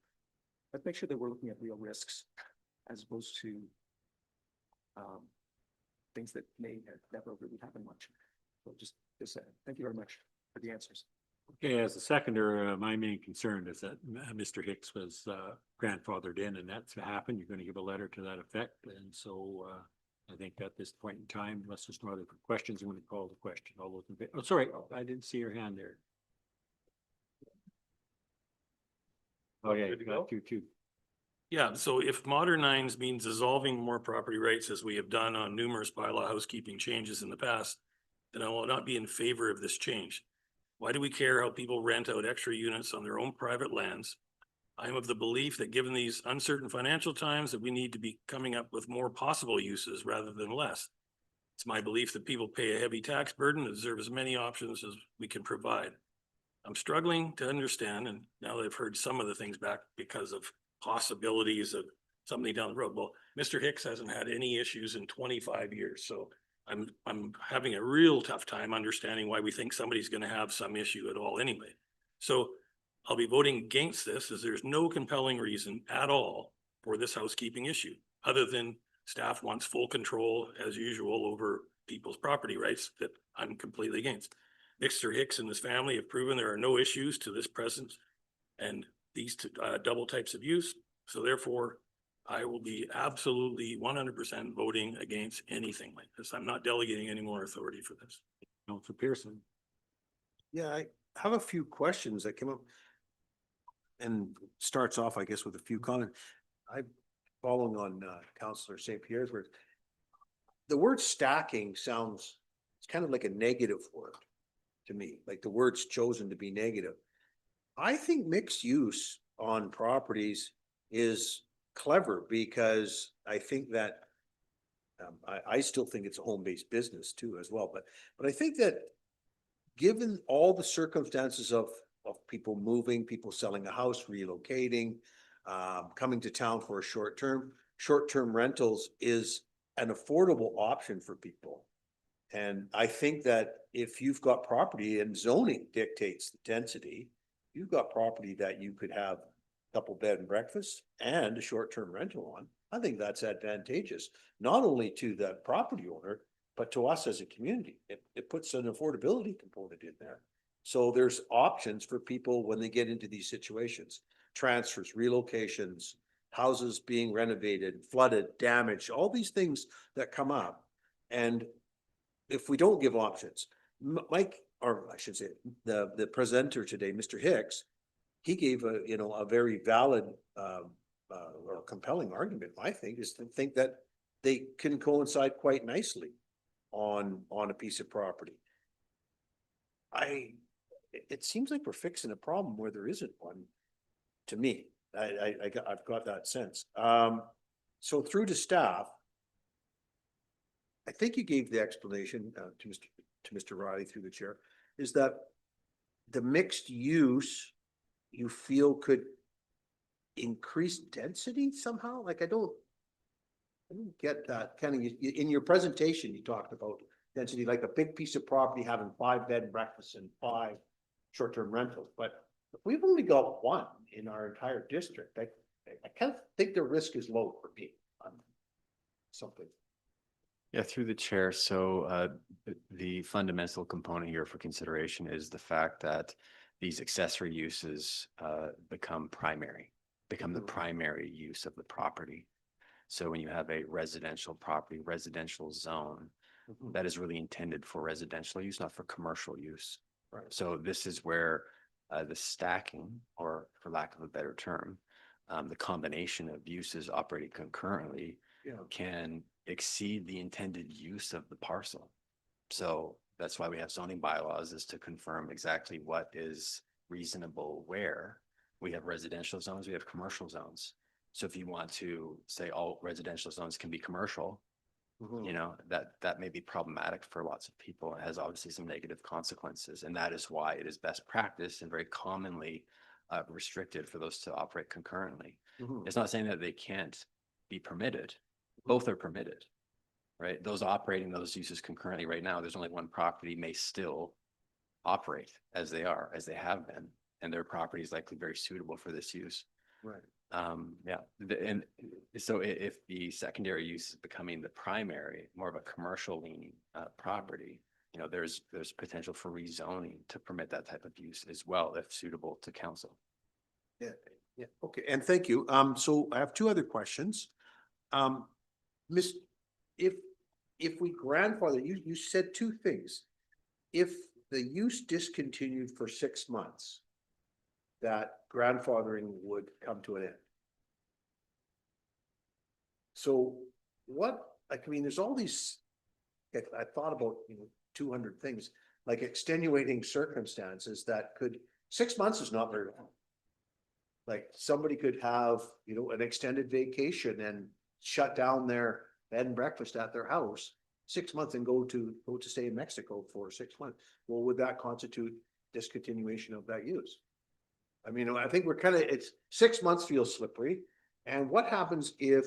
let's make sure that we're looking at real risks as opposed to things that may never really happen much. So just thank you very much for the answers. Okay, as a seconder, my main concern is that Mr. Hicks was grandfathered in, and that's happened. You're going to give a letter to that effect. And so I think at this point in time, unless there's no other questions, I'm going to call the question. All those in favor. Oh, sorry, I didn't see your hand there. Oh, yeah, you got you too. Yeah, so if modernize means dissolving more property rights as we have done on numerous bylaw housekeeping changes in the past, then I will not be in favor of this change. Why do we care how people rent out extra units on their own private lands? I am of the belief that given these uncertain financial times that we need to be coming up with more possible uses rather than less. It's my belief that people pay a heavy tax burden that deserve as many options as we can provide. I'm struggling to understand, and now that I've heard some of the things back because of possibilities of something down the road. Well, Mr. Hicks hasn't had any issues in 25 years. So I'm having a real tough time understanding why we think somebody's going to have some issue at all anyway. So I'll be voting against this as there's no compelling reason at all for this housekeeping issue, other than staff wants full control as usual over people's property rights that I'm completely against. Mr. Hicks and his family have proven there are no issues to this present and these double types of use. So therefore, I will be absolutely 100% voting against anything like this. I'm not delegating any more authority for this. Councilor Pearson. Yeah, I have a few questions that came up. And starts off, I guess, with a few comments. Following on Councillor St. Pierre's words. The word stacking sounds, it's kind of like a negative word to me, like the word's chosen to be negative. I think mixed use on properties is clever because I think that I still think it's a home-based business too as well. But I think that given all the circumstances of people moving, people selling a house, relocating, coming to town for a short-term rentals is an affordable option for people. And I think that if you've got property and zoning dictates the density, you've got property that you could have couple bed and breakfast and a short-term rental on, I think that's advantageous, not only to the property owner, but to us as a community. It puts an affordability component in there. So there's options for people when they get into these situations, transfers, relocations, houses being renovated, flooded, damaged, all these things that come up. And if we don't give options, Mike, or I should say, the presenter today, Mr. Hicks, he gave a, you know, a very valid or compelling argument, I think, is to think that they can coincide quite nicely on a piece of property. It seems like we're fixing a problem where there isn't one, to me. I've got that sense. So through to staff, I think you gave the explanation to Mr. Riley through the chair, is that the mixed use you feel could increase density somehow? Like, I don't get that kind of, in your presentation, you talked about density, like a big piece of property having 5 bed and breakfasts and 5 short-term rentals. But if we've only got 1 in our entire district, I kind of think the risk is low for me on something. Yeah, through the chair. So the fundamental component here for consideration is the fact that these accessory uses become the primary use of the property. So when you have a residential property, residential zone, that is really intended for residential use, not for commercial use. Right. So this is where the stacking, or for lack of a better term, the combination of uses operating concurrently can exceed the intended use of the parcel. So that's why we have zoning bylaws, is to confirm exactly what is reasonable where. We have residential zones, we have commercial zones. So if you want to say all residential zones can be commercial, you know, that may be problematic for lots of people. It has obviously some negative consequences. And that is why it is best practice and very commonly restricted for those to operate concurrently. It's not saying that they can't be permitted. Both are permitted, right? Those operating those uses concurrently right now, there's only one property may still operate as they have been, and their property is likely very suitable for this use. Right. Yeah, and so if the secondary use is becoming the primary, more of a commercial leaning property, you know, there's potential for rezoning to permit that type of use as well, if suitable to council. Yeah, okay, and thank you. So I have 2 other questions. If we grandfather, you said 2 things. If the use discontinued for 6 months, that grandfathering would come to an end. So what, I mean, there's all these, I thought about, 200 things, like extenuating circumstances that could, 6 months is not very long. Like somebody could have, an extended vacation and shut down their bed and breakfast at their house 6 months and go to stay in Mexico for 6 months. Well, would that constitute discontinuation of that use? I mean, I think we're it's 6 months feels slippery. And what happens if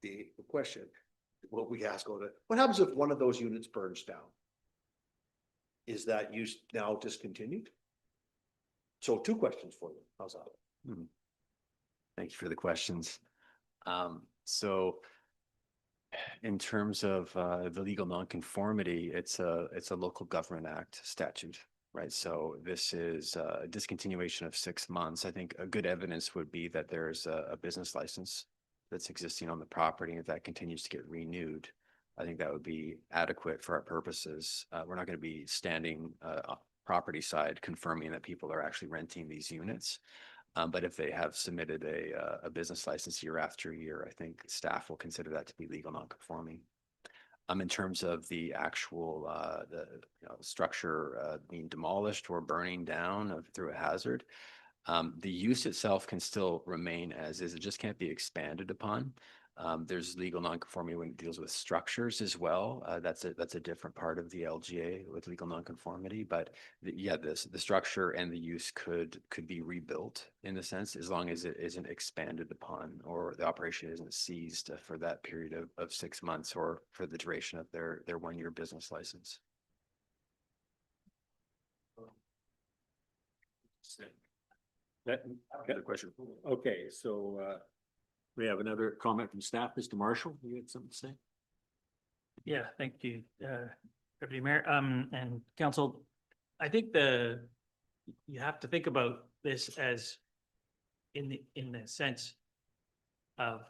the question, what we ask, what happens if one of those units burns down? Is that use now discontinued? So 2 questions for you. How's that? Thank you for the questions. So in terms of the legal nonconformity, it's a local government act statute, right? So this is a discontinuation of 6 months. I think a good evidence would be that there's a business license that's existing on the property. If that continues to get renewed, I think that would be adequate for our purposes. We're not going to be standing property side confirming that people are actually renting these units. But if they have submitted a business license year after year, I think staff will consider that to be legal nonconforming. In terms of the actual structure being demolished or burning down through a hazard, the use itself can still remain as is. It just can't be expanded upon. There's legal nonconformity when it deals with structures as well. That's a different part of the LGA with legal nonconformity. But the structure and the use could be rebuilt in a sense, as long as it isn't expanded upon or the operation isn't seized for that period of 6 months or for the duration of their 1-year business license. That, Other question. okay, so, we have another comment from staff. Mr. Marshall, you had something to say? Yeah, thank you, Deputy Mayor, and council. I think you have to think about this as in the sense of,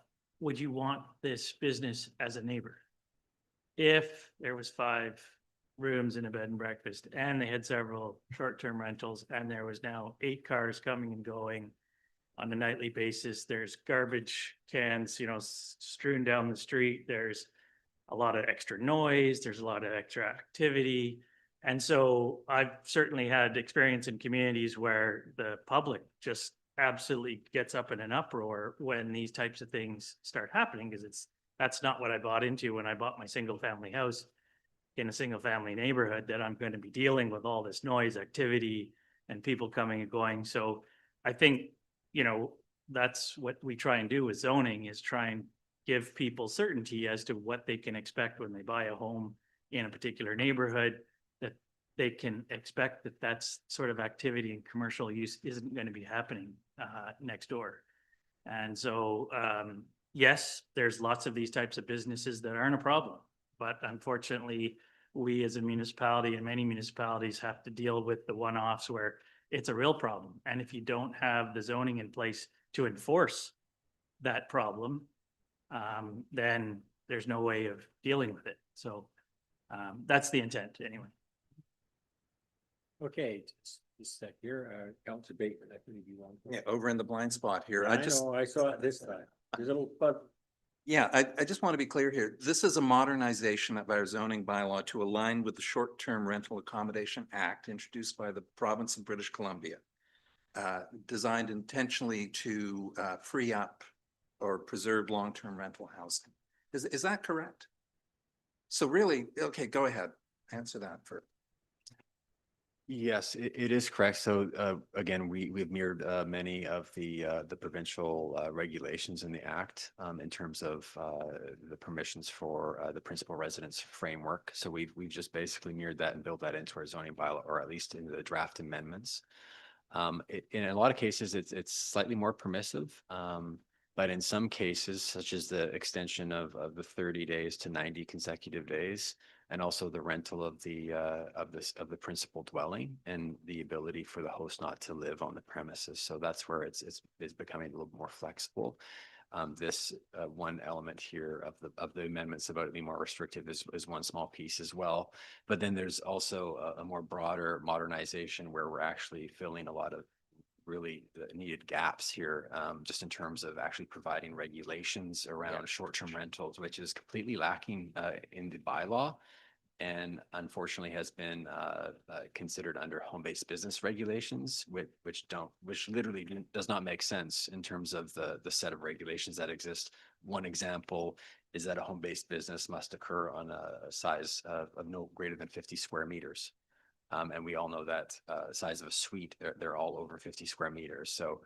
would you want this business as a neighbor? If there was 5 rooms in a bed and breakfast and they had several short-term rentals and there was now 8 cars coming and going on a nightly basis, there's garbage cans, strewn down the street. There's a lot of extra noise. There's a lot of extra activity. And so I've certainly had experience in communities where the public just absolutely gets up in an uproar when these types of things start happening, because that's not what I bought into when I bought my single family house in a single family neighborhood, that I'm going to be dealing with all this noise, activity, and people coming and going. So I think, that's what we try and do with zoning, is try and give people certainty as to what they can expect when they buy a home in a particular neighborhood, that they can expect that that's sort of activity and commercial use isn't going to be happening next door. And so, yes, there's lots of these types of businesses that aren't a problem, but unfortunately, we as a municipality and many municipalities have to deal with the one-offs where it's a real problem. And if you don't have the zoning in place to enforce that problem, then there's no way of dealing with it. So that's the intent anyway. Okay, just a sec here, Councilor Bateman, I believe you want. Yeah, over in the blind spot here. I know, I saw it this time. There's a little, but Yeah, I just want to be clear here. This is a modernization of our zoning bylaw to align with the Short-Term Rental Accommodation Act introduced by the province of British Columbia. Designed intentionally to free up or preserve long-term rental housing. Is that correct? So really, okay, go ahead, answer that first. Yes, it is correct. So again, we've mirrored many of the provincial regulations in the Act in terms of the permissions for the principal residence framework. So we've just basically mirrored that and built that into our zoning bylaw, or at least in the draft amendments. In a lot of cases, it's slightly more permissive. But in some cases, such as the extension of the 30 days to 90 consecutive days, and also the rental of the principal dwelling and the ability for the host not to live on the premises. So that's where it's becoming a little more flexible. This one element here of the amendments about it being more restrictive is one small piece as well. But then there's also a more broader modernization where we're actually filling a lot of really needed gaps here, just in terms of actually providing regulations around short-term rentals, which is completely lacking in the bylaw, and unfortunately has been considered under home-based business regulations, which literally does not make sense in terms of the set of regulations that exist. One example is that a home-based business must occur on a size of no greater than 50 square meters. And we all know that size of a suite, they're all over 50 square meters. So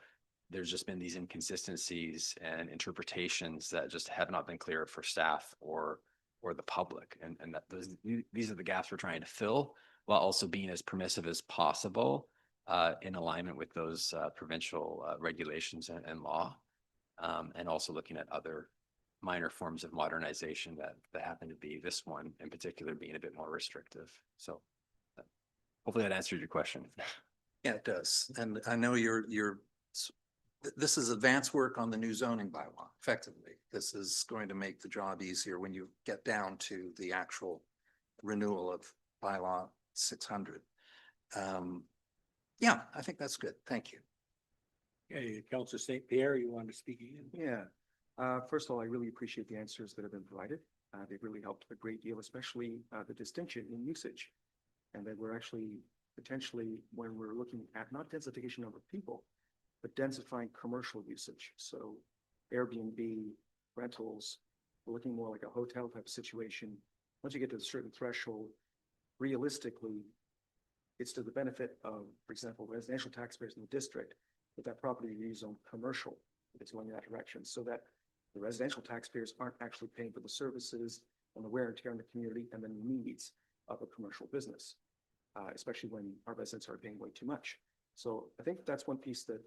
there's just been these inconsistencies and interpretations that just have not been clear for staff or the public. And that these are the gaps we're trying to fill, while also being as permissive as possible in alignment with those provincial regulations and law. And also looking at other minor forms of modernization that happen to be, this one in particular, being a bit more restrictive. So hopefully that answered your question. Yeah, it does. And I know this is advanced work on the new zoning bylaw, effectively. This is going to make the job easier when you get down to the actual renewal of bylaw 600. Yeah, I think that's good. Thank you. okay, Councilor St. Pierre, you want to speak again? Yeah. First of all, I really appreciate the answers that have been provided. They've really helped a great deal, especially the distinction in usage. And that we're actually potentially, when we're looking at not densification of people, but densifying commercial usage. So Airbnb, rentals, we're looking more like a hotel type situation. Once you get to a certain threshold, realistically, it's to the benefit of, for example, residential taxpayers in the district, that property is rezoned commercial if it's going in that direction, so that the residential taxpayers aren't actually paying for the services and the wear and tear in the community and the needs of a commercial business, especially when our residents are paying way too much. So I think that's one piece that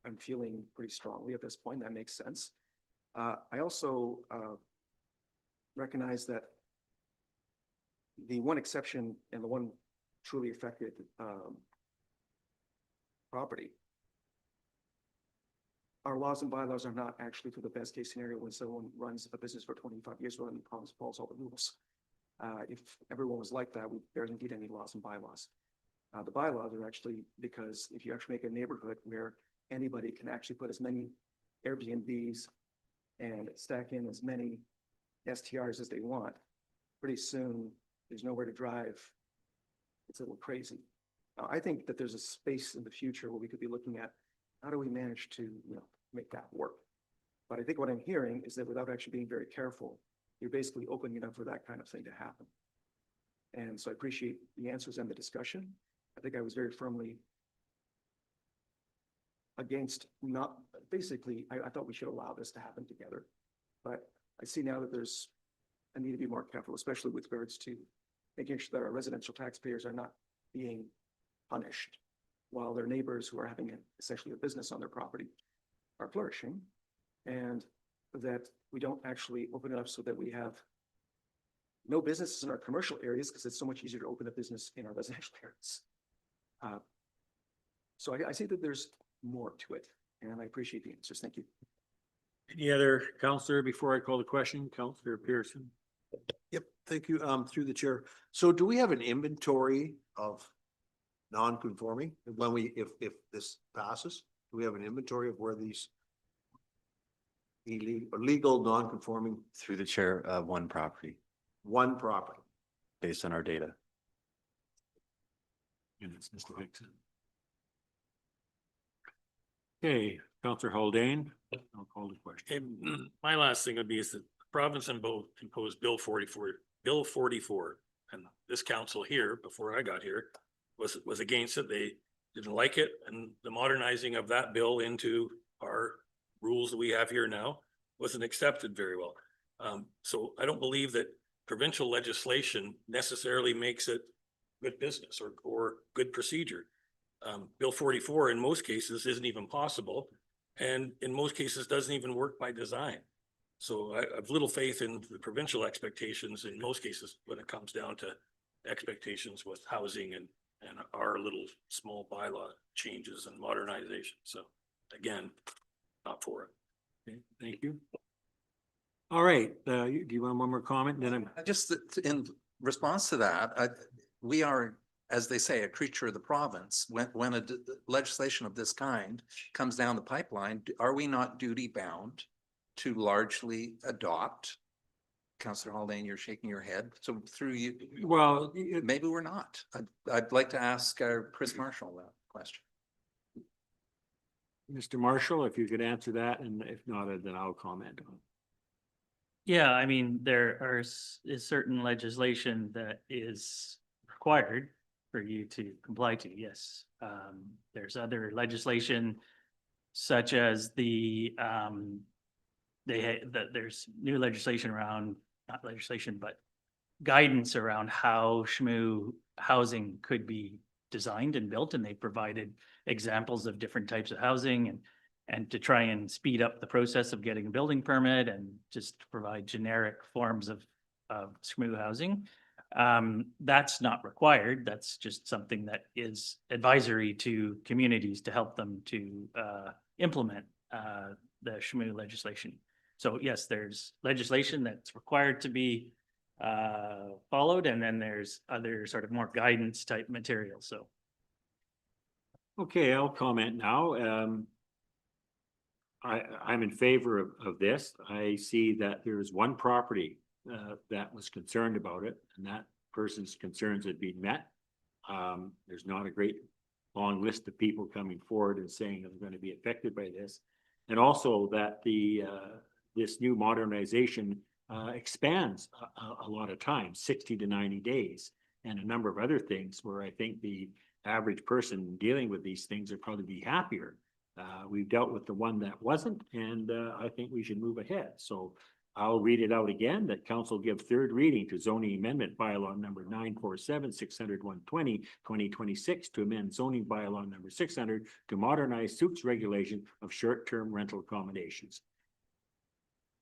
I'm feeling pretty strongly at this point. That makes sense. I also recognize that the one exception and the one truly affected property, our laws and bylaws are not actually for the best case scenario when someone runs a business for 25 years and follows all the rules. If everyone was like that, we barely need any laws and bylaws. The bylaws are actually because if you actually make a neighborhood where anybody can actually put as many Airbnbs and stack in as many STRs as they want, pretty soon there's nowhere to drive. It's a little crazy. I think that there's a space in the future where we could be looking at how do we manage to, make that work. But I think what I'm hearing is that without actually being very careful, you're basically opening it up for that kind of thing to happen. And so I appreciate the answers and the discussion. I think I was very firmly against not, basically, I thought we should allow this to happen together. But I see now that there's a need to be more careful, especially with regards to making sure that our residential taxpayers are not being punished while their neighbors who are having essentially a business on their property are flourishing, and that we don't actually open it up so that we have no businesses in our commercial areas because it's so much easier to open a business in our residential areas. So I see that there's more to it, and I appreciate the answers. Thank you. Any other counselor before I call the question? Counselor Pearson. Yep, thank you, through the chair. So do we have an inventory of non-conforming when if this passes? Do we have an inventory of where these illegal non-conforming, Through the chair, one property one property? based on our data. And it's Mr. Hickson. Okay, Counselor Haldane, I'll call the question. And my last thing would be is that the province imposed Bill 44, and this council here, before I got here, was against it. They didn't like it, and the modernizing of that bill into our rules that we have here now wasn't accepted very well. So I don't believe that provincial legislation necessarily makes it good business or good procedure. Bill 44 in most cases isn't even possible, and in most cases doesn't even work by design. So I have little faith in the provincial expectations in most cases when it comes down to expectations with housing and our little small bylaw changes and modernization. So again, not for it. Okay, thank you. All right, do you want one more comment? Then I'm Just in response to that, we are, as they say, a creature of the province. When legislation of this kind comes down the pipeline, are we not duty bound to largely adopt? Councillor Haldane, you're shaking your head. So through you, well, maybe we're not. I'd like to ask Chris Marshall that question. Mr. Marshall, if you could answer that, and if not, then I'll comment on it. Yeah, I mean, there is certain legislation that is required for you to comply to, yes. There's other legislation such as there's new legislation around, not legislation, but guidance around how SHMU housing could be designed and built, and they provided examples of different types of housing and to try and speed up the process of getting a building permit and just provide generic forms of SHMU housing. That's not required. That's just something that is advisory to communities to help them to implement the SHMU legislation. So yes, there's legislation that's required to be followed, and then there's other sort of more guidance type material. So. Okay, I'll comment now. I'm in favor of this. I see that there is one property that was concerned about it, and that person's concerns had been met. There's not a great long list of people coming forward and saying they're going to be affected by this. And also that this new modernization expands a lot of time, 60 to 90 days, and a number of other things where I think the average person dealing with these things would probably be happier. We've dealt with the one that wasn't, and I think we should move ahead. So I'll read it out again, that council give third reading to zoning amendment bylaw number 947-600-120-2026 to amend zoning bylaw number 600 to modernize Sooke's regulation of short-term rental accommodations.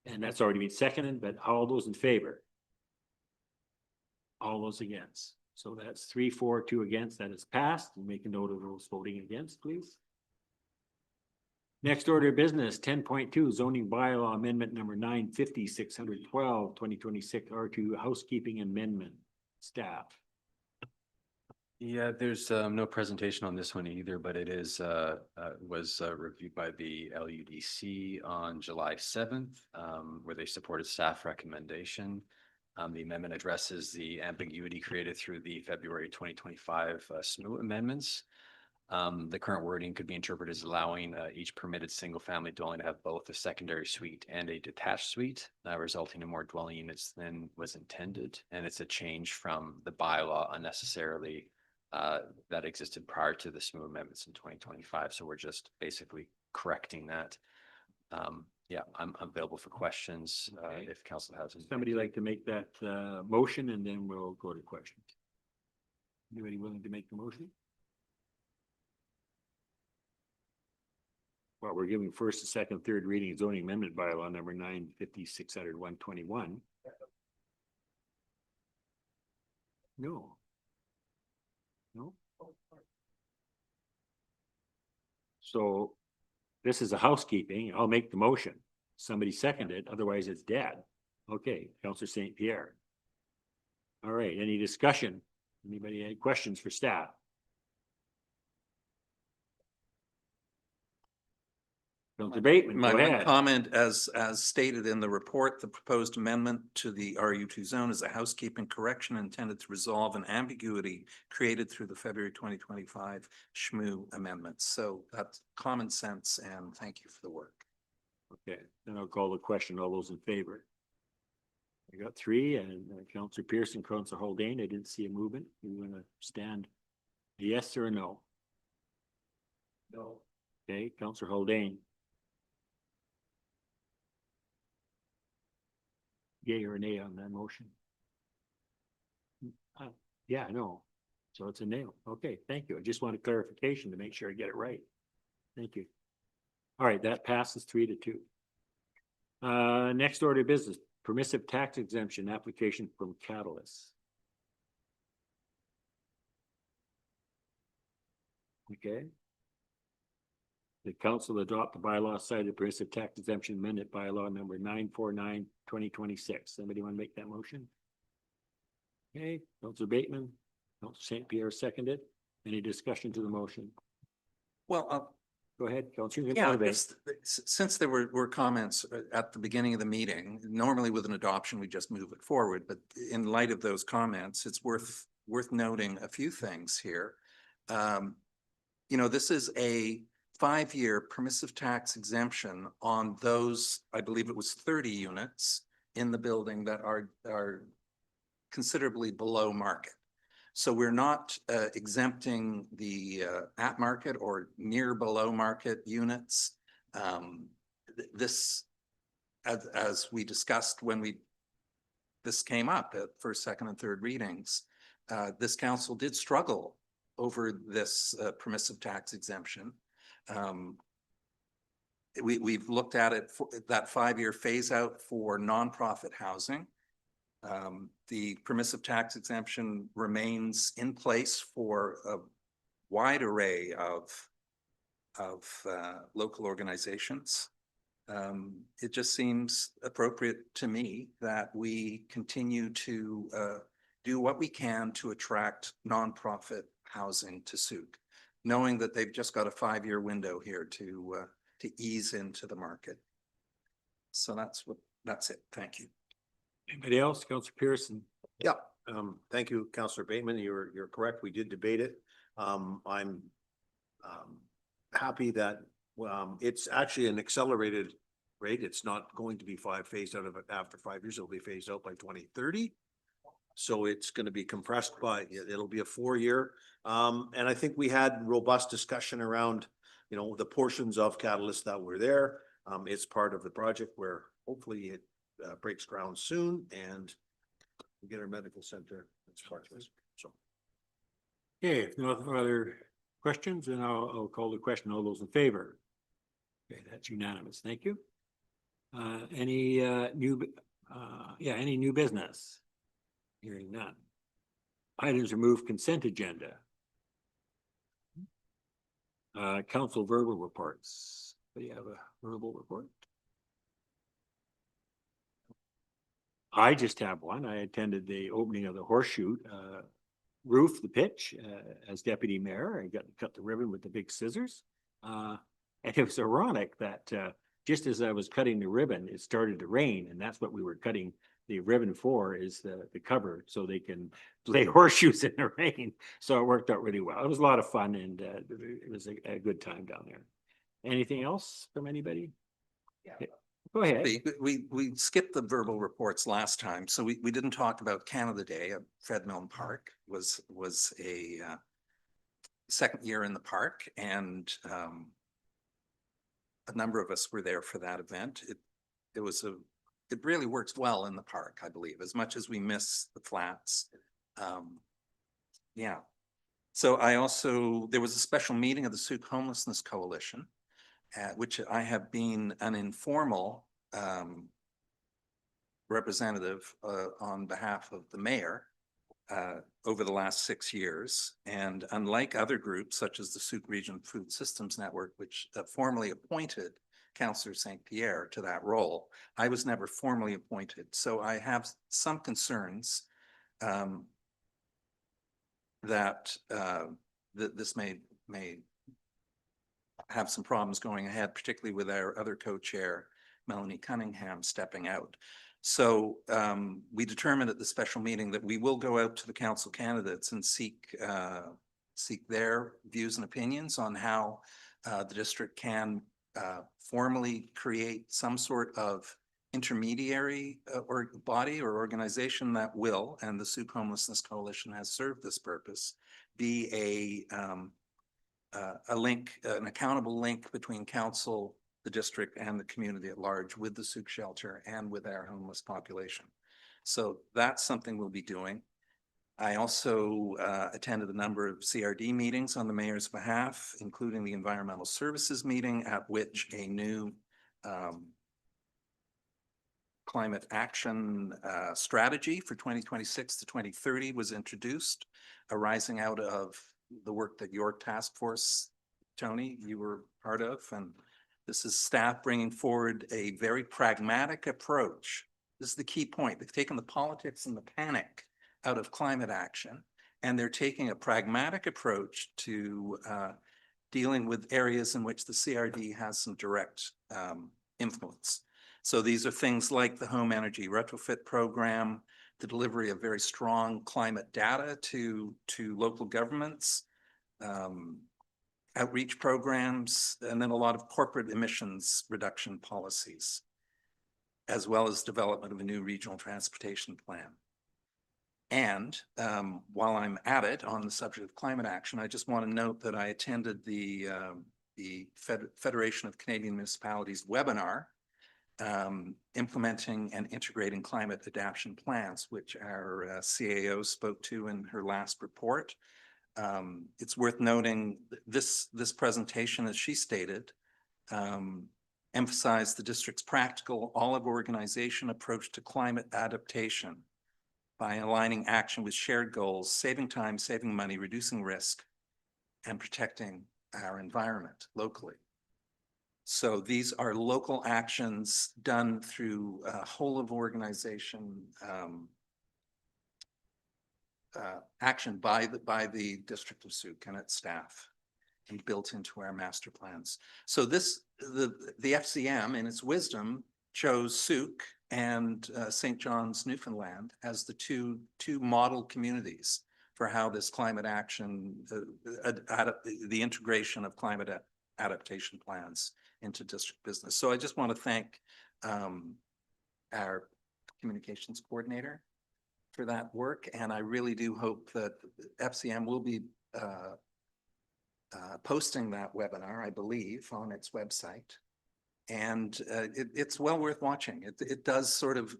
And that's already been seconded, but all those in favor? All those against? So that's 3-4-2 against, that is passed. Make a note of those voting against, please. Next order of business, 10.2 zoning bylaw amendment number 950-612-2026 R2 housekeeping amendment. Staff. Yeah, there's no presentation on this one either, but it is was reviewed by the LUDC on July 7th, where they supported staff recommendation. The amendment addresses the ambiguity created through the February 2025 SMU amendments. The current wording could be interpreted as allowing each permitted single-family dwelling to have both a secondary suite and a detached suite, resulting in more dwelling units than was intended. And it's a change from the bylaw unnecessarily that existed prior to the SMU amendments in 2025. So we're just basically correcting that. Yeah, I'm available for questions if council has any. Somebody like to make that motion, and then we'll go to questions. Anybody willing to make the motion? Well, we're giving first, second, third reading zoning amendment bylaw number 950-600-121. No. No. So this is a housekeeping. I'll make the motion. Somebody second it, otherwise it's dead. Okay, Councillor St. Pierre. All right, any discussion? Anybody any questions for staff? Councillor Bateman, go My ahead. comment, as stated in the report, the proposed amendment to the RU2 zone is a housekeeping correction intended to resolve an ambiguity created through the February 2025 SMU amendments. So that's common sense, and thank you for the work. Okay, then I'll call the question. All those in favor? I got three, and Councillor Pearson, Councillor Haldane, I didn't see a movement. You want to stand a yes or a no? No. Okay, Councillor Haldane. Yay or nay on that motion? Yeah, I know. So it's a nail. Okay, thank you. I just wanted clarification to make sure I get it right. Thank you. All right, that passes 3-2. Next order of business, permissive tax exemption application from Catalyst. Okay. The council adopt the bylaw cited permissive tax exemption amendment bylaw number 949-2026. Somebody want to make that motion? Okay, Councillor Bateman, Councillor St. Pierre seconded. Any discussion to the motion? Well, go ahead, Councillor. yeah, since there were comments at the beginning of the meeting, normally with an adoption, we just move it forward. But in light of those comments, it's worth noting a few things here. You know, this is a 5-year permissive tax exemption on those, I believe it was 30 units in the building that are considerably below market. So we're not exempting the at market or near below market units. This, as we discussed when this came up at first, second, and third readings, this council did struggle over this permissive tax exemption. We've looked at it for that 5-year phase out for nonprofit housing. The permissive tax exemption remains in place for a wide array of local organizations. It just seems appropriate to me that we continue to do what we can to attract nonprofit housing to Sooke, knowing that they've just got a 5-year window here to ease into the market. So that's it. Thank you. Anybody else? Councillor Pearson. Yeah, thank you, Councillor Bateman. You're correct. We did debate it. I'm happy that it's actually an accelerated rate. It's not going to be phased out of it after 5 years. It'll be phased out by 2030. So it's going to be compressed it'll be a 4-year. And I think we had robust discussion around, you know, the portions of Catalyst that were there. It's part of the project where hopefully breaks ground soon and we get our medical center as far as, so. Okay, if no other questions, then I'll call the question. All those in favor? Okay, that's unanimous. Thank you. Any new business? Hearing none. Items removed consent agenda. Council verbal reports. Do you have a verbal report? I just have one. I attended the opening of the horseshoe roof, the pitch, as deputy mayor. I got to cut the ribbon with the big scissors. And it was ironic that just as I was cutting the ribbon, it started to rain, and that's what we were cutting the ribbon for, is the cover, so they can play horseshoes in the rain. So it worked out really well. It was a lot of fun, and it was a good time down there. Anything else from anybody? Yeah. Go ahead. We skipped the verbal reports last time, so we didn't talk about Canada Day at Fred Milne Park. Was a second year in the park, and a number of us were there for that event. It really works well in the park, I believe, as much as we miss the flats. Yeah. So there was a special meeting of the Sooke Homelessness Coalition, at which I have been an informal representative on behalf of the mayor over the last 6 years. And unlike other groups such as the Sooke Region Food Systems Network, which formally appointed Councillor St. Pierre to that role, I was never formally appointed. So I have some concerns that this may have some problems going ahead, particularly with our other co-chair, Melanie Cunningham, stepping out. So we determined at the special meeting that we will go out to the council candidates and seek their views and opinions on how the district can formally create some sort of intermediary or body or organization that will, and the Sooke Homelessness Coalition has served this purpose, be a link, an accountable link between council, the district, and the community at large, with the Sooke shelter and with our homeless population. So that's something we'll be doing. I also attended a number of CRD meetings on the mayor's behalf, including the environmental services meeting, at which a new climate action strategy for 2026 to 2030 was introduced, arising out of the work that your task force, Tony, you were part of. And this is staff bringing forward a very pragmatic approach. This is the key point. They've taken the politics and the panic out of climate action, and they're taking a pragmatic approach to dealing with areas in which the CRD has some direct influence. So these are things like the home energy retrofit program, the delivery of very strong climate data to local governments, outreach programs, and then a lot of corporate emissions reduction policies, as well as development of a new regional transportation plan. And while I'm at it on the subject of climate action, I just want to note that I attended the Federation of Canadian Municipalities webinar, implementing and integrating climate adaptation plans, which our CAO spoke to in her last report. It's worth noting this presentation, as she stated, emphasized the district's practical all-of organization approach to climate adaptation by aligning action with shared goals, saving time, saving money, reducing risk, and protecting our environment locally. So these are local actions done through a whole of organization action by the District of Sooke and its staff, and built into our master plans. So the FCM, in its wisdom, chose Sooke and St. John's, Newfoundland, as the two model communities for how this climate action, the integration of climate adaptation plans into district business. So I just want to thank our communications coordinator for that work, and I really do hope that FCM will be posting that webinar, I believe, on its website. And it's well worth watching. It does sort of,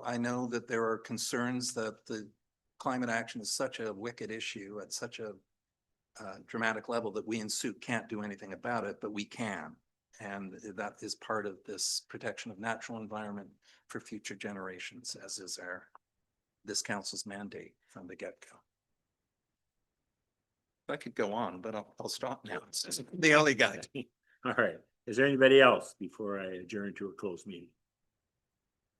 I know that there are concerns that the climate action is such a wicked issue at such a dramatic level that we in Sooke can't do anything about it, but we can. And that is part of this protection of natural environment for future generations, as is this council's mandate from the get-go. I could go on, but I'll stop now. The only guy. All right. Is there anybody else before I adjourn to a closed meeting?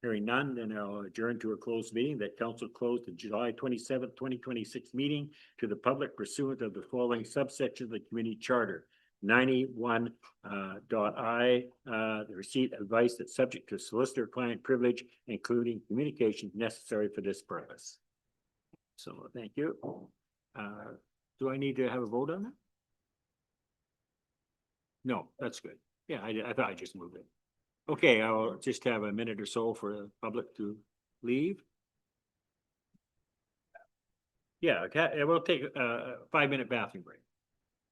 Hearing none, then I'll adjourn to a closed meeting that council closed the July 27th, 2026 meeting to the public pursuant of the following subsection of the community charter. 91 I, the receipt of advice that's subject to solicitor client privilege, including communication necessary for this purpose. So thank you. Do I need to have a vote on that? No, that's good. Yeah, I thought I just moved it. Okay, I'll just have a minute or so for the public to leave. Yeah, okay, we'll take a 5-minute bathroom break.